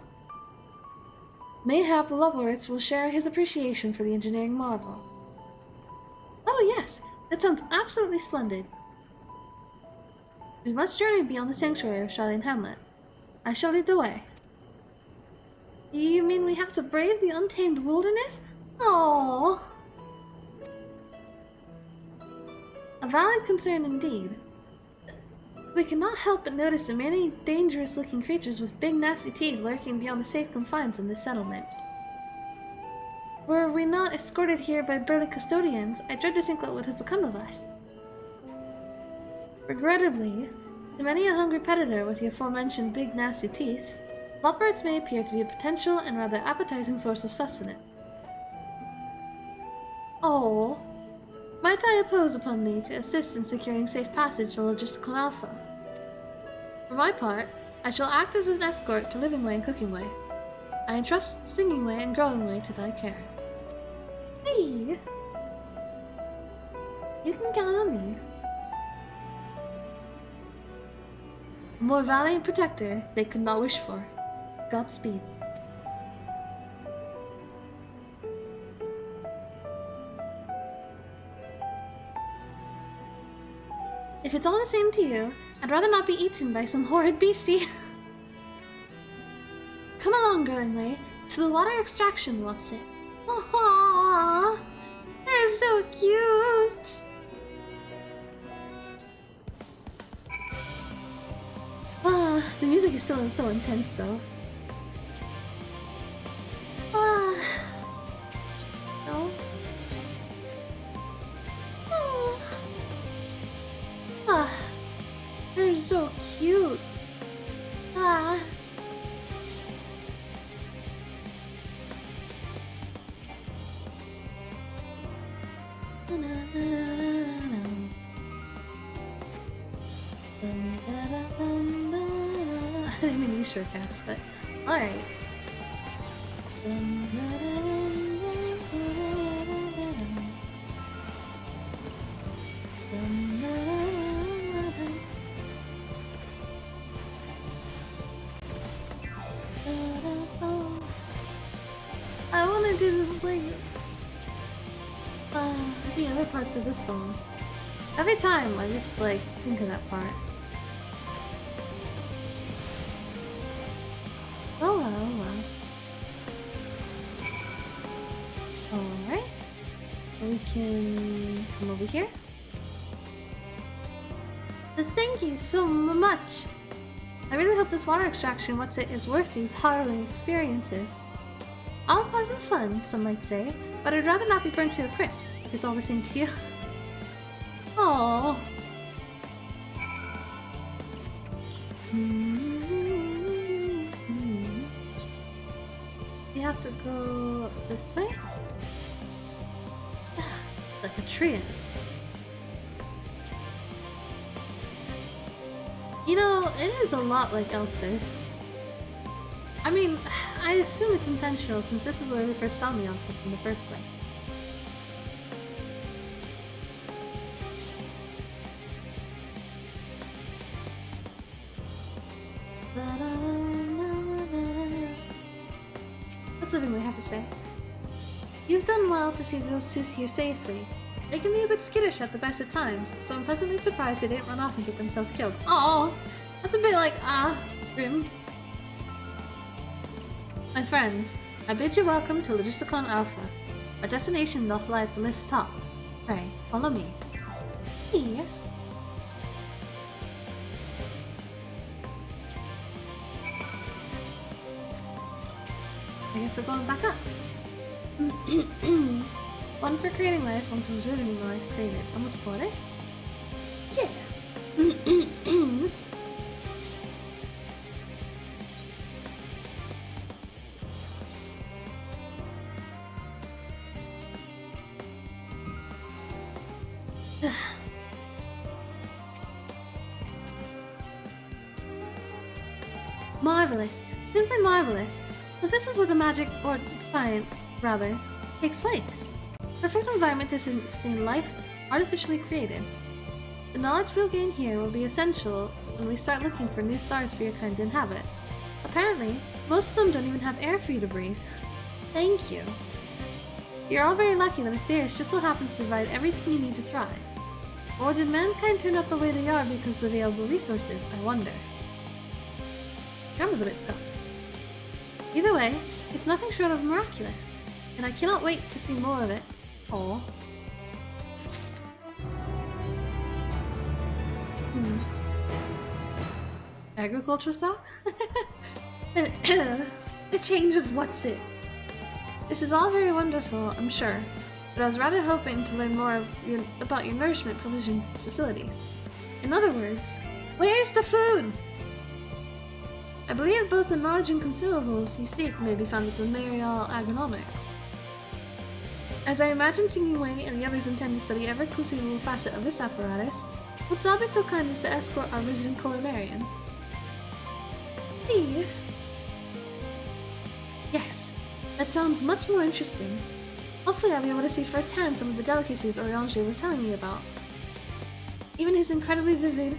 Mayhap the Loporits will share his appreciation for the engineering marvel. Oh yes, that sounds absolutely splendid. We must journey beyond the sanctuary of Shalien Hamlet. I shall lead the way. You mean we have to brave the untamed wilderness? Aww. A valid concern indeed. We cannot help but notice the many dangerous-looking creatures with big nasty teeth lurking beyond the safe confines of this settlement. Were we not escorted here by burly custodians, I dread to think what would have become of us. Regrettably, to many a hungry predator with the aforementioned big nasty teeth, Loporits may appear to be a potential and rather appetizing source of sustenance. Oh, might I impose upon thee to assist in securing safe passage to Logisticon Alpha? For my part, I shall act as an escort to Living Way and Cooking Way. I entrust Singing Way and Growing Way to thy care. Hey! You can count on me. A more valiant protector they could not wish for. Godspeed. If it's all the same to you, I'd rather not be eaten by some horrid beastie. Come along, Growing Way, to the water extraction, Watson. Aww, they're so cute! The music is still so intense, though. No? didn't mean to use shortcast, but alright. I want to do this like the other parts of this song. Every time I just like think of that part. Oh well, oh well. Alright. We can come over here. Thank you so much. I really hope this water extraction is worth these harrowing experiences. All part of the fun, some might say, but I'd rather not be burnt to a crisp, if it's all the same to you. Aww. You have to go this way? Like a tree. You know, it is a lot like Elpis. I mean, I assume it's intentional since this is where we first found the Elpis in the first place. What's living we have to say? You've done well to see those two here safely. They can be a bit skittish at the best of times, so I'm pleasantly surprised they didn't run off and get themselves killed. Aww, that's a bit like, grim. My friends, I bid you welcome to Logisticon Alpha. Our destination doth lie at the lift's top. Pray, follow me. Yeah. I guess we're going back up. One for creating life, one for preserving the life created. Vamos por it? Yeah! Marvelous. Simply marvelous. But this is where the magic, or science, rather, takes place. Perfect environment to sustain life artificially created. The knowledge we'll gain here will be essential when we start looking for new stars for your kind to inhabit. Apparently, most of them don't even have air for you to breathe. Thank you. You're all very lucky that Aetherius just so happens to provide everything you need to thrive. Or did mankind turn out the way they are because of the available resources, I wonder. Camera's a bit scuffed. Either way, it's nothing short of miraculous, and I cannot wait to see more of it. Aww. Agricultural stock? The change of what's it? This is all very wonderful, I'm sure, but I was rather hoping to learn more about your nourishment provision facilities. In other words, where's the food? I believe both the knowledge and consumables you seek may be found at the Marial Agronomics. As I imagine Singing Wing and the others intend to study every conceivable facet of this apparatus, will thou be so kind as to escort our resident Colomarian? Hey. Yes, that sounds much more interesting. Hopefully I'll be able to see firsthand some of the delicacies Oriange was telling me about. Even his incredibly vivid,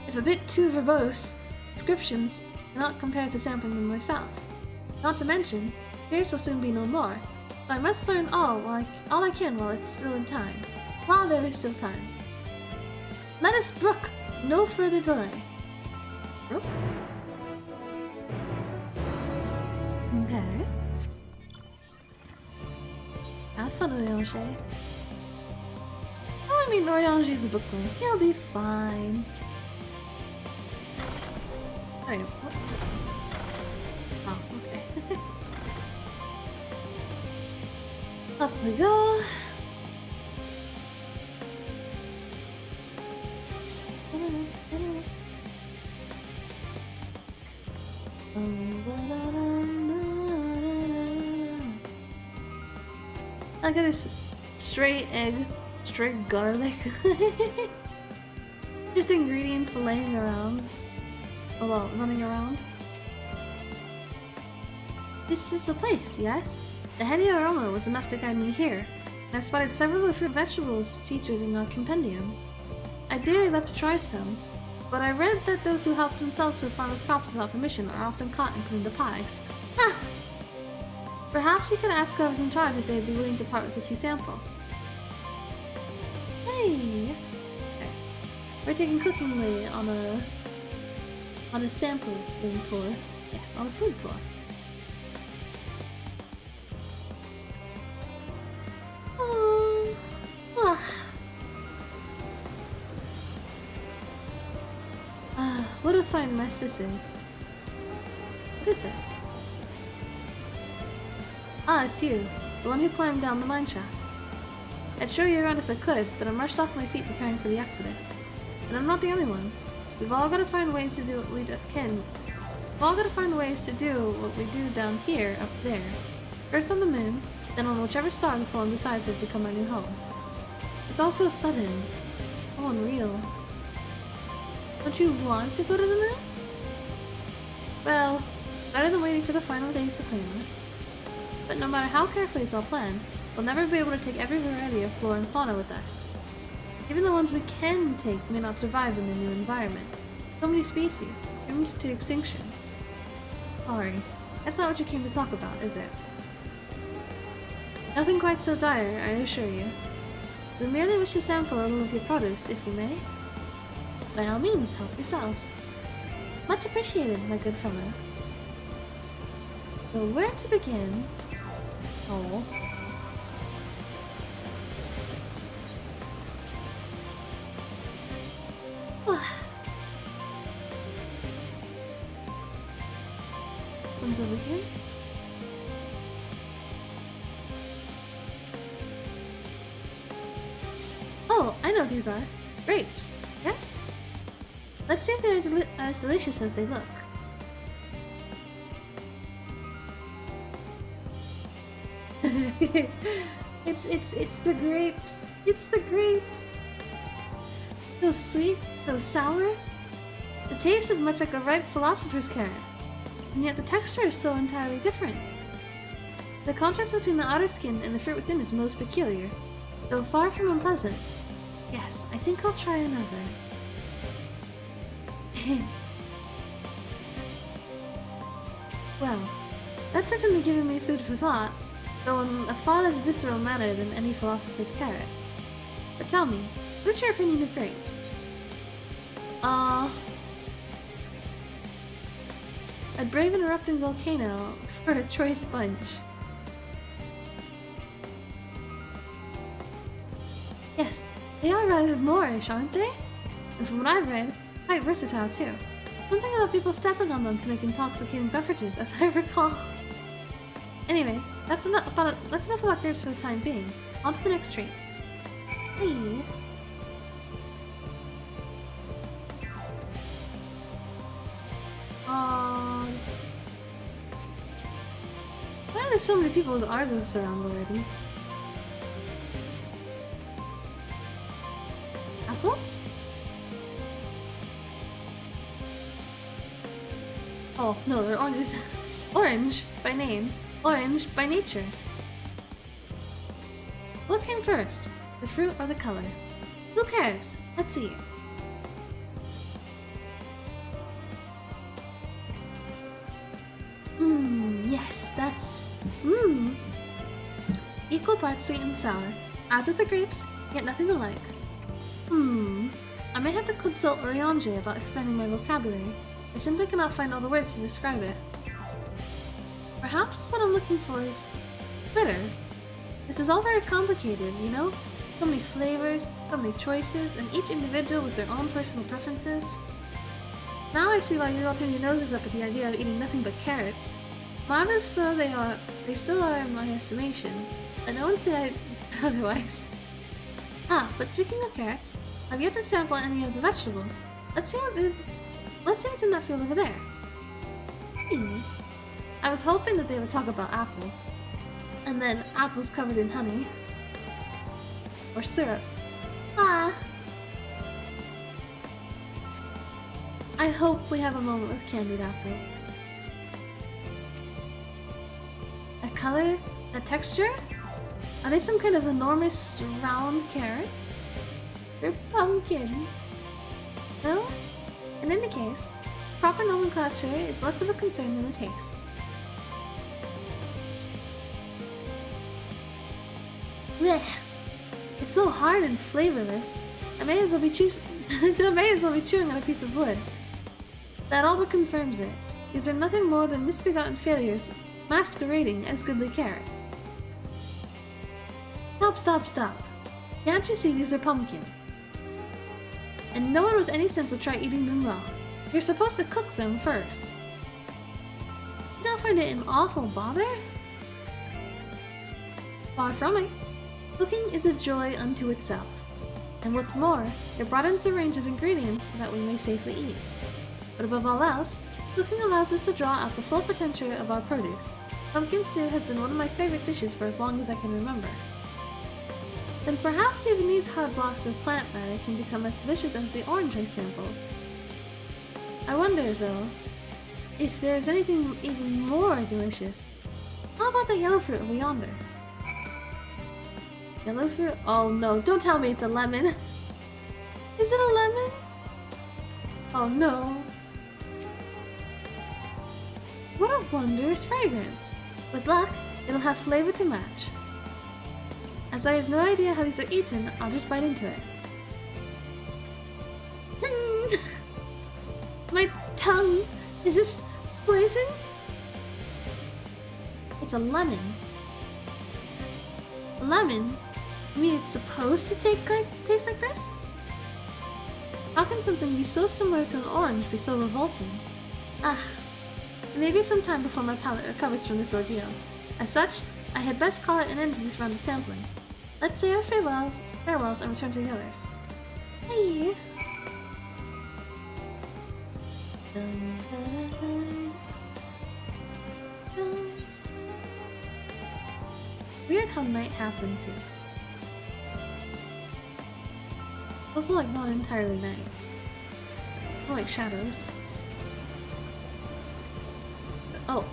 if a bit too verbose, descriptions cannot compare to sampling them myself. Not to mention, Pierce will soon be no more, so I must learn all I can while it's still in time. While there is still time. Let us brook no further delay. Brook? Okay. Have fun, Oriange. Oh, I mean, Oriange's a bookworm. He'll be fine. Wait, what? Oh, okay. Up we go. I got this straight egg, straight garlic. Just ingredients laying around. Oh well, running around. This is the place, yes? The heady aroma was enough to guide me here, and I've spotted several of the fruit and vegetables featured in our compendium. I'd dearly love to try some, but I read that those who help themselves to a farmer's crops without permission are often caught and put into pies. Ha! Perhaps you could ask whoever's in charge if they'd be willing to part with the 2 samples. Hey! Okay. We're taking cooking away on a sampling tour. Yes, on a food tour. Oh. What a fine mess this is. What is it? Ah, it's you. The one who climbed down the mine shaft. I'd show you around if I could, but I'm rushed off my feet preparing for the exodus. And I'm not the only one. We've all got to find ways to do what we can. We've all got to find ways to do what we do down here, up there. First on the moon, then on whichever star the Fallen decides will become our new home. It's all so sudden. So unreal. Don't you want to go to the moon? Well, better than waiting to the final days to claim us. But no matter how carefully it's all planned, we'll never be able to take every variety of flora and fauna with us. Even the ones we can take may not survive in the new environment. So many species, doomed to extinction. Sorry, that's not what you came to talk about, is it? Nothing quite so dire, I assure you. We merely wish to sample a little of your produce, if we may. By all means, help yourselves. Much appreciated, my good fellow. So where to begin? Oh. One's over here. Oh, I know what these are. Grapes, yes? Let's see if they're as delicious as they look. It's the grapes. It's the grapes. So sweet, so sour. The taste is much like a ripe philosopher's carrot, and yet the texture is so entirely different. The contrast between the outer skin and the fruit within is most peculiar, though far from unpleasant. Yes, I think I'll try another. Well, that's certainly given me food for thought, though in a far less visceral manner than any philosopher's carrot. But tell me, what's your opinion of grapes? I'd brave an erupting volcano for a choice sponge. Yes, they are rather Moorish, aren't they? And from what I've read, quite versatile too. Something about people stepping on them to make intoxicating beverages, as I recall. Anyway, that's enough about grapes for the time being. On to the next tree. Hey. Why are there so many people with Argos around already? Apples? Oh, no, they're oranges. Orange by name, orange by nature. What came first? The fruit or the color? Who cares? Let's see. Yes, that's... Equal parts sweet and sour. As with the grapes, yet nothing alike. I may have to consult Oriange about expanding my vocabulary. I simply cannot find all the words to describe it. Perhaps what I'm looking for is... bitter. This is all very complicated, you know? So many flavors, so many choices, and each individual with their own personal preferences. Now I see why you all turn your noses up at the idea of eating nothing but carrots. Marvelous though they still are in my estimation, and no one say otherwise. But speaking of carrots, I've yet to sample any of the vegetables. Let's see what's in that field over there. I was hoping that they would talk about apples. And then apples covered in honey. Or syrup. I hope we have a moment with candied apples. color, that texture? Are they some kind of enormous round carrots? They're pumpkins. No? In any case, proper nomenclature is less of a concern than the taste. Blech. It's so hard and flavorless. I may as well be chewing on a piece of wood. That all but confirms it. These are nothing more than misbegotten failures masquerading as goodly carrots. Stop. Can't you see these are pumpkins? And no one with any sense will try eating them raw. You're supposed to cook them first. You don't find it an awful bother? Far from it. Cooking is a joy unto itself. And what's more, it broadens the range of ingredients that we may safely eat. But above all else, cooking allows us to draw out the full potential of our produce. Pumpkin stew has been one of my favorite dishes for as long as I can remember. Then perhaps even these hard blocks of plant matter can become as delicious as the orange I sampled. I wonder, though, if there is anything even more delicious. How about the yellow fruit over yonder? Yellow fruit? Oh no, don't tell me it's a lemon! Is it a lemon? Oh no. What a wondrous fragrance! With luck, it'll have flavor to match. As I have no idea how these are eaten, I'll just bite into it. My tongue! Is this poison? It's a lemon. A lemon? You mean it's supposed to taste like this? How can something be so similar to an orange be so revolting? Ugh. Maybe sometime before my palate recovers from this ordeal. As such, I had best call it an end to this round of sampling. Let's say our farewells and return to the others. Hey! Weird how night happens here. Also like not entirely night. More like shadows. Oh,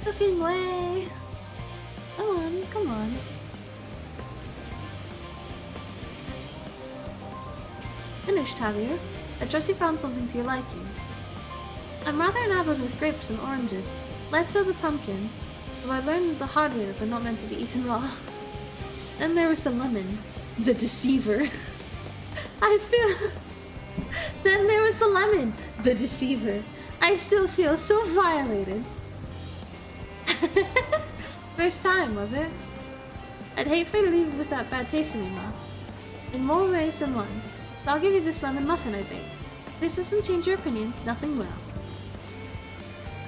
cooking way! Come on. Finished, have you? I trust you found something to your liking. I'm rather enamored with grapes and oranges, less so the pumpkin, though I learned the hard way that they're not meant to be eaten raw. Then there was the lemon, the deceiver. Then there was the lemon, the deceiver. I still feel so violated. First time, was it? I'd hate for you to leave with that bad taste in your mouth. In more ways than one. So I'll give you this lemon muffin I baked. If this doesn't change your opinion, nothing will.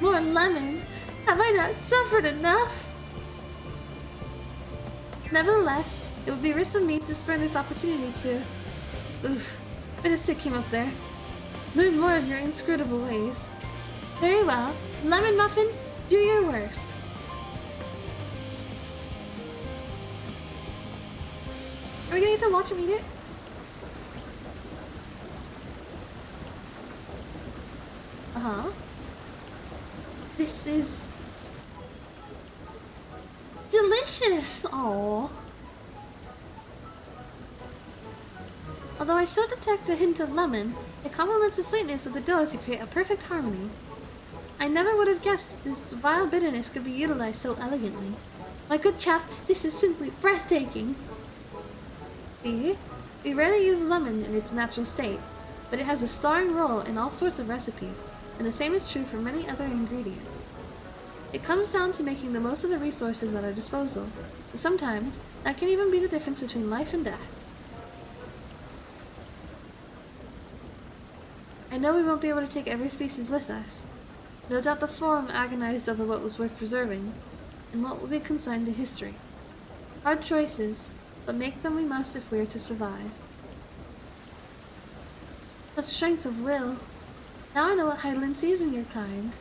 More lemon? Have I not suffered enough? Nevertheless, it would be rich of me to spurn this opportunity to... Oof, bit of sick came up there. Learn more of your inscrutable ways. Very well, lemon muffin, do your worst. Are we gonna get to watch him eat it? Uh-huh. This is... delicious! Aww. Although I still detect a hint of lemon, it complements the sweetness of the dough to create a perfect harmony. I never would have guessed that this vile bitterness could be utilized so elegantly. My good chap, this is simply breathtaking! See? We rarely use lemon in its natural state, but it has a starring role in all sorts of recipes, and the same is true for many other ingredients. It comes down to making the most of the resources at our disposal, and sometimes that can even be the difference between life and death. I know we won't be able to take every species with us. No doubt the Forum agonized over what was worth preserving, and what will be consigned to history. Hard choices, but make them we must if we are to survive. The strength of will. Now I know what Hydaelyn sees in your kind.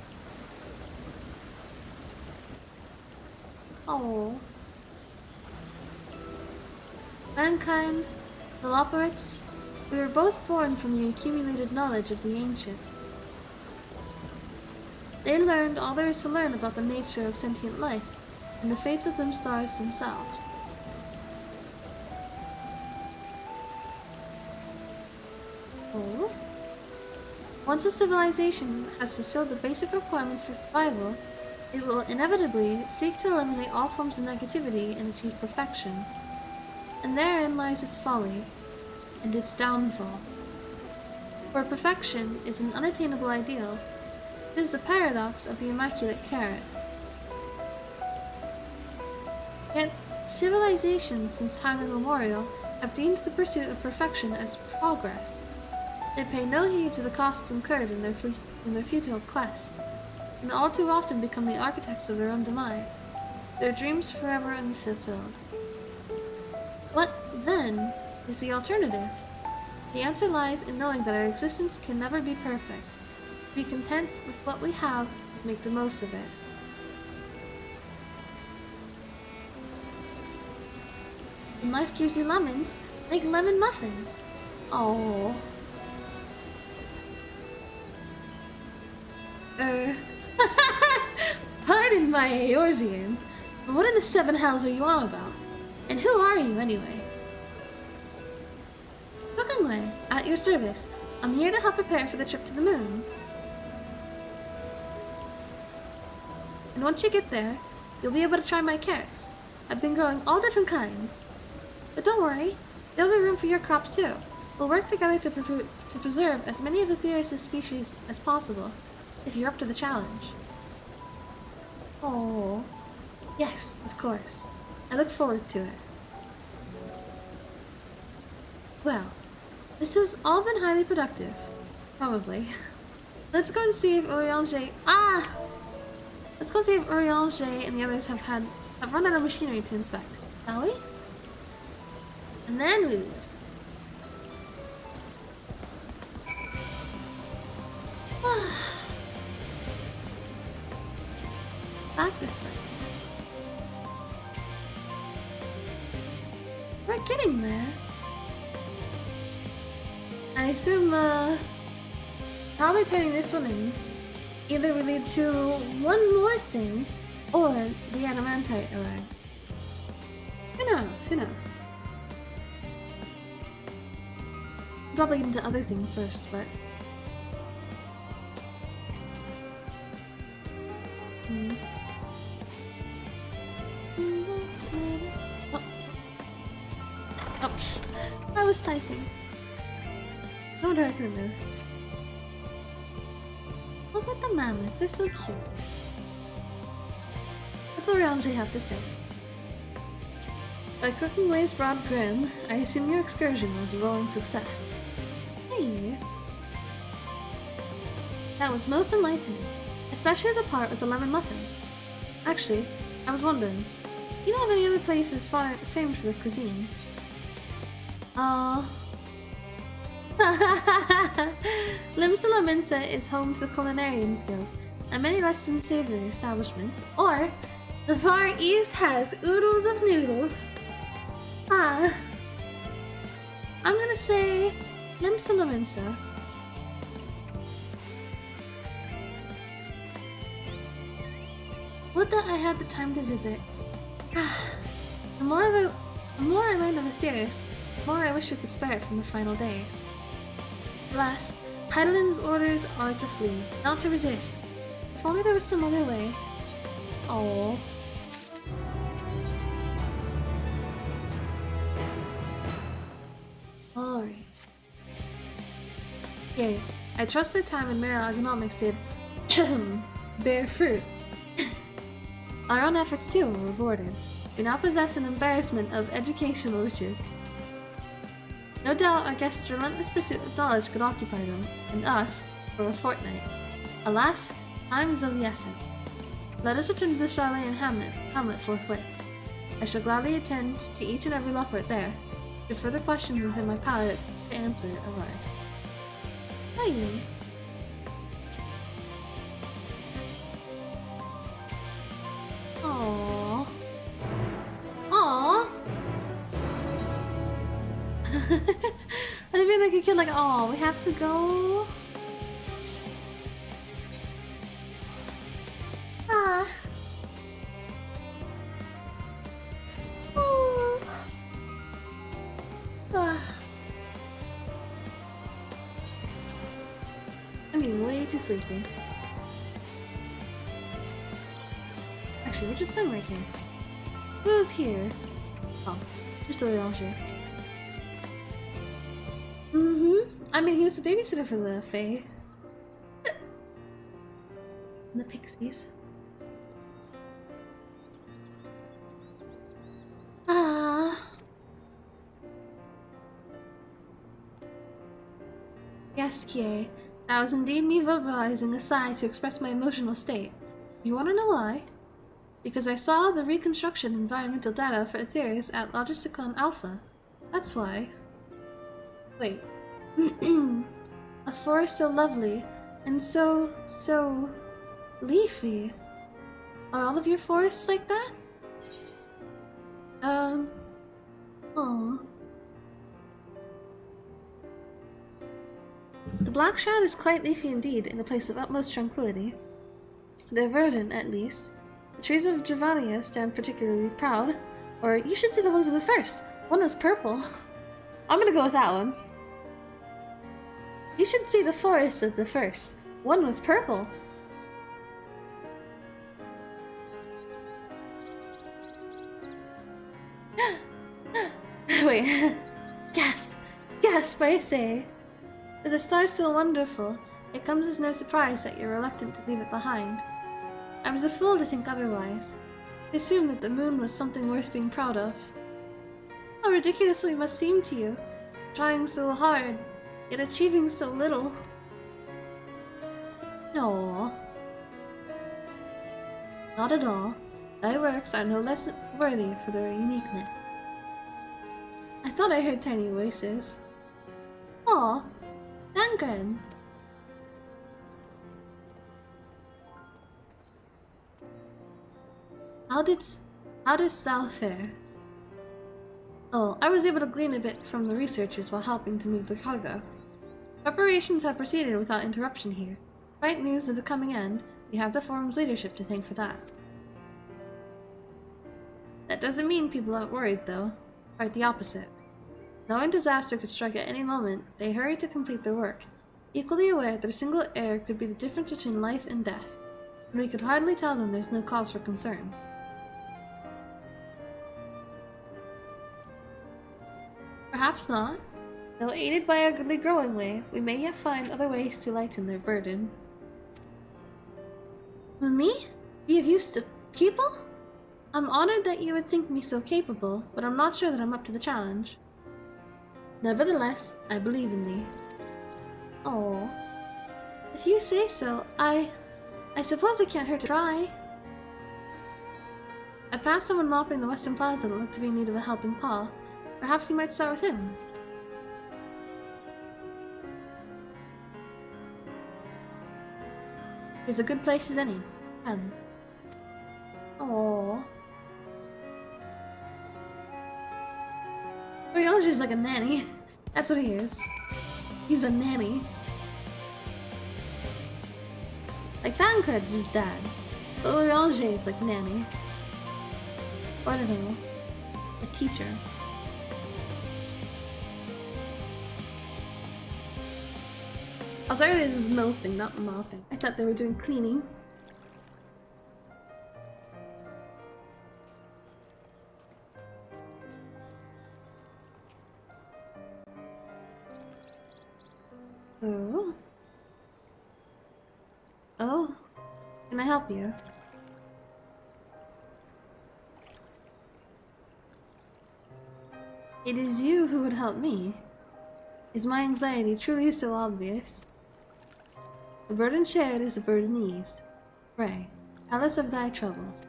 Oh. Mankind, the Loporits, we were both born from the accumulated knowledge of the ancient. They learned all there is to learn about the nature of sentient life and the fates of them stars themselves. Oh? Once a civilization has fulfilled the basic requirements for survival, it will inevitably seek to eliminate all forms of negativity and achieve perfection. And therein lies its folly, and its downfall. For perfection is an unattainable ideal. It is the paradox of the immaculate carrot. Yet, civilizations since time immemorial have deemed the pursuit of perfection as progress. They pay no heed to the costs incurred in their futile quest, and all too often become the architects of their own demise, their dreams forever unfulfilled. What, then, is the alternative? The answer lies in knowing that our existence can never be perfect. Be content with what we have and make the most of it. When life gives you lemons, make lemon muffins. Oh. Pardon my Eorzean, but what in the seven hells are you on about? And who are you, anyway? Cookingway, at your service. I'm here to help prepare for the trip to the moon. And once you get there, you'll be able to try my carrots. I've been growing all different kinds. But don't worry, there'll be room for your crops too. We'll work together to preserve as many of the Theris' species as possible, if you're up to the challenge. Oh, yes, of course. I look forward to it. Well, this has all been highly productive. Probably. Let's go and see if Urianger... Let's go see if Urianger and the others have run out of machinery to inspect, shall we? And then we leave. Back this way. We're getting there. I assume, probably turning this one in either will lead to one more thing, or the adamantite arrives. Who knows? Who knows? Probably get into other things first, but... Oh, I was typing. No wonder I couldn't move. Look at the mammoths, they're so cute. What's Urianger have to say? By Cookingway's broad grin, I assume your excursion was a roaring success. Hey! That was most enlightening, especially the part with the lemon muffin. Actually, I was wondering, you know of any other places famed for their cuisine? Limsa Minsa is home to the Culinarians Guild and many less than savory establishments, or the Far East has oodles of noodles. I'm gonna say Limsa Minsa. Would that I had the time to visit. The more I learned of Aetheris, the more I wish we could spare it from the final days. Alas, Heidelin's orders are to flee, not to resist. If only there was some other way. Oh. Alright. Yay, I trust their time in Meryl Economics did bear fruit. Our own efforts too were rewarded. We now possess an embarrassment of educational riches. No doubt our guests' relentless pursuit of knowledge could occupy them, and us, for a fortnight. Alas, time is of the essence. Let us return to the Charlatan Hamlet forthwith. I shall gladly attend to each and every leopard there, if further questions within my power to answer arise. Hey! Aww. Aww! I feel like a kid like, oh, we have to go. too sleepy. Actually, we're just going right here. Who's here? Oh, just Oriange. I mean, he was the babysitter for the Fae. And the Pixies. Yes, Kie. That was indeed me verbalizing a sigh to express my emotional state. You want to know why? Because I saw the reconstruction environmental data for Aetherius at Logisticon Alpha. That's why. Wait. A forest so lovely and so leafy. Are all of your forests like that? Oh. The Black Shroud is quite leafy indeed, in a place of utmost tranquility. They're verdant, at least. The trees of Javania stand particularly proud. Or you should see the ones of the first. One was purple. I'm gonna go with that one. You should see the forests of the first. One was purple. Wait. Gasp! Gasp, I say. With a star so wonderful, it comes as no surprise that you're reluctant to leave it behind. I was a fool to think otherwise. To assume that the moon was something worth being proud of. How ridiculous we must seem to you, trying so hard, yet achieving so little. No. Not at all. Thy works are no less worthy for their uniqueness. I thought I heard tiny voices. Aw, Dankren. How didst thou fare? Oh, I was able to glean a bit from the researchers while helping to move the cargo. Preparations have proceeded without interruption here. Bright news of the coming end. We have the forum's leadership to thank for that. That doesn't mean people aren't worried, though. Quite the opposite. Knowing disaster could strike at any moment, they hurry to complete their work, equally aware that a single error could be the difference between life and death, and we could hardly tell them there's no cause for concern. Perhaps not. Though aided by our goodly growing way, we may yet find other ways to lighten their burden. Me? Be of use to people? I'm honored that you would think me so capable, but I'm not sure that I'm up to the challenge. Nevertheless, I believe in thee. Oh, if you say so, I suppose it can't hurt to try. I passed someone mopping the western plaza that looked to be in need of a helping paw. Perhaps you might start with him. It's a good place as any. Pen. Oh. Oriange is like a nanny. That's what he is. He's a nanny. Like Thancred's just dad. But Oriange is like nanny. Or I don't know. A teacher. Oh, sorry, this is moping, not mopping. I thought they were doing cleaning. Oh. Oh. Can I help you? It is you who would help me. Is my anxiety truly so obvious? A burden shared is a burden eased. Pray, tell us of thy troubles.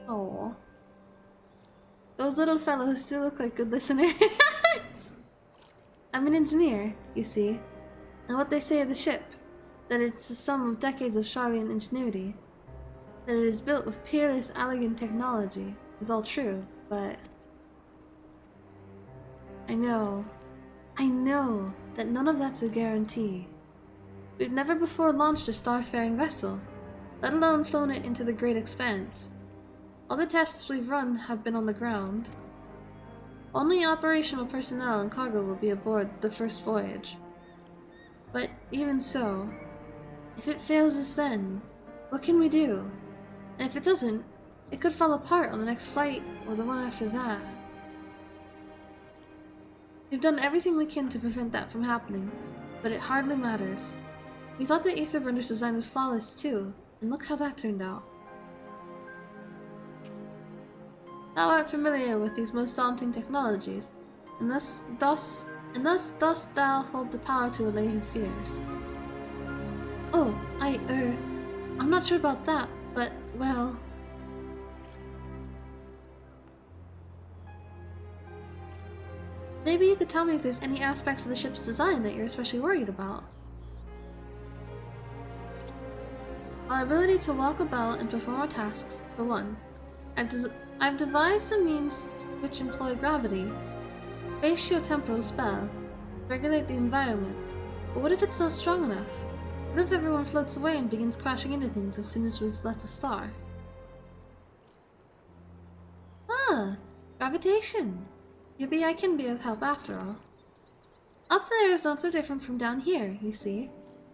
Oh, those little fellows still look like good listeners. I'm an engineer, you see, and what they say of the ship, that it's the sum of decades of Charlian ingenuity, that it is built with peerless, elegant technology, is all true, but I know that none of that's a guarantee. We've never before launched a starfaring vessel, let alone flown it into the great expanse. All the tests we've run have been on the ground. Only operational personnel and cargo will be aboard the first voyage. But even so, if it fails us then, what can we do? And if it doesn't, it could fall apart on the next flight or the one after that. We've done everything we can to prevent that from happening, but it hardly matters. We thought the Aetherburner's design was flawless too, and look how that turned out. Thou art familiar with these most daunting technologies, and thus dost thou hold the power to allay his fears. Oh, I'm not sure about that, but, well... Maybe you could tell me if there's any aspects of the ship's design that you're especially worried about. Our ability to walk about and perform our tasks, for one. I've devised a means which employ gravity, spatio-temporal spell, to regulate the environment. But what if it's not strong enough? What if everyone floats away and begins crashing into things as soon as we let a star? Ah, gravitation. Maybe I can be of help after all. Up there is not so different from down here, you see.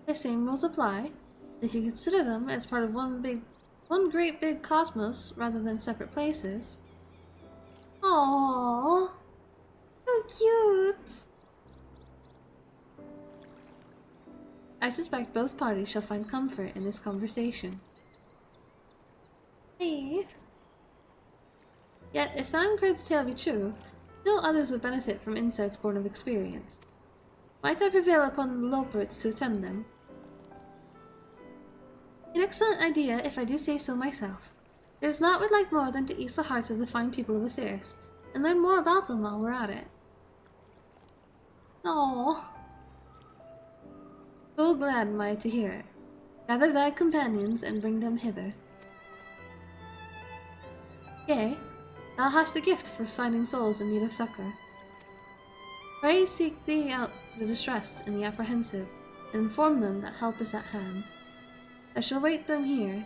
The same rules apply. If you consider them as part of one great big cosmos rather than separate places. Aww, so cute. I suspect both parties shall find comfort in this conversation. Hey. Yet, if Thancred's tale be true, still others would benefit from insights born of experience. Might I prevail upon the Loperates to attend them? An excellent idea, if I do say so myself. There's naught we'd like more than to ease the hearts of the fine people of Aetheris, and learn more about them while we're at it. Aww. Full glad am I to hear it. Gather thy companions and bring them hither. Yea, thou hast a gift for finding souls in need of succor. Pray seek thee out the distressed and the apprehensive, and inform them that help is at hand. I shall wait them here,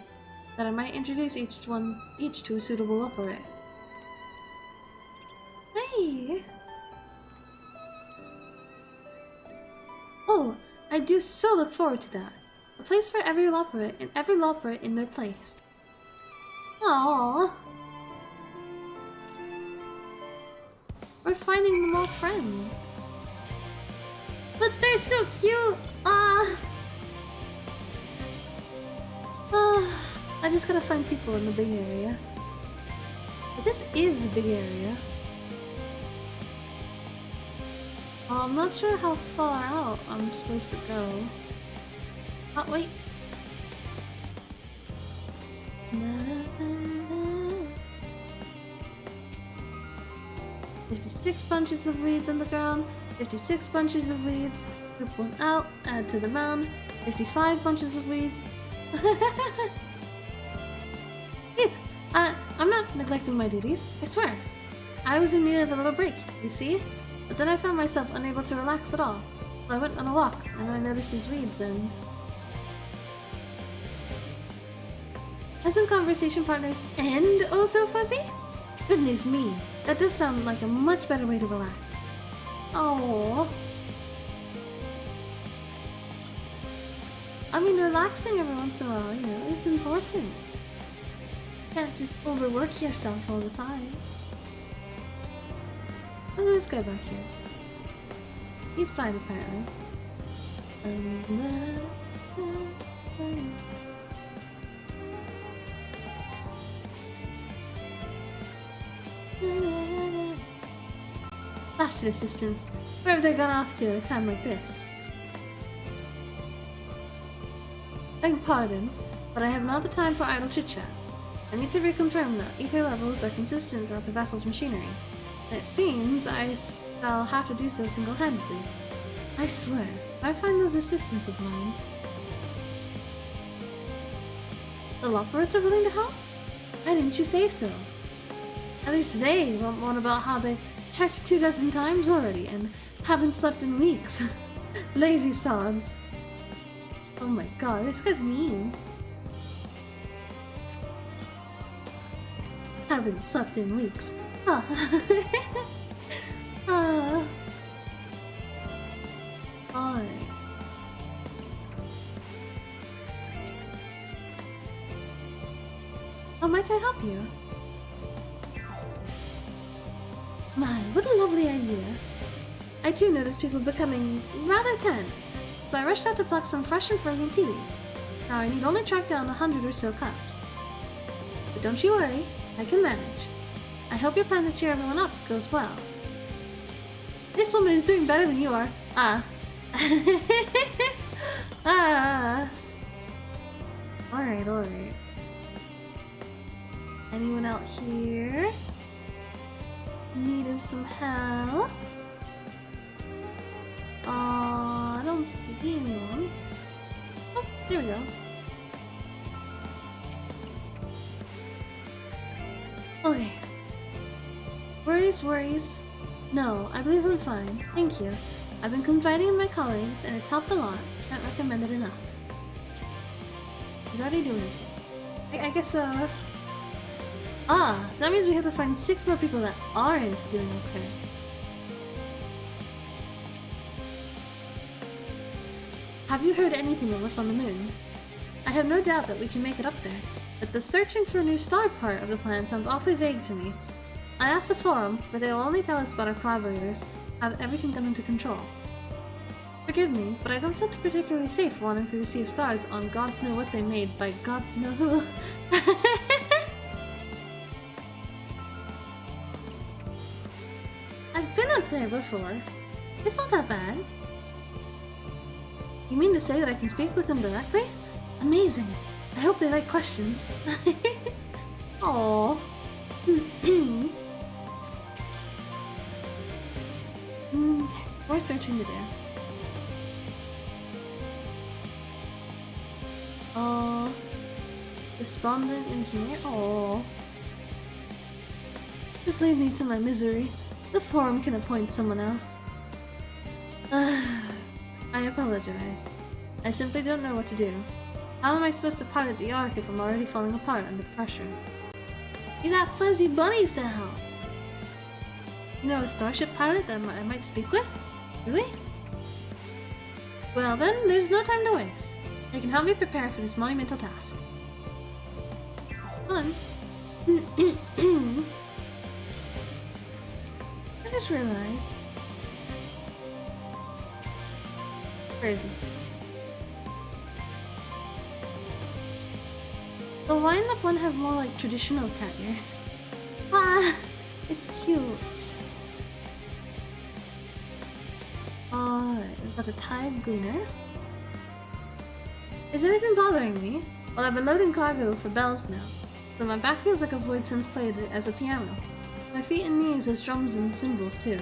that I might introduce each to a suitable operate. Hey! Oh, I do so look forward to that. A place for every Loperate, and every Loperate in their place. Aww. We're finding them all friends. But they're so cute! I just gotta find people in the big area. But this is a big area. I'm not sure how far out I'm supposed to go. Oh, wait. 56 bunches of weeds on the ground, 56 bunches of weeds, group one out, add to the mound, 55 bunches of weeds. Hey, I'm not neglecting my duties, I swear. I was in need of a little break, you see? But then I found myself unable to relax at all. So I went on a walk, and I noticed these weeds, and... Hasn't conversation partners end oh so fuzzy? Goodness me, that does sound like a much better way to relax. Oh. I mean, relaxing every once in a while, you know, is important. You can't just overwork yourself all the time. Look at this guy back here. He's fine, apparently. Blasted assistants, where have they gone off to at a time like this? Beg pardon, but I have not the time for idle chit-chat. I need to reconfirm that ether levels are consistent throughout the vessel's machinery. And it seems I shall have to do so single-handedly. I swear, if I find those assistants of mine... The Loperates are willing to help? Why didn't you say so? At least they want one about how they checked 24 times already and haven't slept in weeks. Lazy sods. Oh my god, this guy's mean. Haven't slept in weeks. Huh. Alright. can't I help you? My, what a lovely idea. I too noticed people becoming rather tense, so I rushed out to pluck some fresh and fragrant tea leaves. Now I need only track down 100 or so cups. But don't you worry, I can manage. I hope your plan to cheer everyone up goes well. This woman is doing better than you are. Alright, alright. Anyone out here? Need of some help? I don't see anyone. Oh, there we go. Okay. Worries. No, I believe I'm fine. Thank you. I've been confiding in my colleagues, and it's helped a lot. Can't recommend it enough. He's already doing it. I guess, that means we have to find 6 more people that are into doing okay. Have you heard anything of what's on the moon? I have no doubt that we can make it up there, but the searching for a new star part of the plan sounds awfully vague to me. I asked the forum, but they'll only tell us about our collaborators, have everything under control. Forgive me, but I don't feel particularly safe wandering through the sea of stars on gods know what they made by gods know who. I've been up there before. It's not that bad. You mean to say that I can speak with them directly? Amazing. I hope they like questions. Aww. More searching to do. Despondent engineer. Aww. Just leave me to my misery. The forum can appoint someone else. I apologize. I simply don't know what to do. How am I supposed to pilot the Ark if I'm already falling apart under pressure? You got fuzzy bunnies to help. You know a starship pilot that I might speak with? Really? Well then, there's no time to waste. They can help me prepare for this monumental task. Fun. I just realized. Where is he? The wind-up one has more like traditional cat ears. It's cute. Alright, we've got the Tide Gleaner. Is anything bothering me? Well, I've been loading cargo for bells now, so my back feels like a void since played it as a piano. My feet and knees as drums and cymbals too.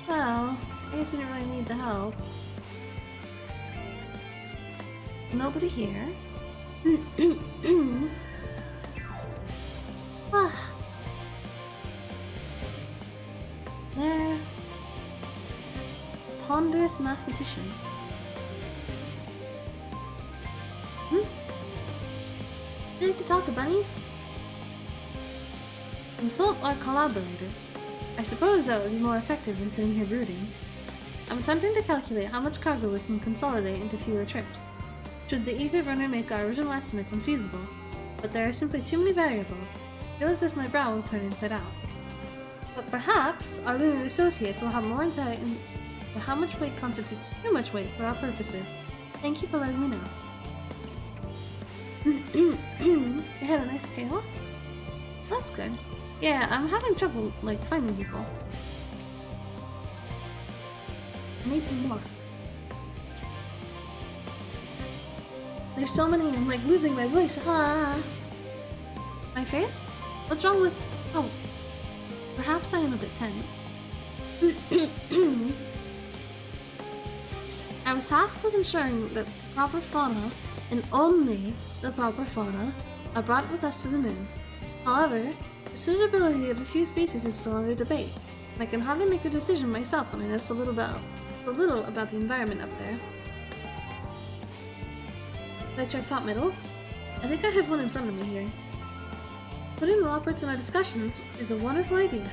Well, I guess I didn't really need the help. Nobody here. There. A ponderous mathematician. Need to talk to bunnies? Consult our collaborator. I suppose that would be more effective than sitting here brooding. I'm attempting to calculate how much cargo we can consolidate into fewer trips. Should the ether runner make our original estimates unfeasible? But there are simply too many variables. I feel as if my brow will turn inside out. But perhaps our lunar associates will have more insight into how much weight constitutes too much weight for our purposes. Thank you for letting me know. It had a nice payoff? That's good. Yeah, I'm having trouble, like, finding people. I need some more. There's so many, I'm like losing my voice. My face? What's wrong with... Oh. Perhaps I am a bit tense. I was tasked with ensuring that the proper fauna, and only the proper fauna, are brought with us to the moon. However, the suitability of a few species is still under debate, and I can hardly make the decision myself when I know so little about the environment up there. Did I check top middle? I think I have one in front of me here. Putting the Loports in our discussions is a wonderful idea.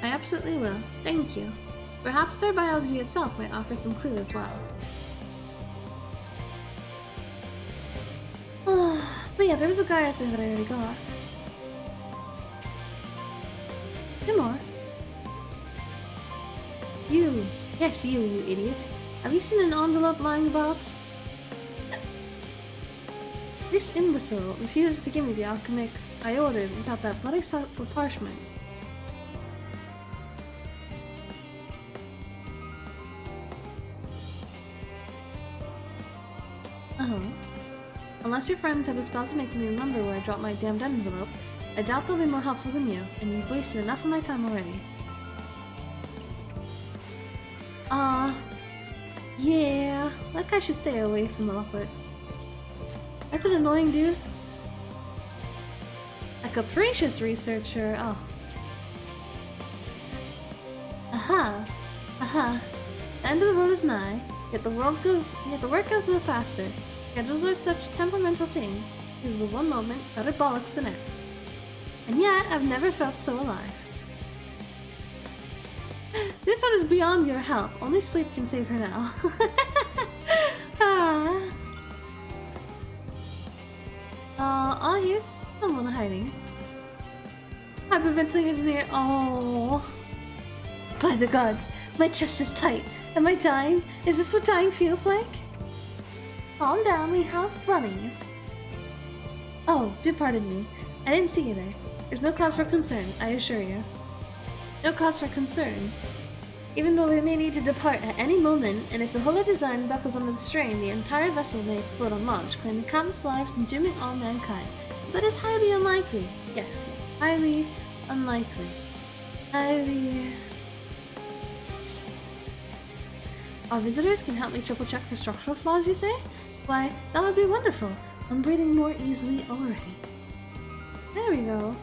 I absolutely will. Thank you. Perhaps their biology itself might offer some clue as well. yeah, there was a guy out there that I already got. Two more. You. Yes, you idiot. Have you seen an envelope lying about? This imbecile refuses to give me the alchemic I ordered without that bloody parchment. Unless your friends have a spell to make me remember where I dropped my damned envelope, I doubt they'll be more helpful than you, and you've wasted enough of my time already. Yeah, that guy should stay away from the leopards. That's an annoying dude. A capricious researcher, oh. Aha! Aha! The end of the road is nigh, yet the work goes no faster. Schedules are such temperamental things, because with one moment, utter bollocks the next. And yet, I've never felt so alive. This one is beyond your help. Only sleep can save her now. Oh, here's someone hiding. Hyperventilating engineer. Oh. By the gods, my chest is tight. Am I dying? Is this what dying feels like? Calm down, we have bunnies. Oh, do pardon me. I didn't see you there. There's no cause for concern, I assure you. No cause for concern. Even though we may need to depart at any moment, and if the whole design buckles under the strain, the entire vessel may explode on launch, claiming countless lives and dooming all mankind. That is highly unlikely. Yes, highly unlikely. Highly... Our visitors can help me triple check for structural flaws, you say? Why, that would be wonderful. I'm breathing more easily already. There we go.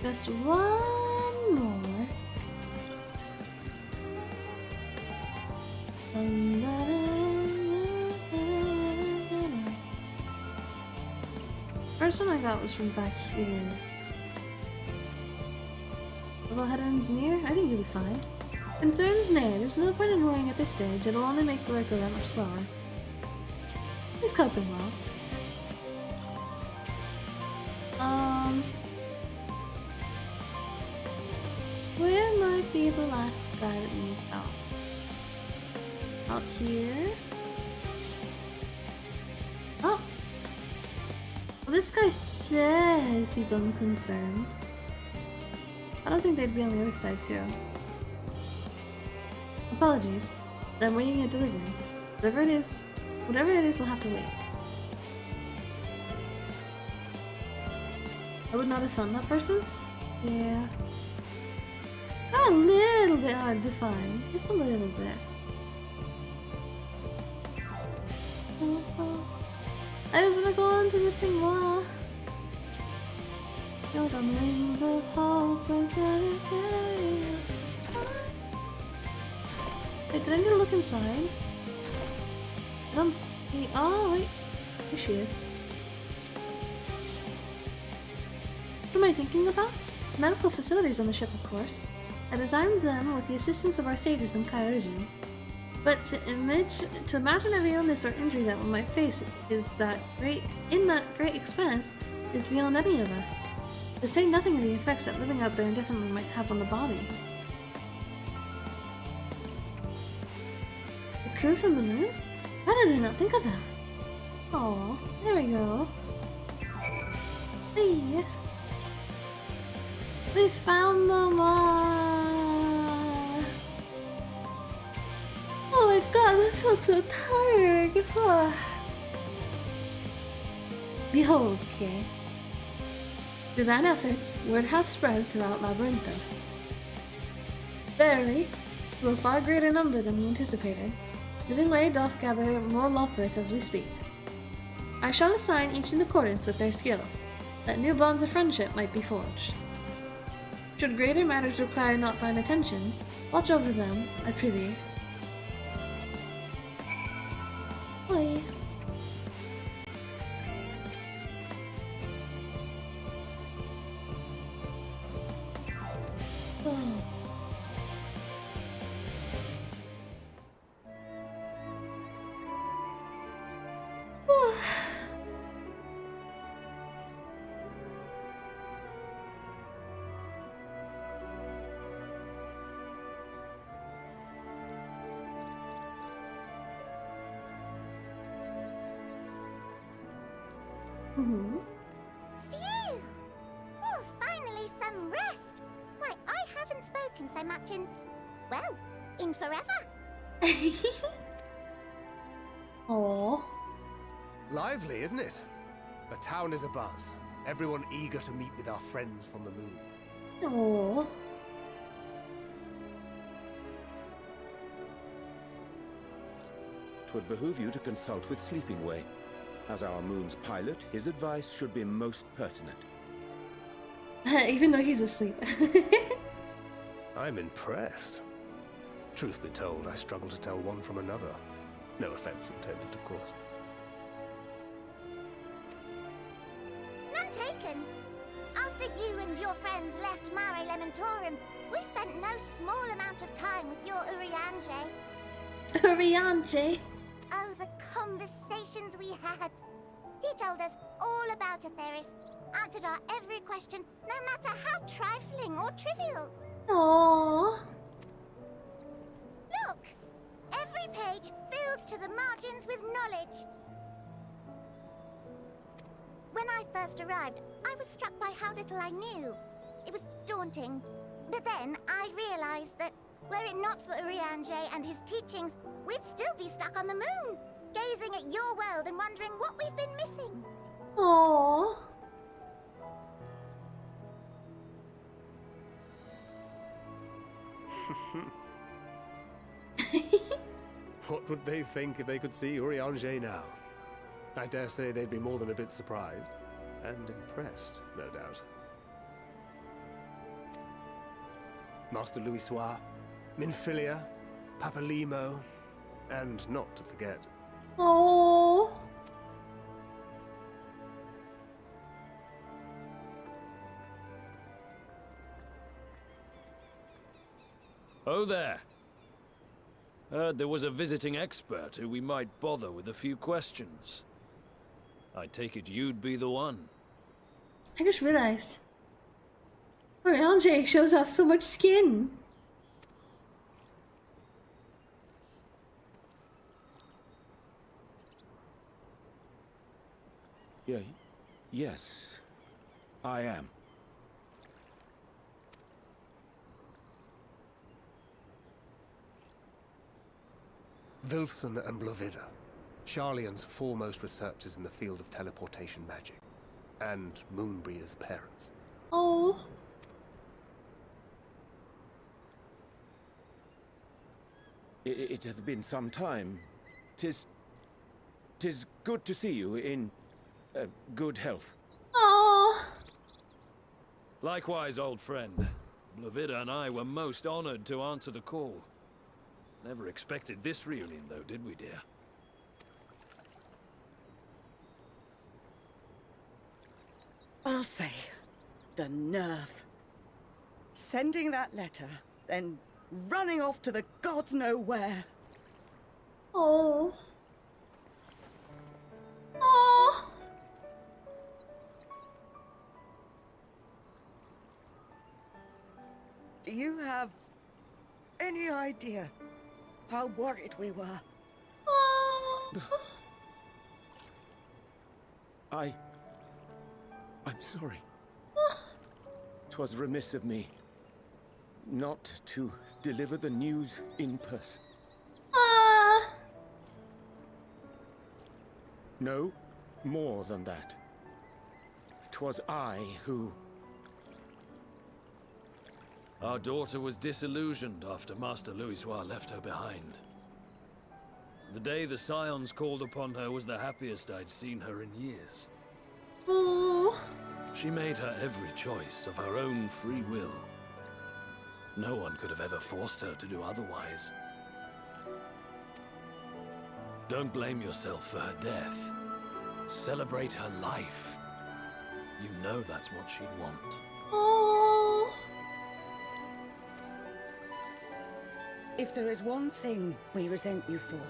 Just one more. First one I got was from back here. Level-headed engineer? I think you'll be fine. Concerns? Nay, there's no point in worrying at this stage. It'll only make the work go that much slower. He's coping well. Where might be the last guy that we found? Out here? Oh! Well, this guy says he's unconcerned. I don't think they'd be on the other side too. Apologies, but I'm waiting a delivery. Whatever it is will have to wait. I would not have found that person? Yeah. Got a little bit hard to find. Just a little bit. I was gonna go on to the thing, wow. Build on wings of hope, we're gonna carry you. Wait, did I need to look inside? I don't see. Oh, wait. Here she is. What am I thinking about? Medical facilities on the ship, of course. I designed them with the assistance of our sages and Kyojins. But to imagine every illness or injury that one might face in that great expanse is beyond any of us. To say nothing of the effects that living out there indefinitely might have on the body. The crew from the moon? Why did I not think of that? Oh, there we go. Please. We found them all. Oh my god, I felt so tired. Behold, Kie. Through thine efforts, word hath spread throughout Labyrinthos. Verily, to a far greater number than we anticipated, Living Way doth gather more loporits as we speak. I shall assign each in accordance with their skills, that new bonds of friendship might be forged. Should greater matters require not thine attentions, watch over them, I prithee. Oi. Oh. Phew! Oh, finally some rest. Why, I haven't spoken so much in, well, in forever. Aww. Lively, isn't it? The town is abuzz. Everyone eager to meet with our friends from the moon. Aww. Twould behoove you to consult with Sleeping Way. As our moon's pilot, his advice should be most pertinent. Even though he's asleep. I'm impressed. Truth be told, I struggle to tell one from another. No offense intended, of course. None taken. After you and your friends left Mare Elementorum, we spent no small amount of time with your Urianger. Urianger? Oh, the conversations we had. He told us all about Atheris, answered our every question, no matter how trifling or trivial. Aww. Look! Every page filled to the margins with knowledge. When I first arrived, I was struck by how little I knew. It was daunting. But then I realized that were it not for Urianger and his teachings, we'd still be stuck on the moon, gazing at your world and wondering what we've been missing. Aww. What would they think if they could see Urianger now? I dare say they'd be more than a bit surprised. And impressed, no doubt. Master Louisoix, Minfilia, Papalimo, and not to forget... Oh. Oh there. Heard there was a visiting expert who we might bother with a few questions. I take it you'd be the one. I just realized. Urianger shows off so much skin. Yes, I am. Vilfson and Blovida, Charlian's foremost researchers in the field of teleportation magic, and Moonbreeder's parents. Oh. It hath been some time. Tis good to see you in good health. Oh. Likewise, old friend. Blovida and I were most honored to answer the call. Never expected this reunion, though, did we, dear? I'll say, the nerve. Sending that letter, then running off to the gods know where. Oh. Oh. Do you have any idea how worried we were? I'm sorry. 'Twas remiss of me not to deliver the news in person. No, more than that. 'Twas I who... Our daughter was disillusioned after Master Louisoix left her behind. The day the Scions called upon her was the happiest I'd seen her in years. She made her every choice of her own free will. No one could have ever forced her to do otherwise. Don't blame yourself for her death. Celebrate her life. You know that's what she'd want. Oh. If there is one thing we resent you for,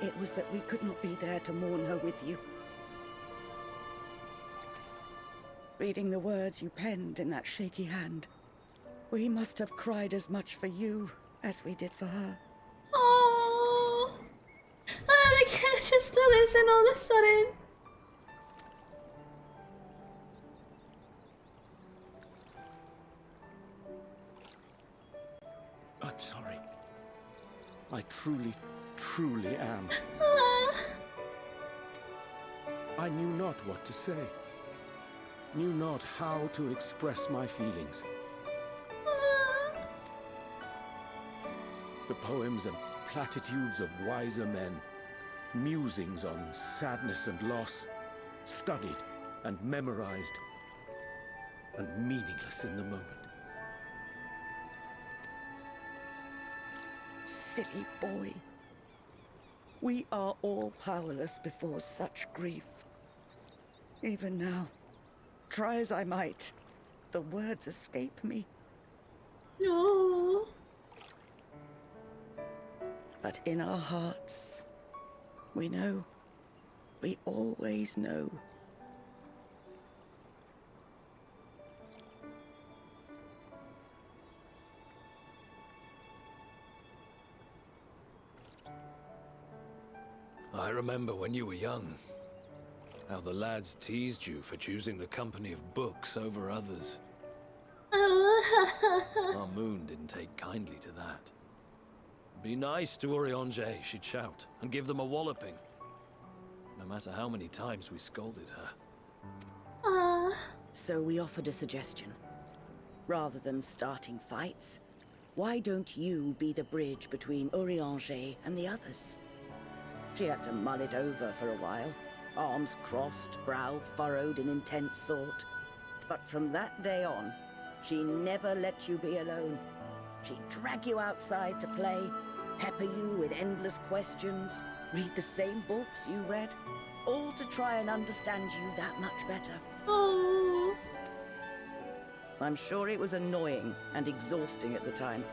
it was that we could not be there to mourn her with you. Reading the words you penned in that shaky hand, we must have cried as much for you as we did for her. Oh. I can't just throw this in all of a sudden. I truly, truly am. I knew not what to say, knew not how to express my feelings. The poems and platitudes of wiser men, musings on sadness and loss, studied and memorized, and meaningless in the moment. Silly boy. We are all powerless before such grief. Even now, try as I might, the words escape me. No. But in our hearts, we know. We always know. I remember when you were young, how the lads teased you for choosing the company of books over others. Our moon didn't take kindly to that. Be nice to Urianger, she'd shout, and give them a walloping. No matter how many times we scolded her. So we offered a suggestion. Rather than starting fights, why don't you be the bridge between Urianger and the others? She had to mull it over for a while, arms crossed, brow furrowed in intense thought. But from that day on, she never let you be alone. She'd drag you outside to play, pepper you with endless questions, read the same books you read, all to try and understand you that much better. Oh. I'm sure it was annoying and exhausting at the time,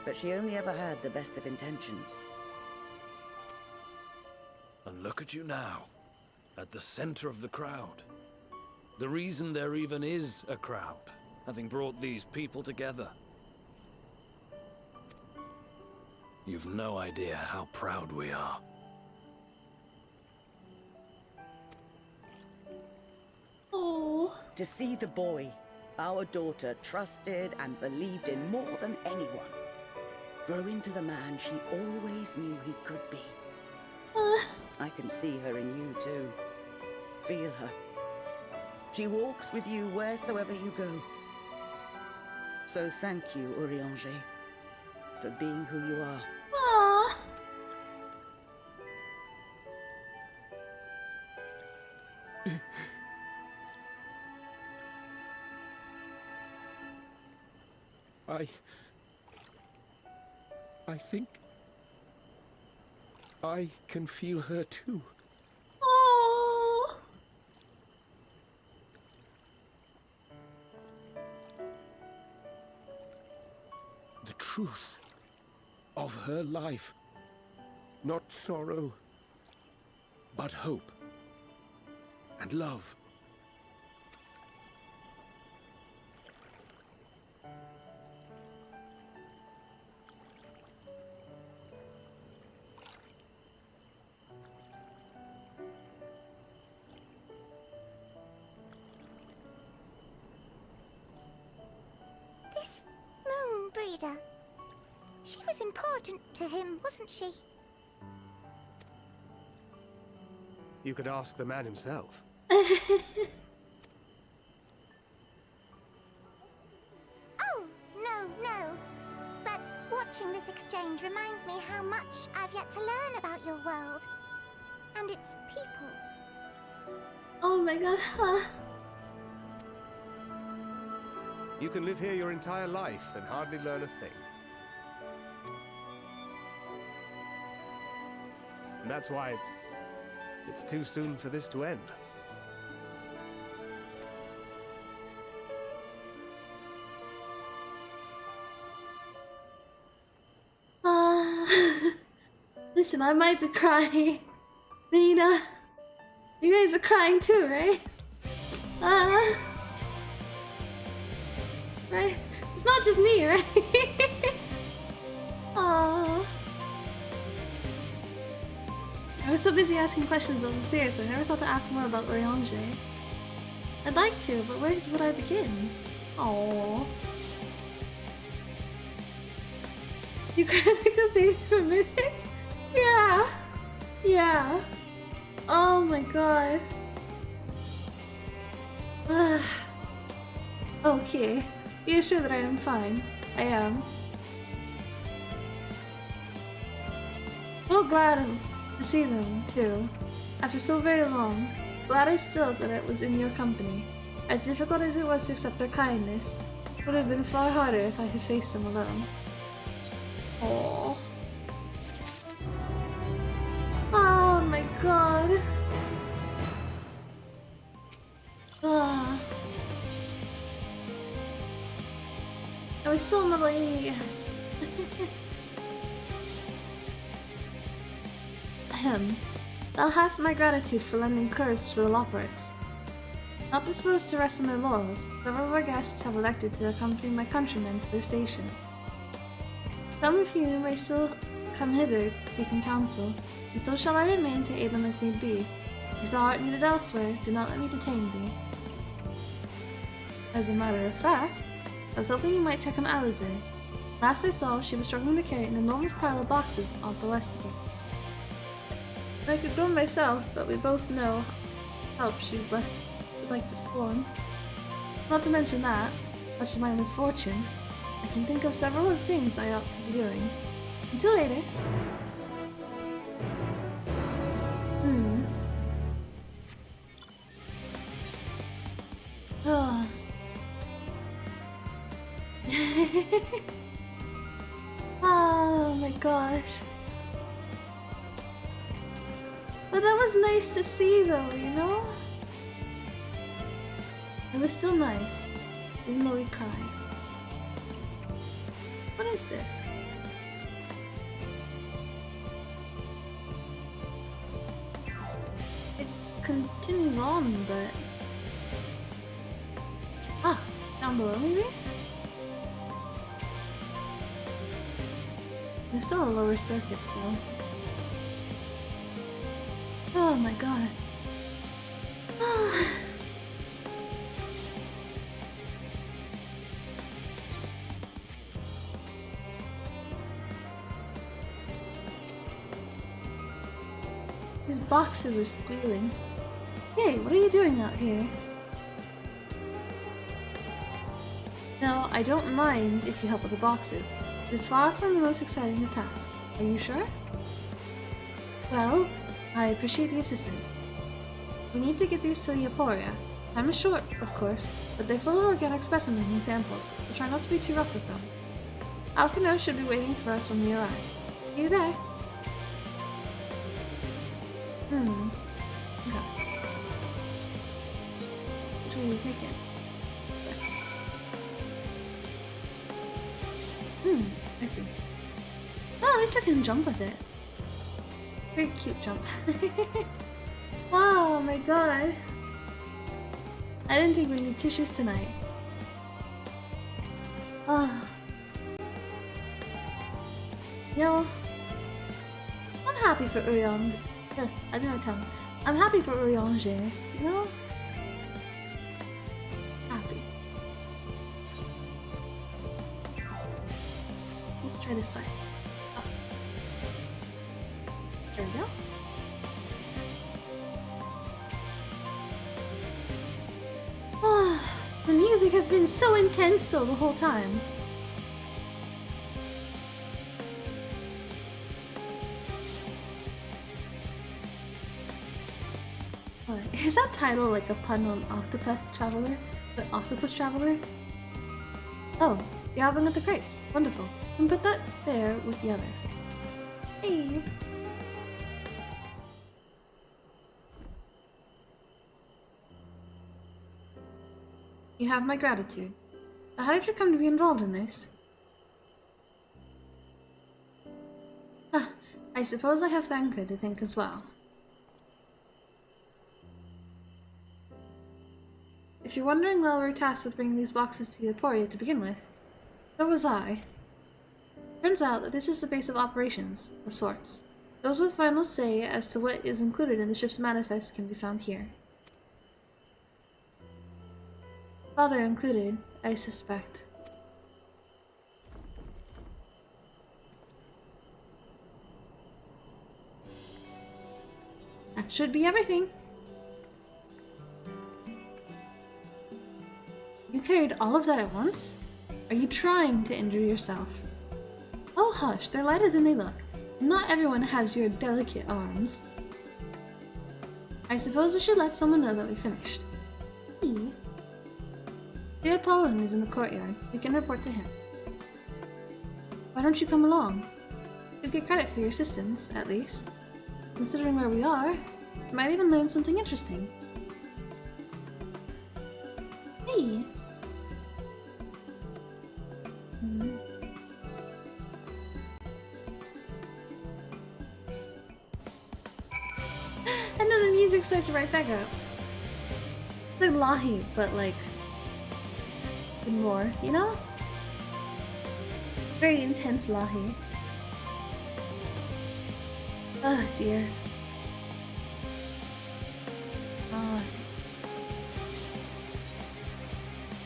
but she only ever had the best of intentions. And look at you now, at the center of the crowd. The reason there even is a crowd, having brought these people together. You've no idea how proud we are. Oh. To see the boy, our daughter, trusted and believed in more than anyone, grow into the man she always knew he could be. I can see her in you too. Feel her. She walks with you wheresoever you go. So thank you, Urianger, for being who you are. Aww. I think I can feel her too. Oh. The truth of her life. Not sorrow, but hope and love. This moon breeder. She was important to him, wasn't she? You could ask the man himself. Oh, no. But watching this exchange reminds me how much I've yet to learn about your world. And its people. Oh my god. You can live here your entire life and hardly learn a thing. And that's why it's too soon for this to end. Listen, I might be crying. Nina, you guys are crying too, right? Right? It's not just me, right? Aww. I was so busy asking questions of the theory, so I never thought to ask more about Urianger. I'd like to, but where would I begin? Aww. You cried like a baby for minutes? Yeah. Yeah. Oh my god. Okay. Be assured that I am fine. I am. So glad to see them, too. After so very long. Glad still that it was in your company. As difficult as it was to accept their kindness, it would have been far harder if I had faced them alone. Oh. Oh my god. Ah. Are we still in level 80? Yes. Ahem. I'll have my gratitude for lending courage to the Loporrits. Not disposed to rest on their laurels, several of our guests have elected to accompany my countrymen to their station. Some of you may still come hither seeking counsel, and so shall I remain to aid them as need be. If thou art needed elsewhere, do not let me detain thee. As a matter of fact, I was hoping you might check on Alistair. Last I saw, she was struggling to carry an enormous pile of boxes off the west gate. I could go myself, but we both know help she's less like to scorn. Not to mention that, much to my misfortune, I can think of several other things I ought to be doing. Until later. Oh. Oh my gosh. But that was nice to see though, you know? It was still nice, even though we cried. What is this? It continues on, but... Ah, down below maybe? There's still a lower circuit, so... Oh my god. Ah. These boxes are squealing. Hey, what are you doing out here? No, I don't mind if you help with the boxes, but it's far from the most exciting of tasks. Are you sure? Well, I appreciate the assistance. We need to get these to the Aporia. Time is short, of course, but they're full of organic specimens and samples, so try not to be too rough with them. Alphino should be waiting for us when we arrive. Are you there? Okay. Which way are you taking? I see. Oh, at least I can jump with it. Very cute jump. Oh my god. I didn't think we need tissues tonight. Oh. You know, I'm happy for Uriang. I didn't know tongue. I'm happy for Urianger, you know? Happy. Let's try this side. Oh. There we go. Oh, the music has been so intense though the whole time. What? Is that title like a pun on Octopath Traveler? The Octopus Traveler? Oh, you're having at the crates. Wonderful. And put that there with the others. Hey. You have my gratitude. But how did you come to be involved in this? Huh, I suppose I have Thanka to thank as well. If you're wondering why we were tasked with bringing these boxes to the Aporia to begin with, so was I. Turns out that this is the base of operations, of sorts. Those with final say as to what is included in the ship's manifest can be found here. Father included, I suspect. That should be everything. You carried all of that at once? Are you trying to injure yourself? Oh hush, they're lighter than they look. Not everyone has your delicate arms. I suppose we should let someone know that we finished. The Apollon is in the courtyard. We can report to him. Why don't you come along? You'd get credit for your assistance, at least. Considering where we are, you might even learn something interesting. Hey! And then the music starts right back up. It's like Lahi, but like more, you know? Very intense Lahi. Oh dear.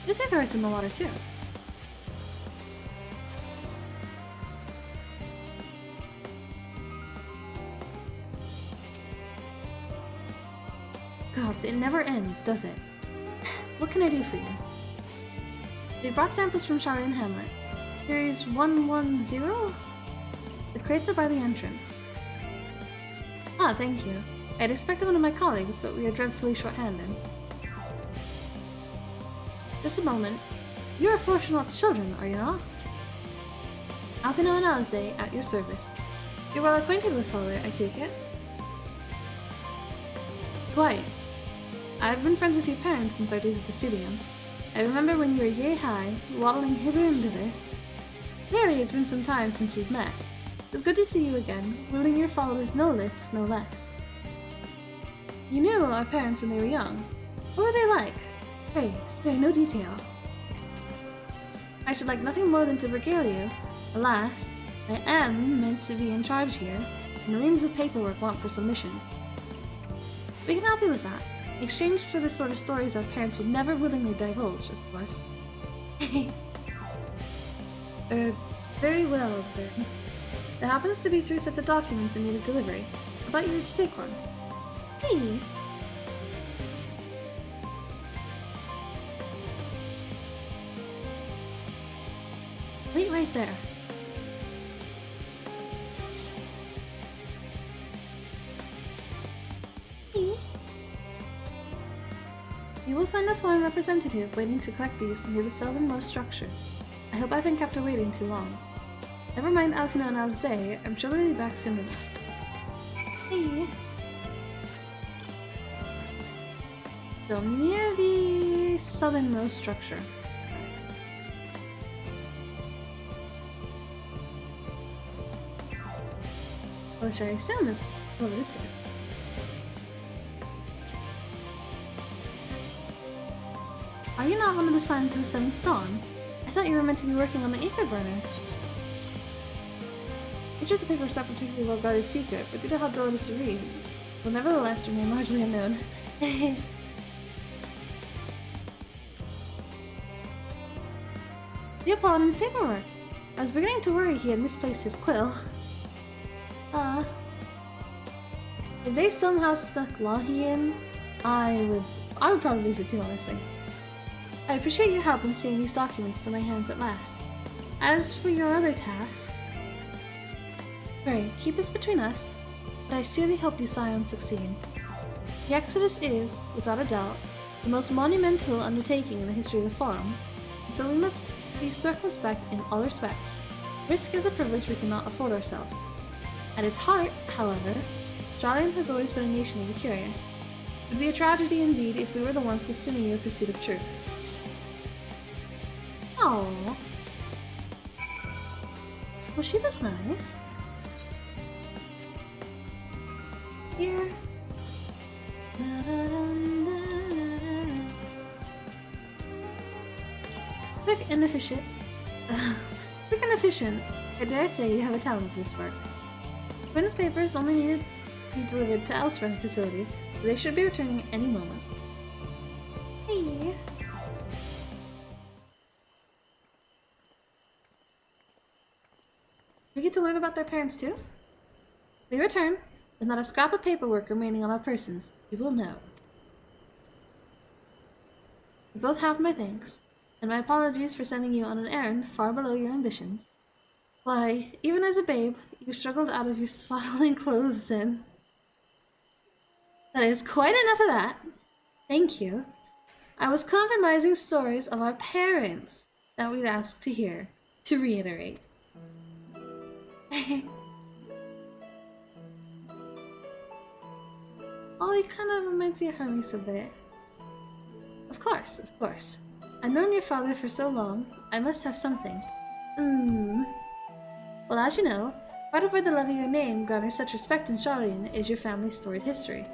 This Aetheryte's in the water too. God, it never ends, does it? What can I do for you? We brought samples from Charlene Hamlet. Series 110? The crates are by the entrance. Ah, thank you. I'd expected one of my colleagues, but we are dreadfully short-handed. Just a moment. You are Fortunat's children, are you not? Alphino and Alize, at your service. You're well acquainted with Father, I take it? Quite. I've been friends with your parents since our days at the studio. I remember when you were yay high, waddling hither and thither. Clearly it's been some time since we've met. It's good to see you again, ruling your followers no less, no less. You knew our parents when they were young. What were they like? Pray, spare no detail. I should like nothing more than to regale you. Alas, I am meant to be in charge here, and reams of paperwork want for submission. We can help you with that. In exchange for the sort of stories our parents would never willingly divulge, of course. Very well, then. There happens to be 3 sets of documents in need of delivery. How about you each take one? Hey! Wait right there. Hey. You will find a foreign representative waiting to collect these near the southernmost structure. I hope I haven't kept her waiting too long. Never mind Alphino and Alize, I'm sure they'll be back soon enough. Hey! So near the southernmost structure. Which I assume is what this is. Are you not one of the Signs of the Seventh Dawn? I thought you were meant to be working on the Aether Burner. Features of paper is a particularly well-guarded secret, but due to how dull it is to read, will nevertheless remain largely unknown. The Apollon's paperwork! I was beginning to worry he had misplaced his quill. If they somehow stuck Lahi in, I would probably lose it too, honestly. I appreciate your help in seeing these documents to my hands at last. As for your other task, pray, keep this between us, but I sincerely hope you Scion succeed. The Exodus is, without a doubt, the most monumental undertaking in the history of the Forum, and so we must be circumspect in all respects. Risk is a privilege we cannot afford ourselves. At its heart, however, Jalian has always been a nation of the curious. It would be a tragedy indeed if we were the ones assuming your pursuit of truth. Oh, was she this nice? Here. Quick and efficient. Quick and efficient. I dare say you have a talent for this work. Twins papers only need to be delivered to elsewhere in the facility, so they should be returning any moment. Hey. We get to learn about their parents too? They return, with not a scrap of paperwork remaining on our persons, you will know. You both have my thanks, and my apologies for sending you on an errand far below your ambitions. Why, even as a babe, you struggled out of your swaddling clothes and... That is quite enough of that. Thank you. I was compromising stories of our parents that we'd ask to hear, to reiterate. Ollie kind of reminds me of Hermes a bit. Of course, of course. I've known your father for so long, I must have something. Well, as you know, part of why the love of your name garners such respect in Charlene is your family's storied history.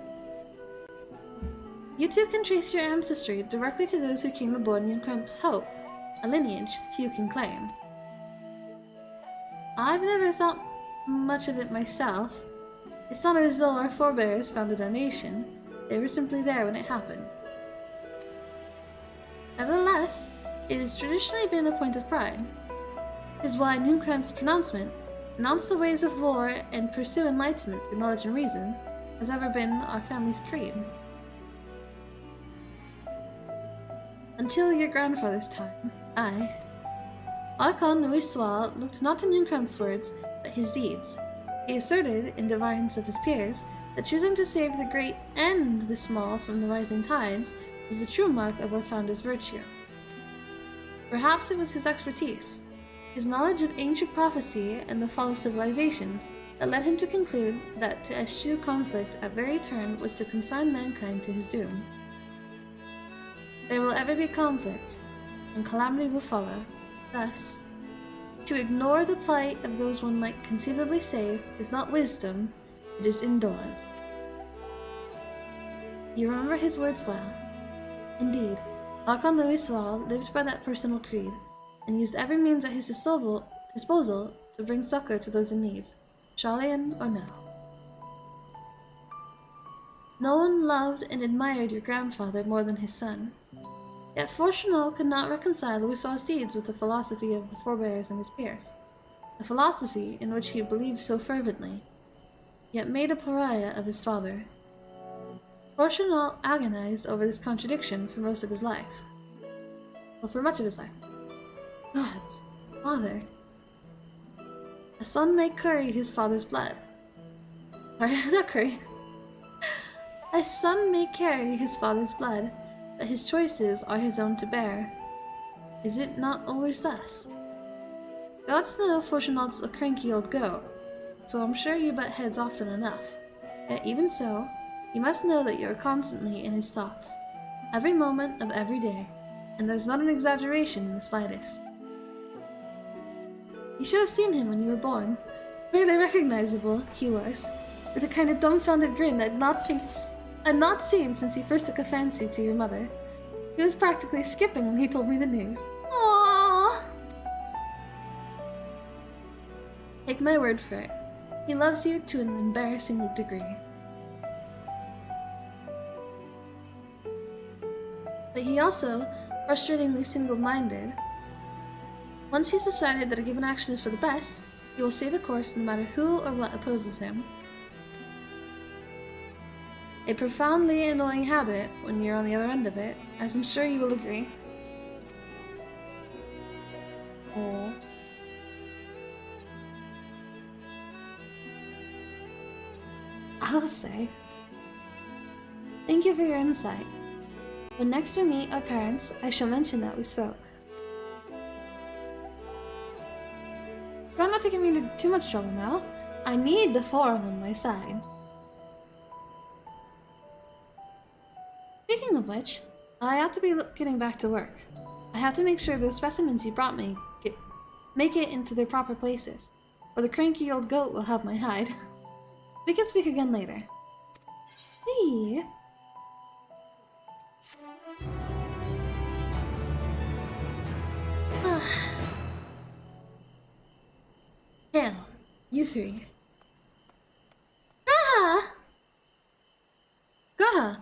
You too can trace your ancestry directly to those who came aboard Newcramp's Hope, a lineage few can claim. I've never thought much of it myself. It's not as though our forebears founded our nation, they were simply there when it happened. Nevertheless, it has traditionally been a point of pride. Is why Newcramp's pronouncement, renounce the ways of war and pursue enlightenment through knowledge and reason, has ever been our family's creed. Until your grandfather's time, Archon Louis Soil looked not to Newcramp's words, but his deeds. He asserted, in defiance of his peers, that choosing to save the great and the small from the rising tides was the true mark of our founder's virtue. Perhaps it was his expertise, his knowledge of ancient prophecy and the fall of civilizations, that led him to conclude that to eschew conflict at very turn was to consign mankind to his doom. There will ever be conflict, and calamity will follow. Thus, to ignore the plight of those one might conceivably save is not wisdom, it is indolence. You remember his words well. Indeed, Archon Louis Soil lived by that personal creed, and used every means at his disposal to bring succor to those in need, Charlian or no. No one loved and admired your grandfather more than his son. Yet Fortunal could not reconcile Louis Soil's deeds with the philosophy of the forebears and his peers, a philosophy in which he believed so fervently, yet made a pariah of his father. Fortunal agonized over this contradiction for most of his life. Well, for much of his life. Gods, father. A son may curry his father's blood. Sorry, not curry. A son may carry his father's blood, but his choices are his own to bear. Is it not always thus? Gods know Fortunat's a cranky old goat, so I'm sure you butt heads often enough. Yet even so, you must know that you are constantly in his thoughts, every moment of every day, and there's not an exaggeration in the slightest. You should have seen him when you were born. Barely recognizable, he was, with a kind of dumbfounded grin I'd not seen since he first took a fancy to your mother. He was practically skipping when he told me the news. Aww! Take my word for it. He loves you to an embarrassing degree. But he also, frustratingly single-minded. Once he's decided that a given action is for the best, he will stay the course no matter who or what opposes him. A profoundly annoying habit when you're on the other end of it, as I'm sure you will agree. Oh. I'll say. Thank you for your insight. When next we meet our parents, I shall mention that we spoke. Try not to get me into too much trouble now. I need the forum on my side. Speaking of which, I ought to be getting back to work. I have to make sure those specimens you brought me make it into their proper places, or the cranky old goat will have my hide. We can speak again later. See? Hell, you three. Graha!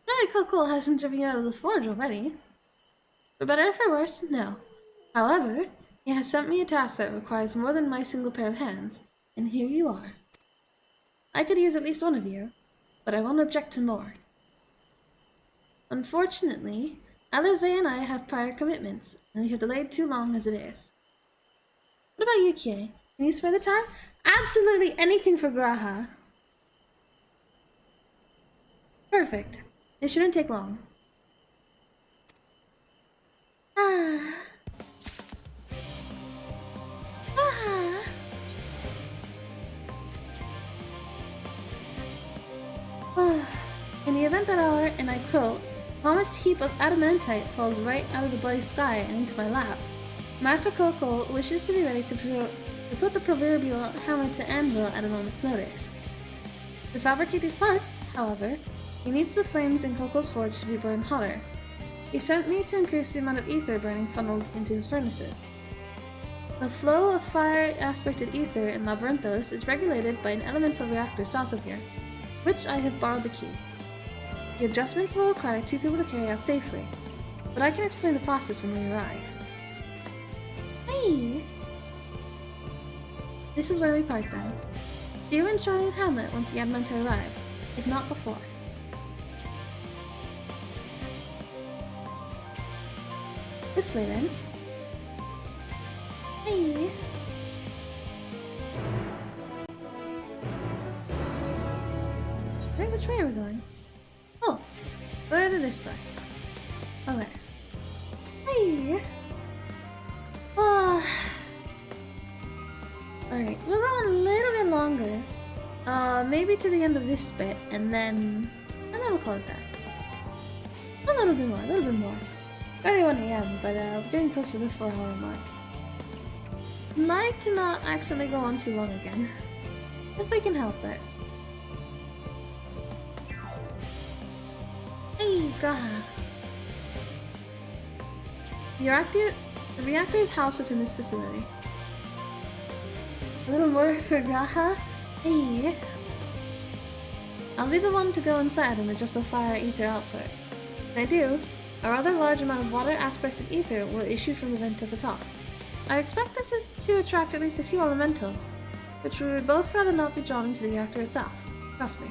Really Kokol hasn't driven you out of the forge already. For better or for worse, no. However, he has sent me a task that requires more than my single pair of hands, and here you are. I could use at least one of you, but I won't object to more. Unfortunately, Alize and I have prior commitments, and we have delayed too long as it is. What about you, Kie? Can you spare the time? Absolutely anything for Graha. Perfect. It shouldn't take long. In the event that our, and I quote, promised heap of adamantite falls right out of the bloody sky and into my lap, Master Coco wishes to be ready to put the proverbial hammer to anvil at a moment's notice. To fabricate these parts, however, he needs the flames in Coco's forge to be burned hotter. He sent me to increase the amount of ether burning funneled into his furnaces. The flow of fire-aspected ether in Labyrinthos is regulated by an elemental reactor south of here, which I have borrowed the key. The adjustments will require 2 people to carry out safely, but I can explain the process when we arrive. Hey! This is where we part then. See you in Charlotte Hamlet once the Adamantite arrives, if not before. This way then. Hey! Wait, which way are we going? Oh, we're headed this way. Okay. Hey! Alright, we'll go a little bit longer. Maybe to the end of this bit, and then we'll call it that. A little bit more. 31 AM, but we're getting close to the 4-hour mark. Like to not accidentally go on too long again, if we can help it. Hey, God. The reactor is housed within this facility. A little more for Graha? Hey. I'll be the one to go inside and adjust the fire ether output. When I do, a rather large amount of water-aspected ether will issue from the vent at the top. I expect this is to attract at least a few elementals, which we would both rather not be drawn into the reactor itself. Trust me.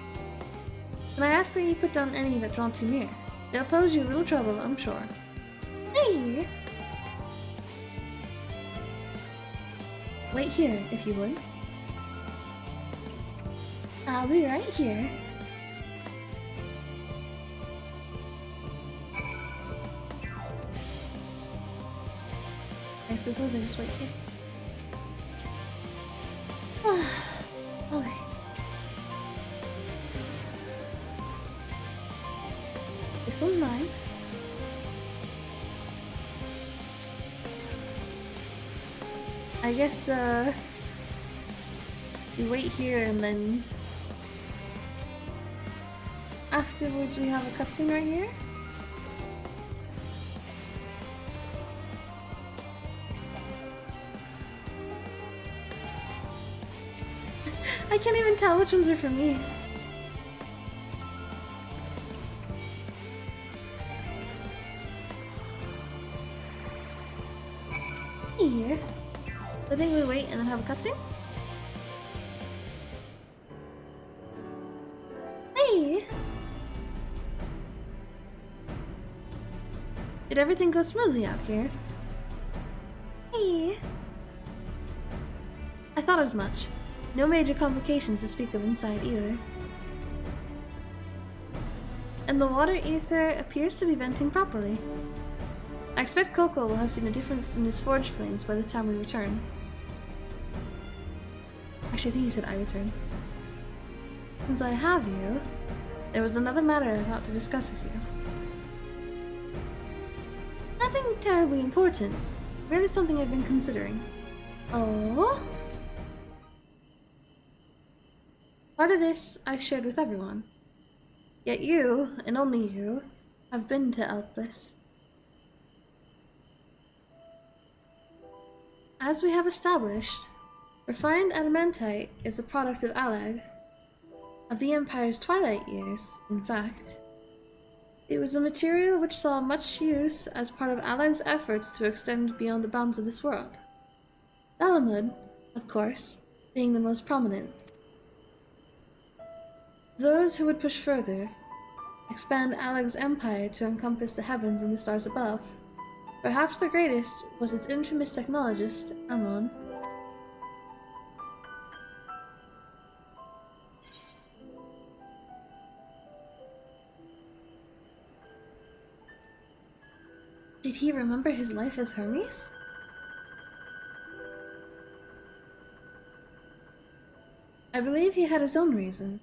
And I ask that you put down any that draw too near. They'll pose you a little trouble, I'm sure. Hey! Wait here, if you would. I'll be right here. I suppose I just wait here. Okay. This one's mine. I guess, we wait here and then afterwards we have a cutscene right here. I can't even tell which ones are for me. Here. I think we wait and then have a cutscene. Hey! Did everything go smoothly out here? Hey! I thought as much. No major complications to speak of inside either. And the water ether appears to be venting properly. I expect Coco will have seen a difference in his forge flames by the time we return. Actually, I think he said I return. Since I have you, there was another matter I thought to discuss with you. Nothing terribly important. Really something I've been considering. Oh? Part of this I shared with everyone. Yet you, and only you, have been to Elpis. As we have established, refined adamantite is a product of Alag, of the Empire's twilight years, in fact. It was a material which saw much use as part of Alag's efforts to extend beyond the bounds of this world. Dalamud, of course, being the most prominent. those who would push further, expand Alag's empire to encompass the heavens and the stars above. Perhaps the greatest was its infamous technologist, Amon. Did he remember his life as Hermes? I believe he had his own reasons.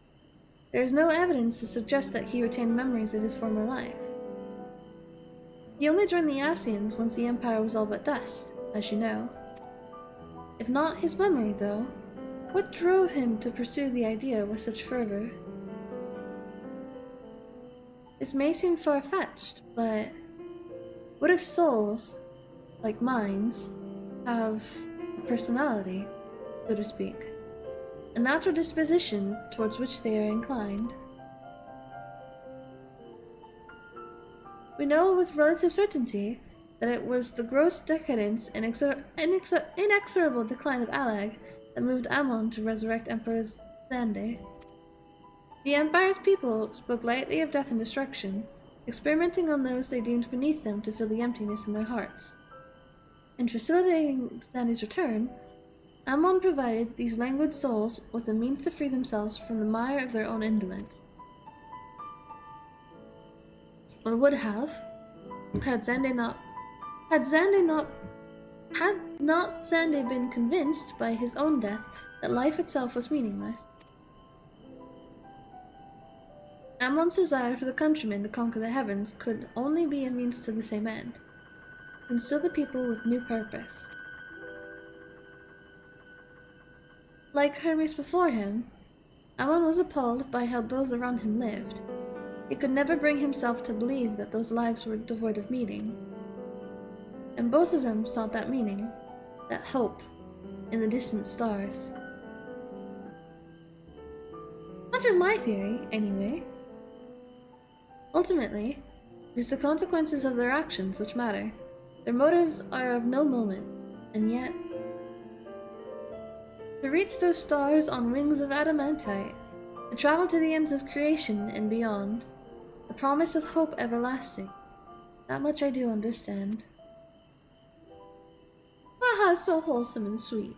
There is no evidence to suggest that he retained memories of his former life. He only joined the Asians once the Empire was all but dust, as you know. If not his memory, though, what drove him to pursue the idea with such fervor? This may seem far-fetched, but what if souls, like minds, have a personality, so to speak? A natural disposition towards which they are inclined. We know with relative certainty that it was the gross decadence and inexorable decline of Alag that moved Amon to resurrect Emperor Zande. The Empire's people spoke lightly of death and destruction, experimenting on those they deemed beneath them to fill the emptiness in their hearts. In facilitating Zande's return, Amon provided these languid souls with a means to free themselves from the mire of their own indolence. Or would have, had not Zande been convinced by his own death that life itself was meaningless. Amon's desire for the countrymen to conquer the heavens could only be a means to the same end, to instill the people with new purpose. Like Hermes before him, Amon was appalled by how those around him lived. He could never bring himself to believe that those lives were devoid of meaning. And both of them sought that meaning, that hope, in the distant stars. Such is my theory, anyway. Ultimately, it is the consequences of their actions which matter. Their motives are of no moment, and yet to reach those stars on wings of adamantite, to travel to the ends of creation and beyond, the promise of hope everlasting. That much I do understand. Haha, so wholesome and sweet.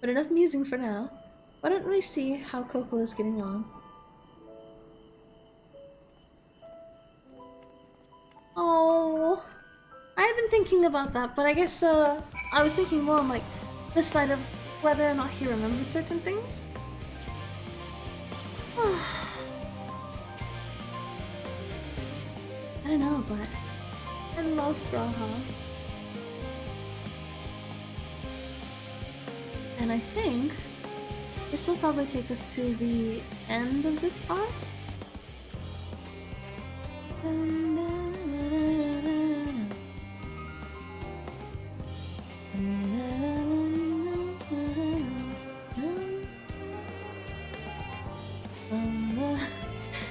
But enough musing for now. Why don't we see how Coco is getting on? Oh, I had been thinking about that, but I guess I was thinking more on like this side of whether or not he remembered certain things. I don't know, but I love Graha. And I think this will probably take us to the end of this arc.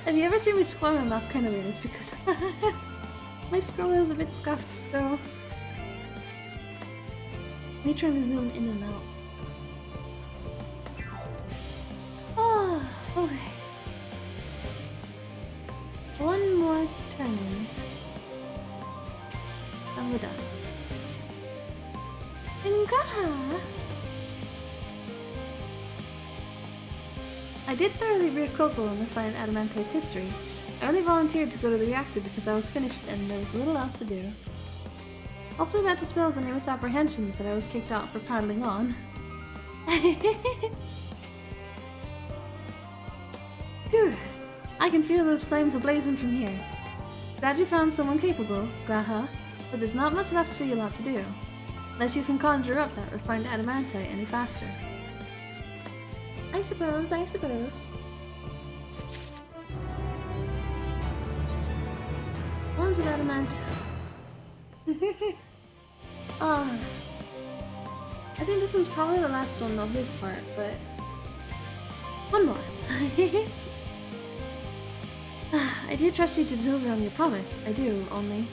Have you ever seen me scrolling that kind of way? It's because my scroller is a bit scuffed, so me trying to zoom in and out. Oh, okay. One more turn. And we're done. Ingaha! I did thoroughly read Coco and refine Adamantite's history. I only volunteered to go to the reactor because I was finished and there was little else to do. Hopefully that dispels any misapprehensions that I was kicked out for paddling on. Phew! I can feel those flames ablazing from here. Glad you found someone capable, Graha, but there's not much left for you lot to do. Unless you can conjure up that refined adamantite any faster. I suppose. One's of adamant. I think this one's probably the last one of this part, but one more. I do trust you to deliver on your promise. I do, only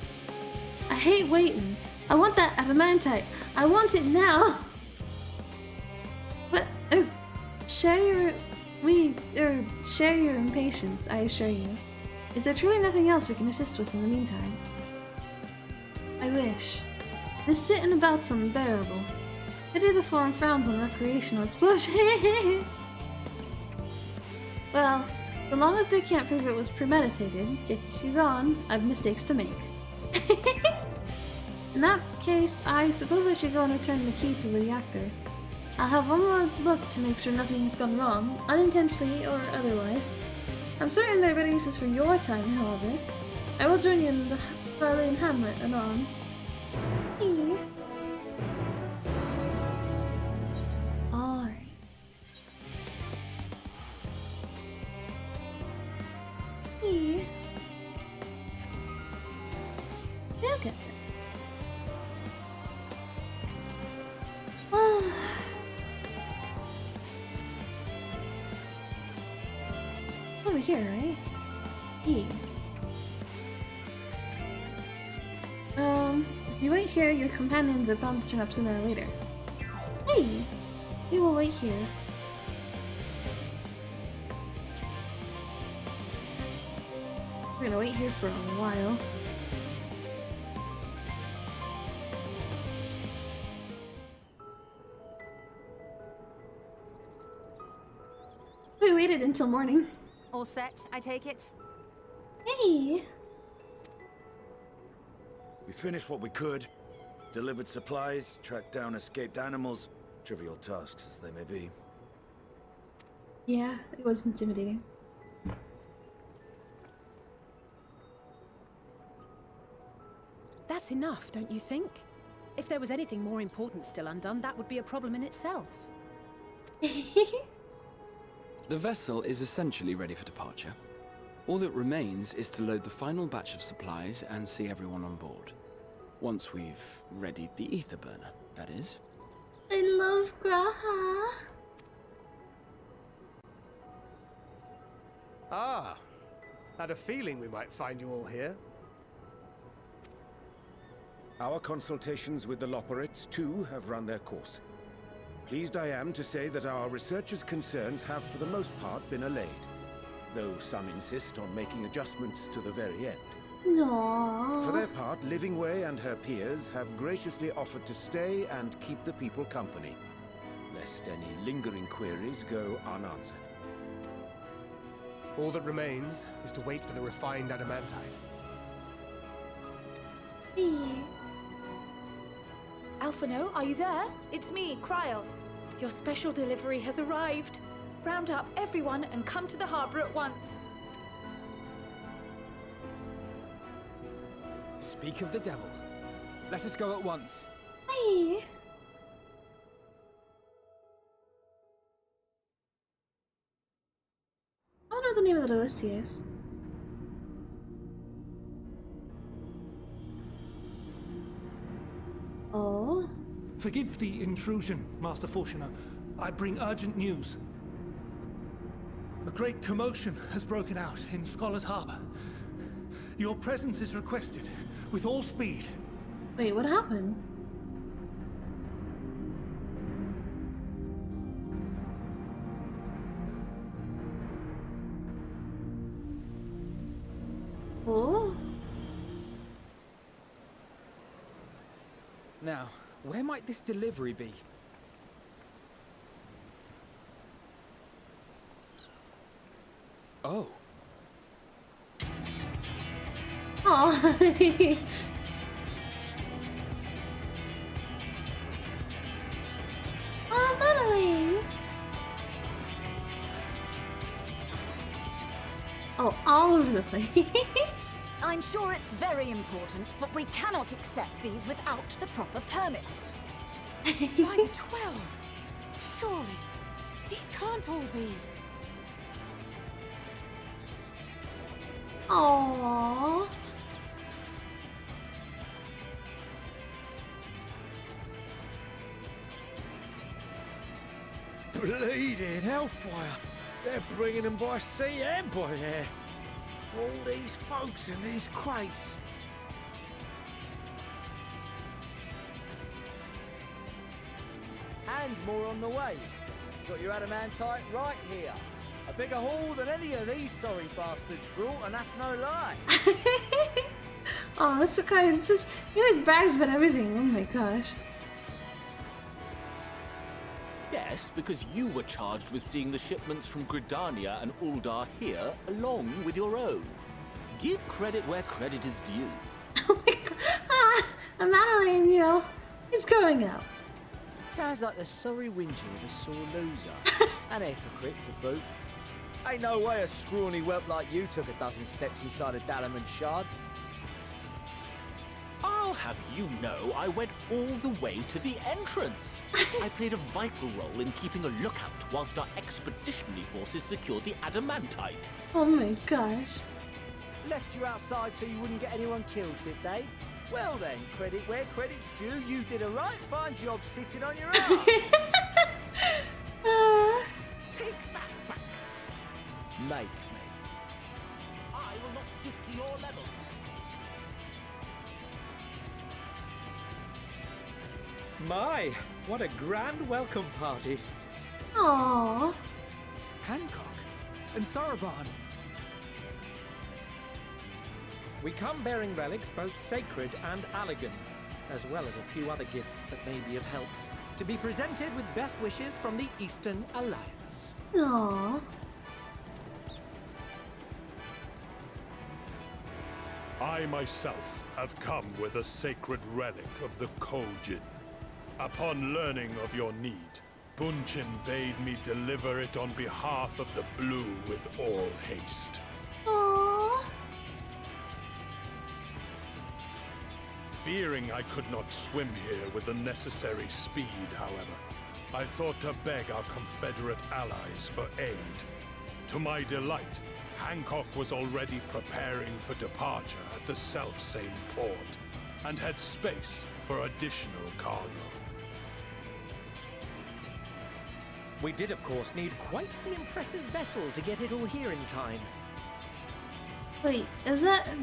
I hate waiting. I want that adamantite. I want it now. But share your share your impatience, I assure you. Is there truly nothing else we can assist with in the meantime? I wish. This sitting about's unbearable. Pity the forum frowns on recreational explosion. Well, so long as they can't prove it was premeditated, get you gone, I've mistakes to make. In that case, I suppose I should go and return the key to the reactor. I'll have one more look to make sure nothing has gone wrong, unintentionally or otherwise. I'm certain there are better uses for your time, however. I will join you in the Farlean Hamlet anon. Hey. Alright. Hey. You'll get there. Over here, right? Yeah. If you wait here, your companions are bound to turn up sooner or later. Hey! We will wait here. We're gonna wait here for a while. We waited until morning. All set, I take it? Hey! We finished what we could. Delivered supplies, tracked down escaped animals. Trivial tasks as they may be. Yeah, it was intimidating. That's enough, don't you think? If there was anything more important still undone, that would be a problem in itself. The vessel is essentially ready for departure. All that remains is to load the final batch of supplies and see everyone on board. Once we've readied the ether burner, that is. I love Graha. Ah, had a feeling we might find you all here. Our consultations with the Loperites, too, have run their course. Pleased I am to say that our researchers' concerns have for the most part been allayed, though some insist on making adjustments to the very end. No. For their part, Livingway and her peers have graciously offered to stay and keep the people company, lest any lingering queries go unanswered. All that remains is to wait for the refined adamantite. Alphino, are you there? It's me, Cryo. Your special delivery has arrived. Round up everyone and come to the harbor at once. Speak of the devil. Let us go at once. Hey. I don't know what the name of the OST is. Oh. Forgive the intrusion, Master Fortuner. I bring urgent news. A great commotion has broken out in Scholar's Harbor. Your presence is requested, with all speed. Wait, what happened? Oh? Now, where might this delivery be? Oh. Oh. Oh, Madeline. Oh, all over the place. I'm sure it's very important, but we cannot accept these without the proper permits. By the 12! Surely, these can't all be. Aww. Bleeding hellfire! They're bringing them by sea and by air. All these folks in these crates. And more on the way. Got your adamantite right here. A bigger haul than any of these sorry bastards brought, and that's no lie. Oh, that's so kind. He always brags about everything. Oh my gosh. Yes, because you were charged with seeing the shipments from Gridania and Uldar here, along with your own. Give credit where credit is due. Oh my god. Ah, and Madeline, you know, he's growing up. Sounds like the sorry whinger of a sore loser. And a hypocrite to boot. Ain't no way a scrawny whelp like you took a dozen steps inside a Dalamud shard. I'll have you know I went all the way to the entrance. I played a vital role in keeping a lookout whilst our expeditionary forces secured the adamantite. Oh my gosh. Left you outside so you wouldn't get anyone killed, did they? Well then, credit where credit's due. You did a right fine job sitting on your ass. Take that back. Make me. I will not stoop to your level. My, what a grand welcome party. Aww. Hancock and Saraban. We come bearing relics both sacred and Allegan, as well as a few other gifts that may be of help, to be presented with best wishes from the Eastern Alliance. Aww. I myself have come with a sacred relic of the Kojin. Upon learning of your need, Bunchin bade me deliver it on behalf of the Blue with all haste. Aww. Fearing I could not swim here with the necessary speed, however, I thought to beg our Confederate allies for aid. To my delight, Hancock was already preparing for departure at the self-same port, and had space for additional cargo. We did, of course, need quite the impressive vessel to get it all here in time. Wait, is that a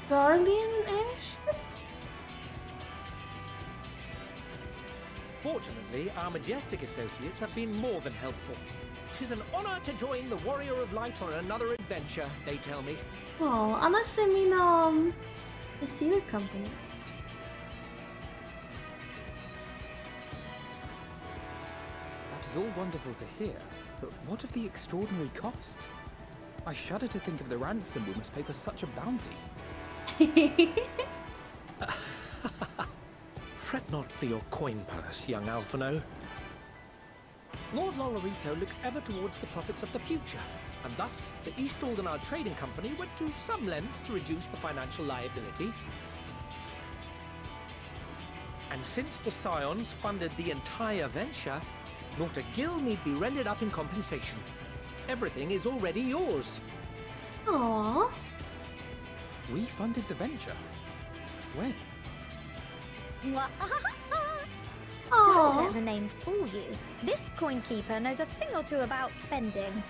Guardian airship? Fortunately, our majestic associates have been more than helpful. 'Tis an honor to join the Warrior of Light on another adventure, they tell me. Oh, unless they mean, the theater company. That is all wonderful to hear, but what of the extraordinary cost? I shudder to think of the ransom we must pay for such a bounty. Fret not for your coin purse, young Alphino. Lord Lolorito looks ever towards the profits of the future, and thus the East Aldenard Trading Company went to some lengths to reduce the financial liability. And since the Scions funded the entire venture, not a gill need be rendered up in compensation. Everything is already yours. Aww. We funded the venture. When? Don't let the name fool you. This coin keeper knows a thing or two about spending.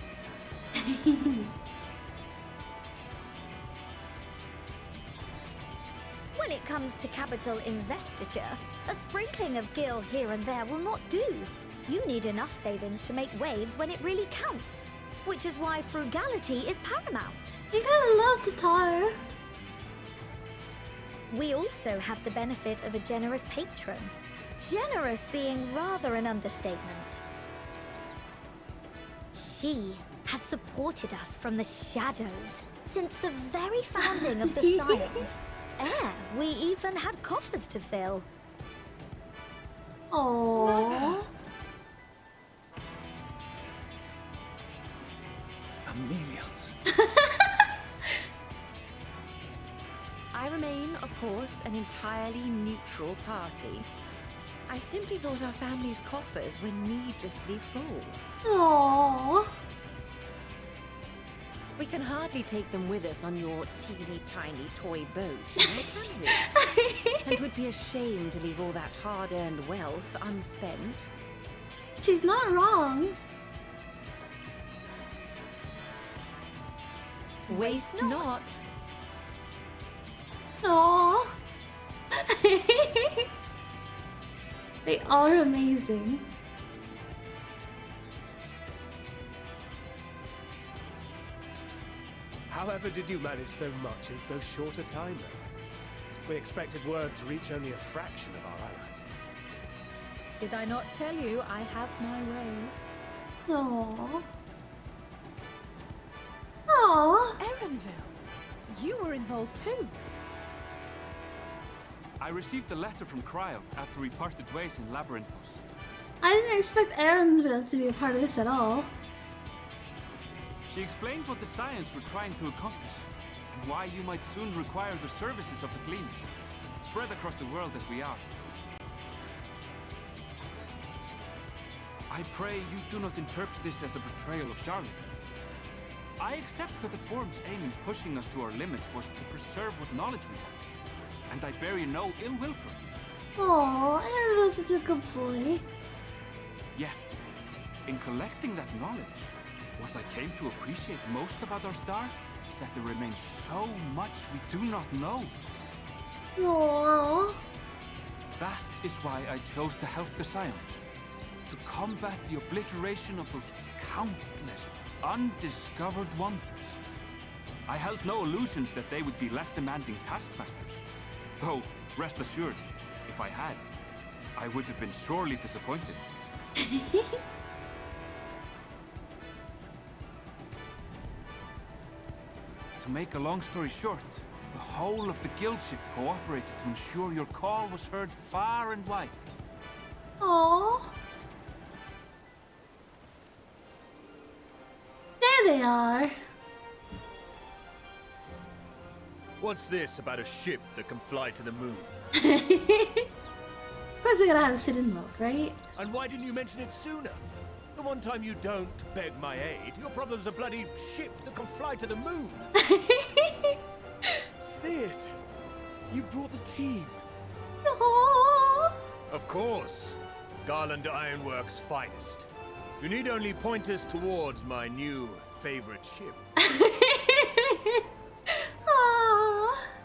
When it comes to capital investiture, a sprinkling of gil here and there will not do. You need enough savings to make waves when it really counts, which is why frugality is paramount. You gotta love Tatar. We also have the benefit of a generous patron. Generous being rather an understatement. She has supported us from the shadows since the very founding of the Scions. We even had coffers to fill. Aww. Amelians. I remain, of course, an entirely neutral party. I simply thought our family's coffers were needlessly full. Aww. We can hardly take them with us on your teeny-tiny toy boat, can we? And it would be a shame to leave all that hard-earned wealth unspent. She's not wrong. Waste not. Aww. They are amazing. However did you manage so much in so short a time, then? We expected word to reach only a fraction of our allies. Did I not tell you I have my ways? Aww. Aww. Erenville, you were involved too. I received a letter from Cryo after we parted ways in Labyrinthos. I didn't expect Erenville to be a part of this at all. She explained what the Scions were trying to accomplish, and why you might soon require the services of the Gleaners, spread across the world as we are. I pray you do not interpret this as a betrayal of Charlotte. I accept that the Forum's aim in pushing us to our limits was to preserve what knowledge we have, and I bear you no ill will for it. Aww, Erenville's such a good boy. Yet, in collecting that knowledge, what I came to appreciate most about our star is that there remains so much we do not know. Aww. That is why I chose to help the Scions, to combat the obliteration of those countless undiscovered wonders. I held no illusions that they would be less demanding taskmasters. Though, rest assured, if I had, I would have been sorely disappointed. To make a long story short, the whole of the guild ship cooperated to ensure your call was heard far and wide. Aww. There they are. What's this about a ship that can fly to the moon? Of course we're gonna have a sit-in mode, right? And why didn't you mention it sooner? The one time you don't beg my aid, your problem's a bloody ship that can fly to the moon. Sid, you brought the team. Aww. Of course. Garland Ironworks' finest. You need only point us towards my new favorite ship.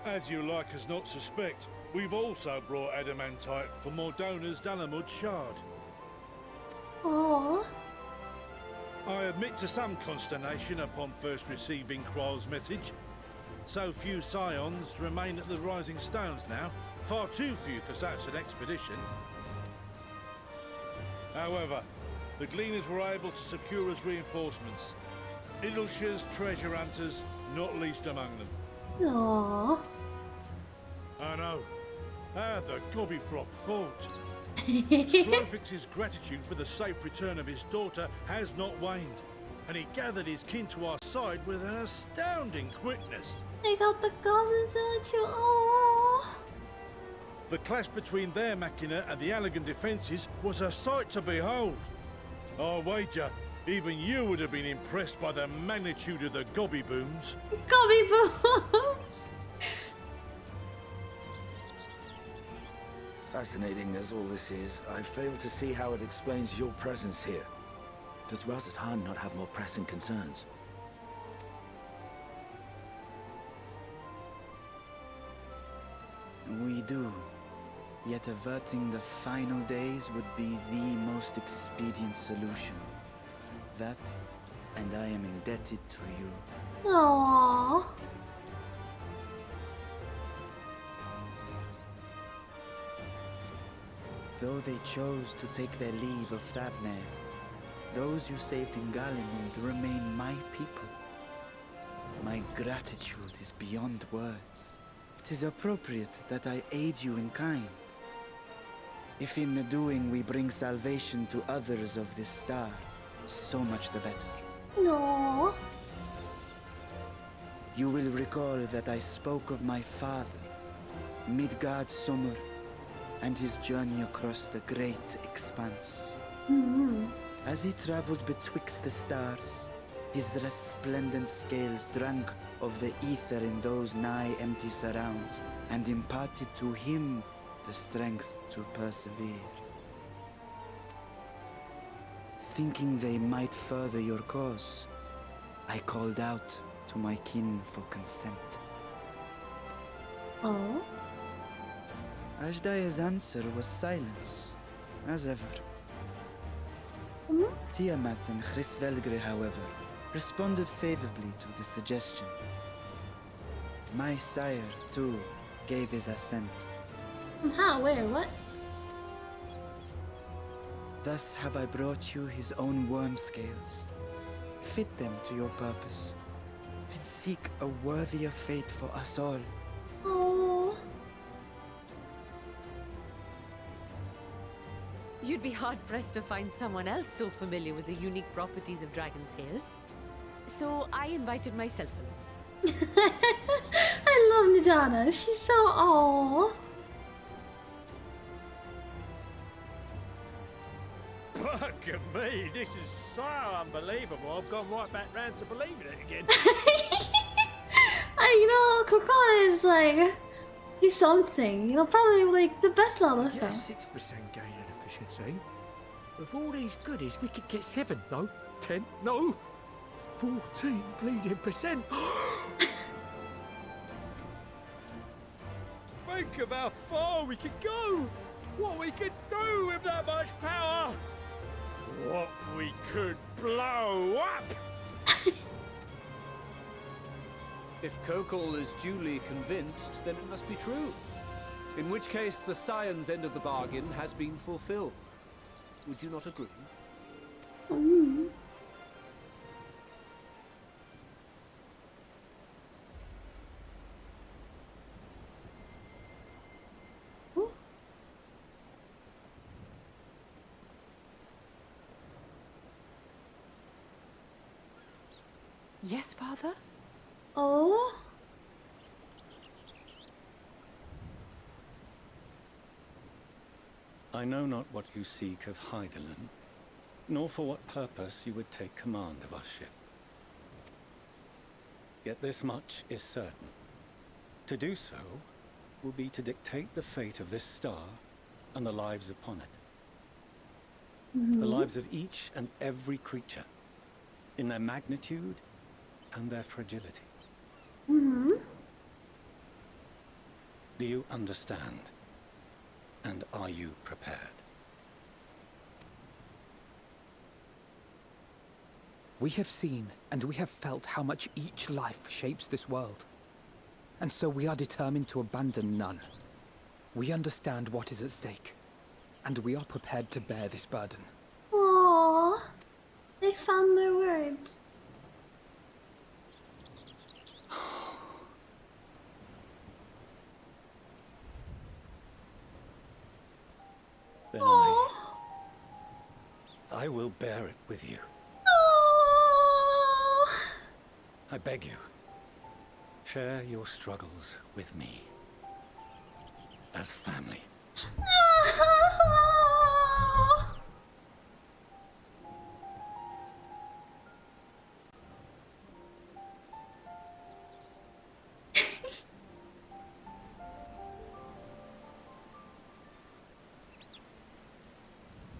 As you like us not suspect, we've also brought adamantite for Mordona's Dalamud shard. Aww. I admit to some consternation upon first receiving Kryl's message. So few Scions remain at the Rising Stones now. Far too few for such an expedition. However, the Gleaners were able to secure us reinforcements. Idleshire's treasure hunters, not least among them. Aww. I know. How the Gobbyflock fought. Slowfix's gratitude for the safe return of his daughter has not waned, and he gathered his kin to our side with an astounding quickness. They got the goblins out you. Aww. The clash between their machina and the Allegan defences was a sight to behold. I wager even you would have been impressed by the magnitude of the gobby booms. Gobby booms! Fascinating as all this is, I fail to see how it explains your presence here. Does Razat-Han not have more pressing concerns? We do. Yet averting the final days would be the most expedient solution. That, and I am indebted to you. Aww. Though they chose to take their leave of Thavnair, those you saved in Galimund remain my people. My gratitude is beyond words. 'Tis appropriate that I aid you in kind. If in the doing we bring salvation to others of this star, so much the better. No. You will recall that I spoke of my father, Midgard Summer, and his journey across the great expanse. As he traveled betwixt the stars, his resplendent scales drank of the ether in those nigh empty surrounds, and imparted to him the strength to persevere. Thinking they might further your cause, I called out to my kin for consent. Oh? Ajdaya's answer was silence, as ever. Tiamat and Chris Velgre, however, responded favorably to the suggestion. My sire, too, gave his assent. How? Where? What? Thus have I brought you his own worm scales. Fit them to your purpose, and seek a worthier fate for us all. Oh. You'd be hard-pressed to find someone else so familiar with the unique properties of dragon scales. So I invited myself along. I love Nidana. She's so aww. Look at me, this is so unbelievable. I've gone right back round to believing it again. You know, Kokon is like, he's something. You know, probably like the best level Get a fan. 6% gain in efficiency. With all these goodies, we could get 7, no, 10, no, 14 bleeding percent. Think of how far we could go. What we could do with that much power. What we could blow up! If Kokol is duly convinced, then it must be true. In which case, the Scion's end of the bargain has been fulfilled. Would you not agree? Mm. Yes, Father? Oh? I know not what you seek of Hydaelyn, nor for what purpose you would take command of our ship. Yet this much is certain. To do so will be to dictate the fate of this star and the lives upon it. The lives of each and every creature, in their magnitude and their fragility. Do you understand? And are you prepared? We have seen and we have felt how much each life shapes this world. And so we are determined to abandon none. We understand what is at stake, and we are prepared to bear this burden. Aww. They found their words. Then I will bear it with you. I beg you, share your struggles with me. As family.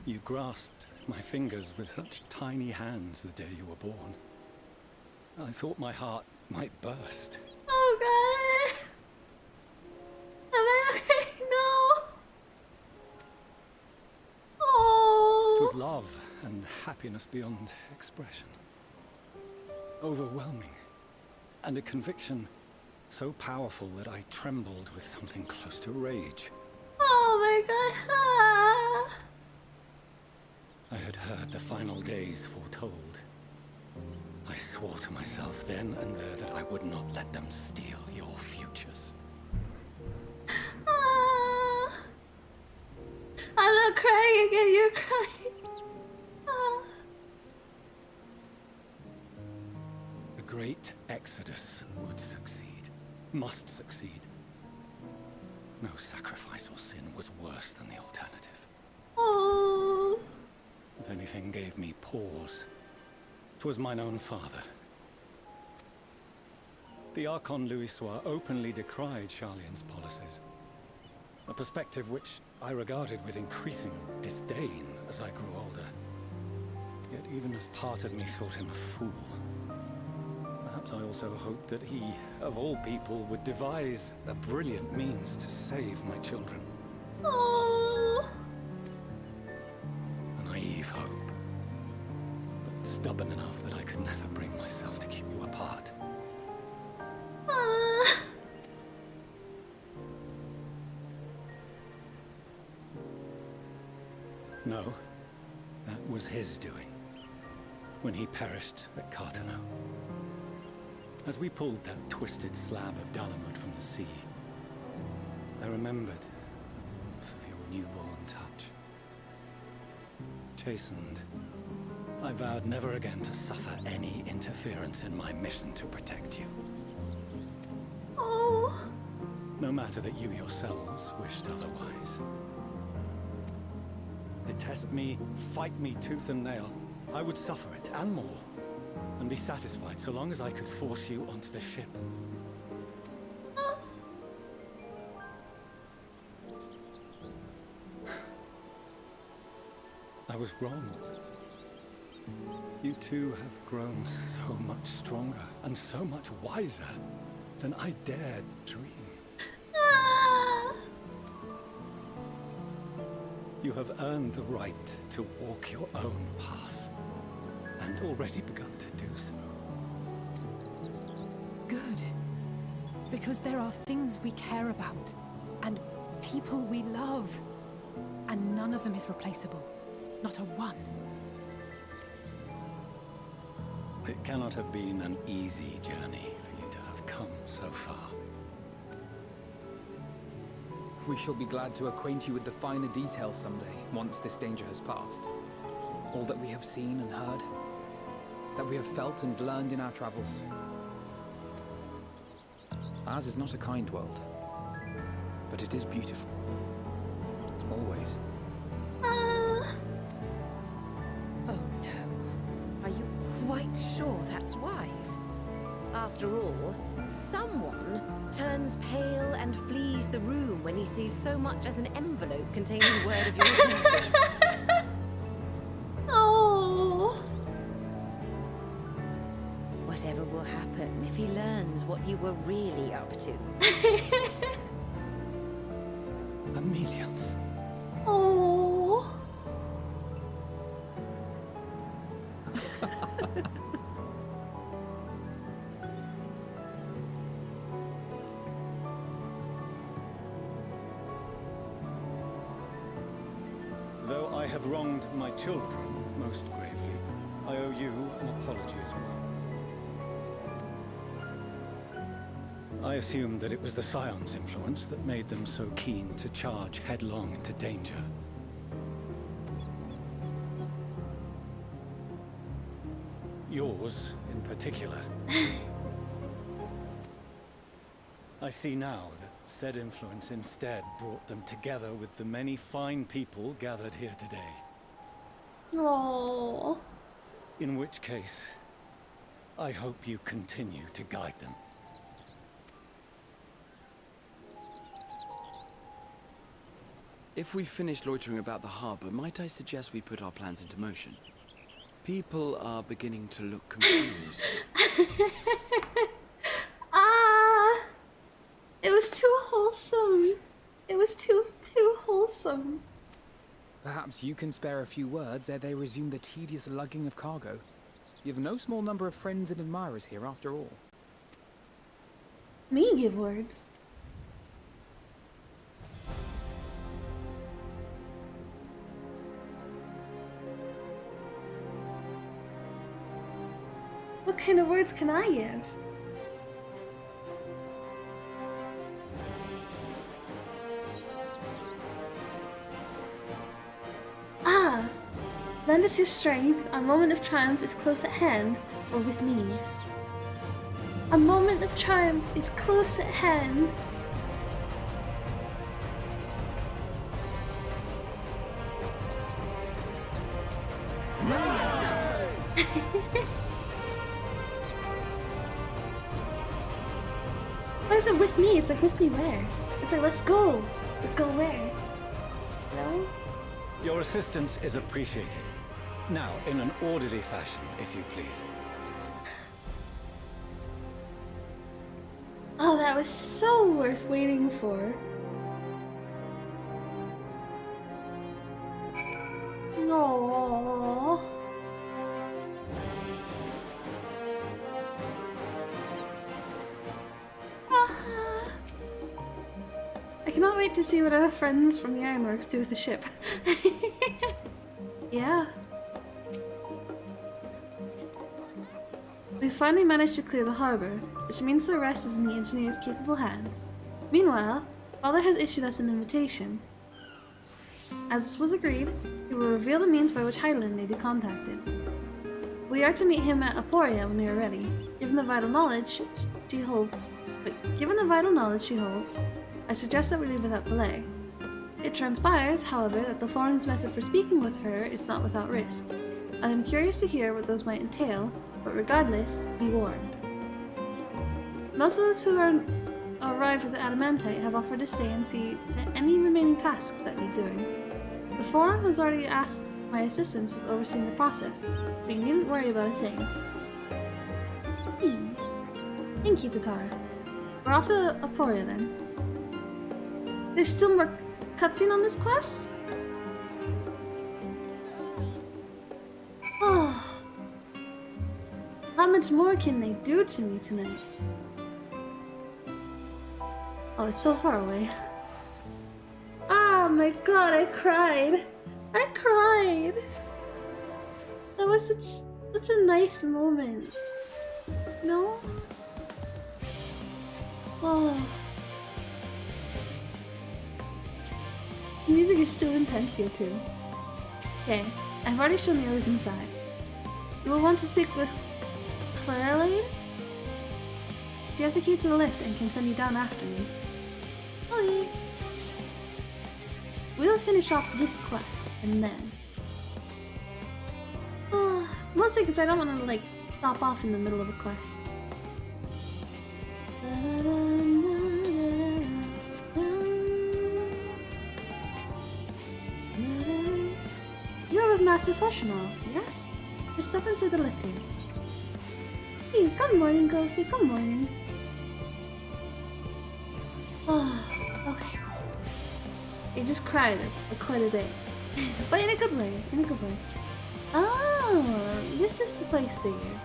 You grasped my fingers with such tiny hands the day you were born. I thought my heart might burst. Oh god. Am I okay? No. Oh. It was love and happiness beyond expression. Overwhelming. And a conviction so powerful that I trembled with something close to rage. Oh my god. Ah. I had heard the final days foretold. I swore to myself then and there that I would not let them steal your futures. Ah. I'm not crying again, you're crying. Ah. The great exodus would succeed. Must succeed. No sacrifice or sin was worse than the alternative. Oh. If anything gave me pause, 'twas mine own father. The Archon Louisoix openly decried Charlian's policies, a perspective which I regarded with increasing disdain as I grew older. Yet even as part of me thought him a fool. Perhaps I also hoped that he, of all people, would devise a brilliant means to save my children. Oh. A naive hope, but stubborn enough that I could never bring myself to keep you apart. Ah. No, that was his doing, when he perished at Cartano. As we pulled that twisted slab of Dalamud from the sea, I remembered the warmth of your newborn touch. Chastened, I vowed never again to suffer any interference in my mission to protect you. Oh. No matter that you yourselves wished otherwise. Detest me, fight me tooth and nail, I would suffer it, and more, and be satisfied so long as I could force you onto the ship. I was wrong. You two have grown so much stronger and so much wiser than I dared dream. You have earned the right to walk your own path, and already begun to do so. Good. Because there are things we care about, and people we love, and none of them is replaceable. Not a one. It cannot have been an easy journey for you to have come so far. We shall be glad to acquaint you with the finer details someday, once this danger has passed. All that we have seen and heard, that we have felt and learned in our travels. Ours is not a kind world, but it is beautiful. Always. Oh no. Are you quite sure that's wise? After all, someone turns pale and flees the room when he sees so much as an envelope containing word of your interest. Oh. Whatever will happen if he learns what you were really up to? Amelians. Oh. Though I have wronged my children most gravely, I owe you an apology as well. I assumed that it was the Scion's influence that made them so keen to charge headlong into danger. Yours, in particular. I see now that said influence instead brought them together with the many fine people gathered here today. Oh. In which case, I hope you continue to guide them. If we've finished loitering about the harbor, might I suggest we put our plans into motion? People are beginning to look confused. It was too wholesome. It was too wholesome. Perhaps you can spare a few words ere they resume the tedious lugging of cargo. You have no small number of friends and admirers here after all. Me give words. What kind of words can I give? Lend us your strength. Our moment of triumph is close at hand, or with me. Our moment of triumph is close at hand. Why is it with me? It's like, with me where? It's like, let's go. But go where? No? Your assistance is appreciated. Now, in an orderly fashion, if you please. Oh, that was so worth waiting for. No. I cannot wait to see what our friends from the Ironworks do with the ship. Yeah. We finally managed to clear the harbor, which means the rest is in the engineer's capable hands. Meanwhile, Father has issued us an invitation. As was agreed, he will reveal the means by which Hydaelyn may be contacted. We are to meet him at Aporia when we are ready. Given the vital knowledge she holds, I suggest that we leave without delay. It transpires, however, that the Foreign's method for speaking with her is not without risks. I am curious to hear what those might entail, but regardless, be warned. Most of those who are arrived with the Adamantite have offered to stay and see to any remaining tasks that need doing. The Foreign has already asked for my assistance with overseeing the process, so you needn't worry about a thing. Thank you, Tatar. We're off to Aporia then. There's still more cutscene on this quest? Oh. How much more can they do to me tonight? Oh, it's so far away. Oh my god, I cried. I cried. That was such a nice moment. No? Oh. The music is still intense here too. Okay, I've already shown the others inside. You will want to speak with Clairlane? She has a key to the lift and can send you down after me. Bye. We'll finish off this quest and then. Mostly because I don't want to like stop off in the middle of a quest. You're with Master Foshinal, yes? Just step inside the lift here. Hey, good morning, Ghosty, good morning. Oh, okay. You just cried quite a bit. But in a good way, Oh, this is the place to use.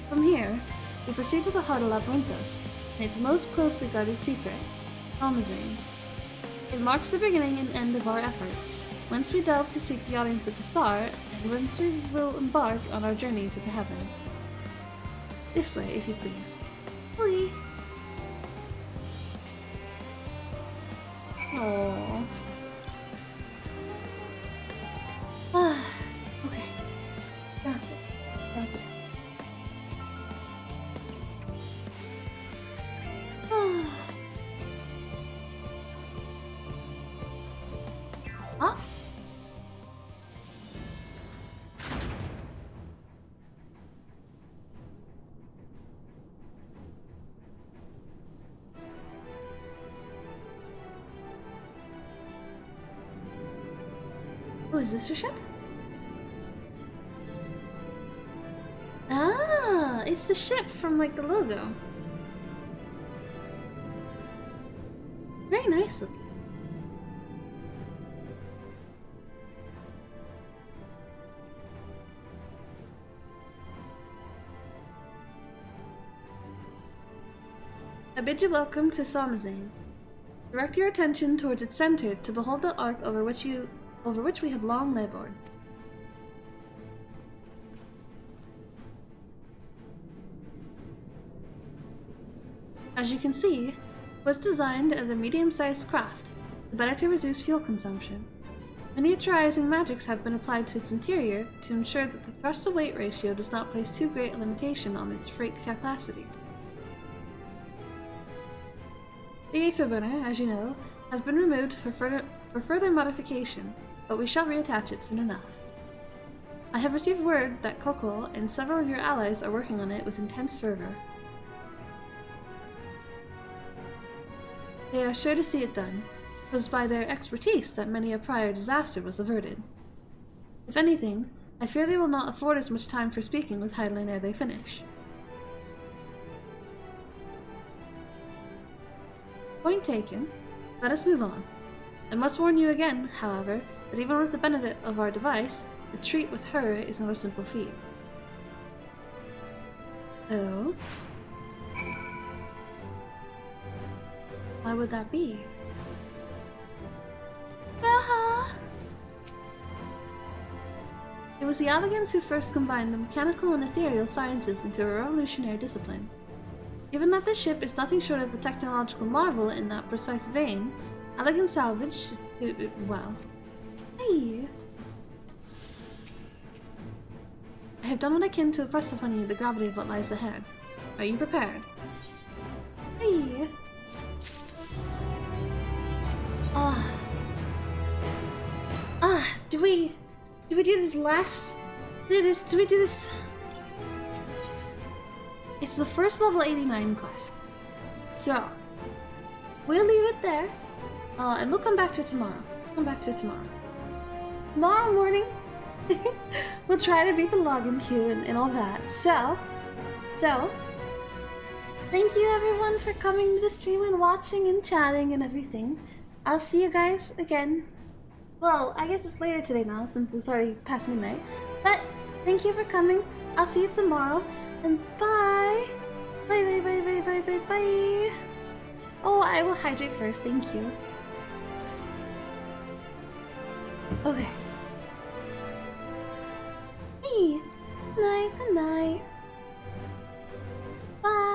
From here, we proceed to the heart of Labyrinthos, and its most closely guarded secret, Almazane. It marks the beginning and end of our efforts, whence we delve to seek the audience of the star, and whence we will embark on our journey to the heavens. This way, if you please. Please. Aww. Okay. Got this. Huh? Oh, is this your ship? Ah, it's the ship from like the logo. Very nice looking. I bid you welcome to Almazane. Direct your attention towards its center to behold the arc over which we have long labored. As you can see, it was designed as a medium-sized craft, the better to reduce fuel consumption. Miniaturizing magics have been applied to its interior to ensure that the thrust-to-weight ratio does not place too great a limitation on its freight capacity. The Aetherburner, as you know, has been removed for further modification, but we shall reattach it soon enough. I have received word that Kokol and several of your allies are working on it with intense fervor. They are sure to see it done. It was by their expertise that many a prior disaster was averted. If anything, I fear they will not afford us much time for speaking with Hydaelyn ere they finish. Point taken. Let us move on. I must warn you again, however, that even with the benefit of our device, the treat with her is not a simple feat. Oh? Why would that be? was the Alligans who first combined the mechanical and ethereal sciences into a revolutionary discipline. Given that this ship is nothing short of a technological marvel in that precise vein, Alligan salvage well. Hey! I have done what I can to impress upon you the gravity of what lies ahead. Are you prepared? Hey! Do we do this last? Do we do this? It's the first level 89 quest. So, we'll leave it there. And we'll come back to it tomorrow. Tomorrow morning, we'll try to beat the login queue and all that. So, thank you everyone for coming to the stream and watching and chatting and everything. I'll see you guys again. Well, I guess it's later today now since it's already past midnight. But thank you for coming. I'll see you tomorrow. And bye! Bye. Oh, I will hydrate first, thank you. Okay. Hey! Good night.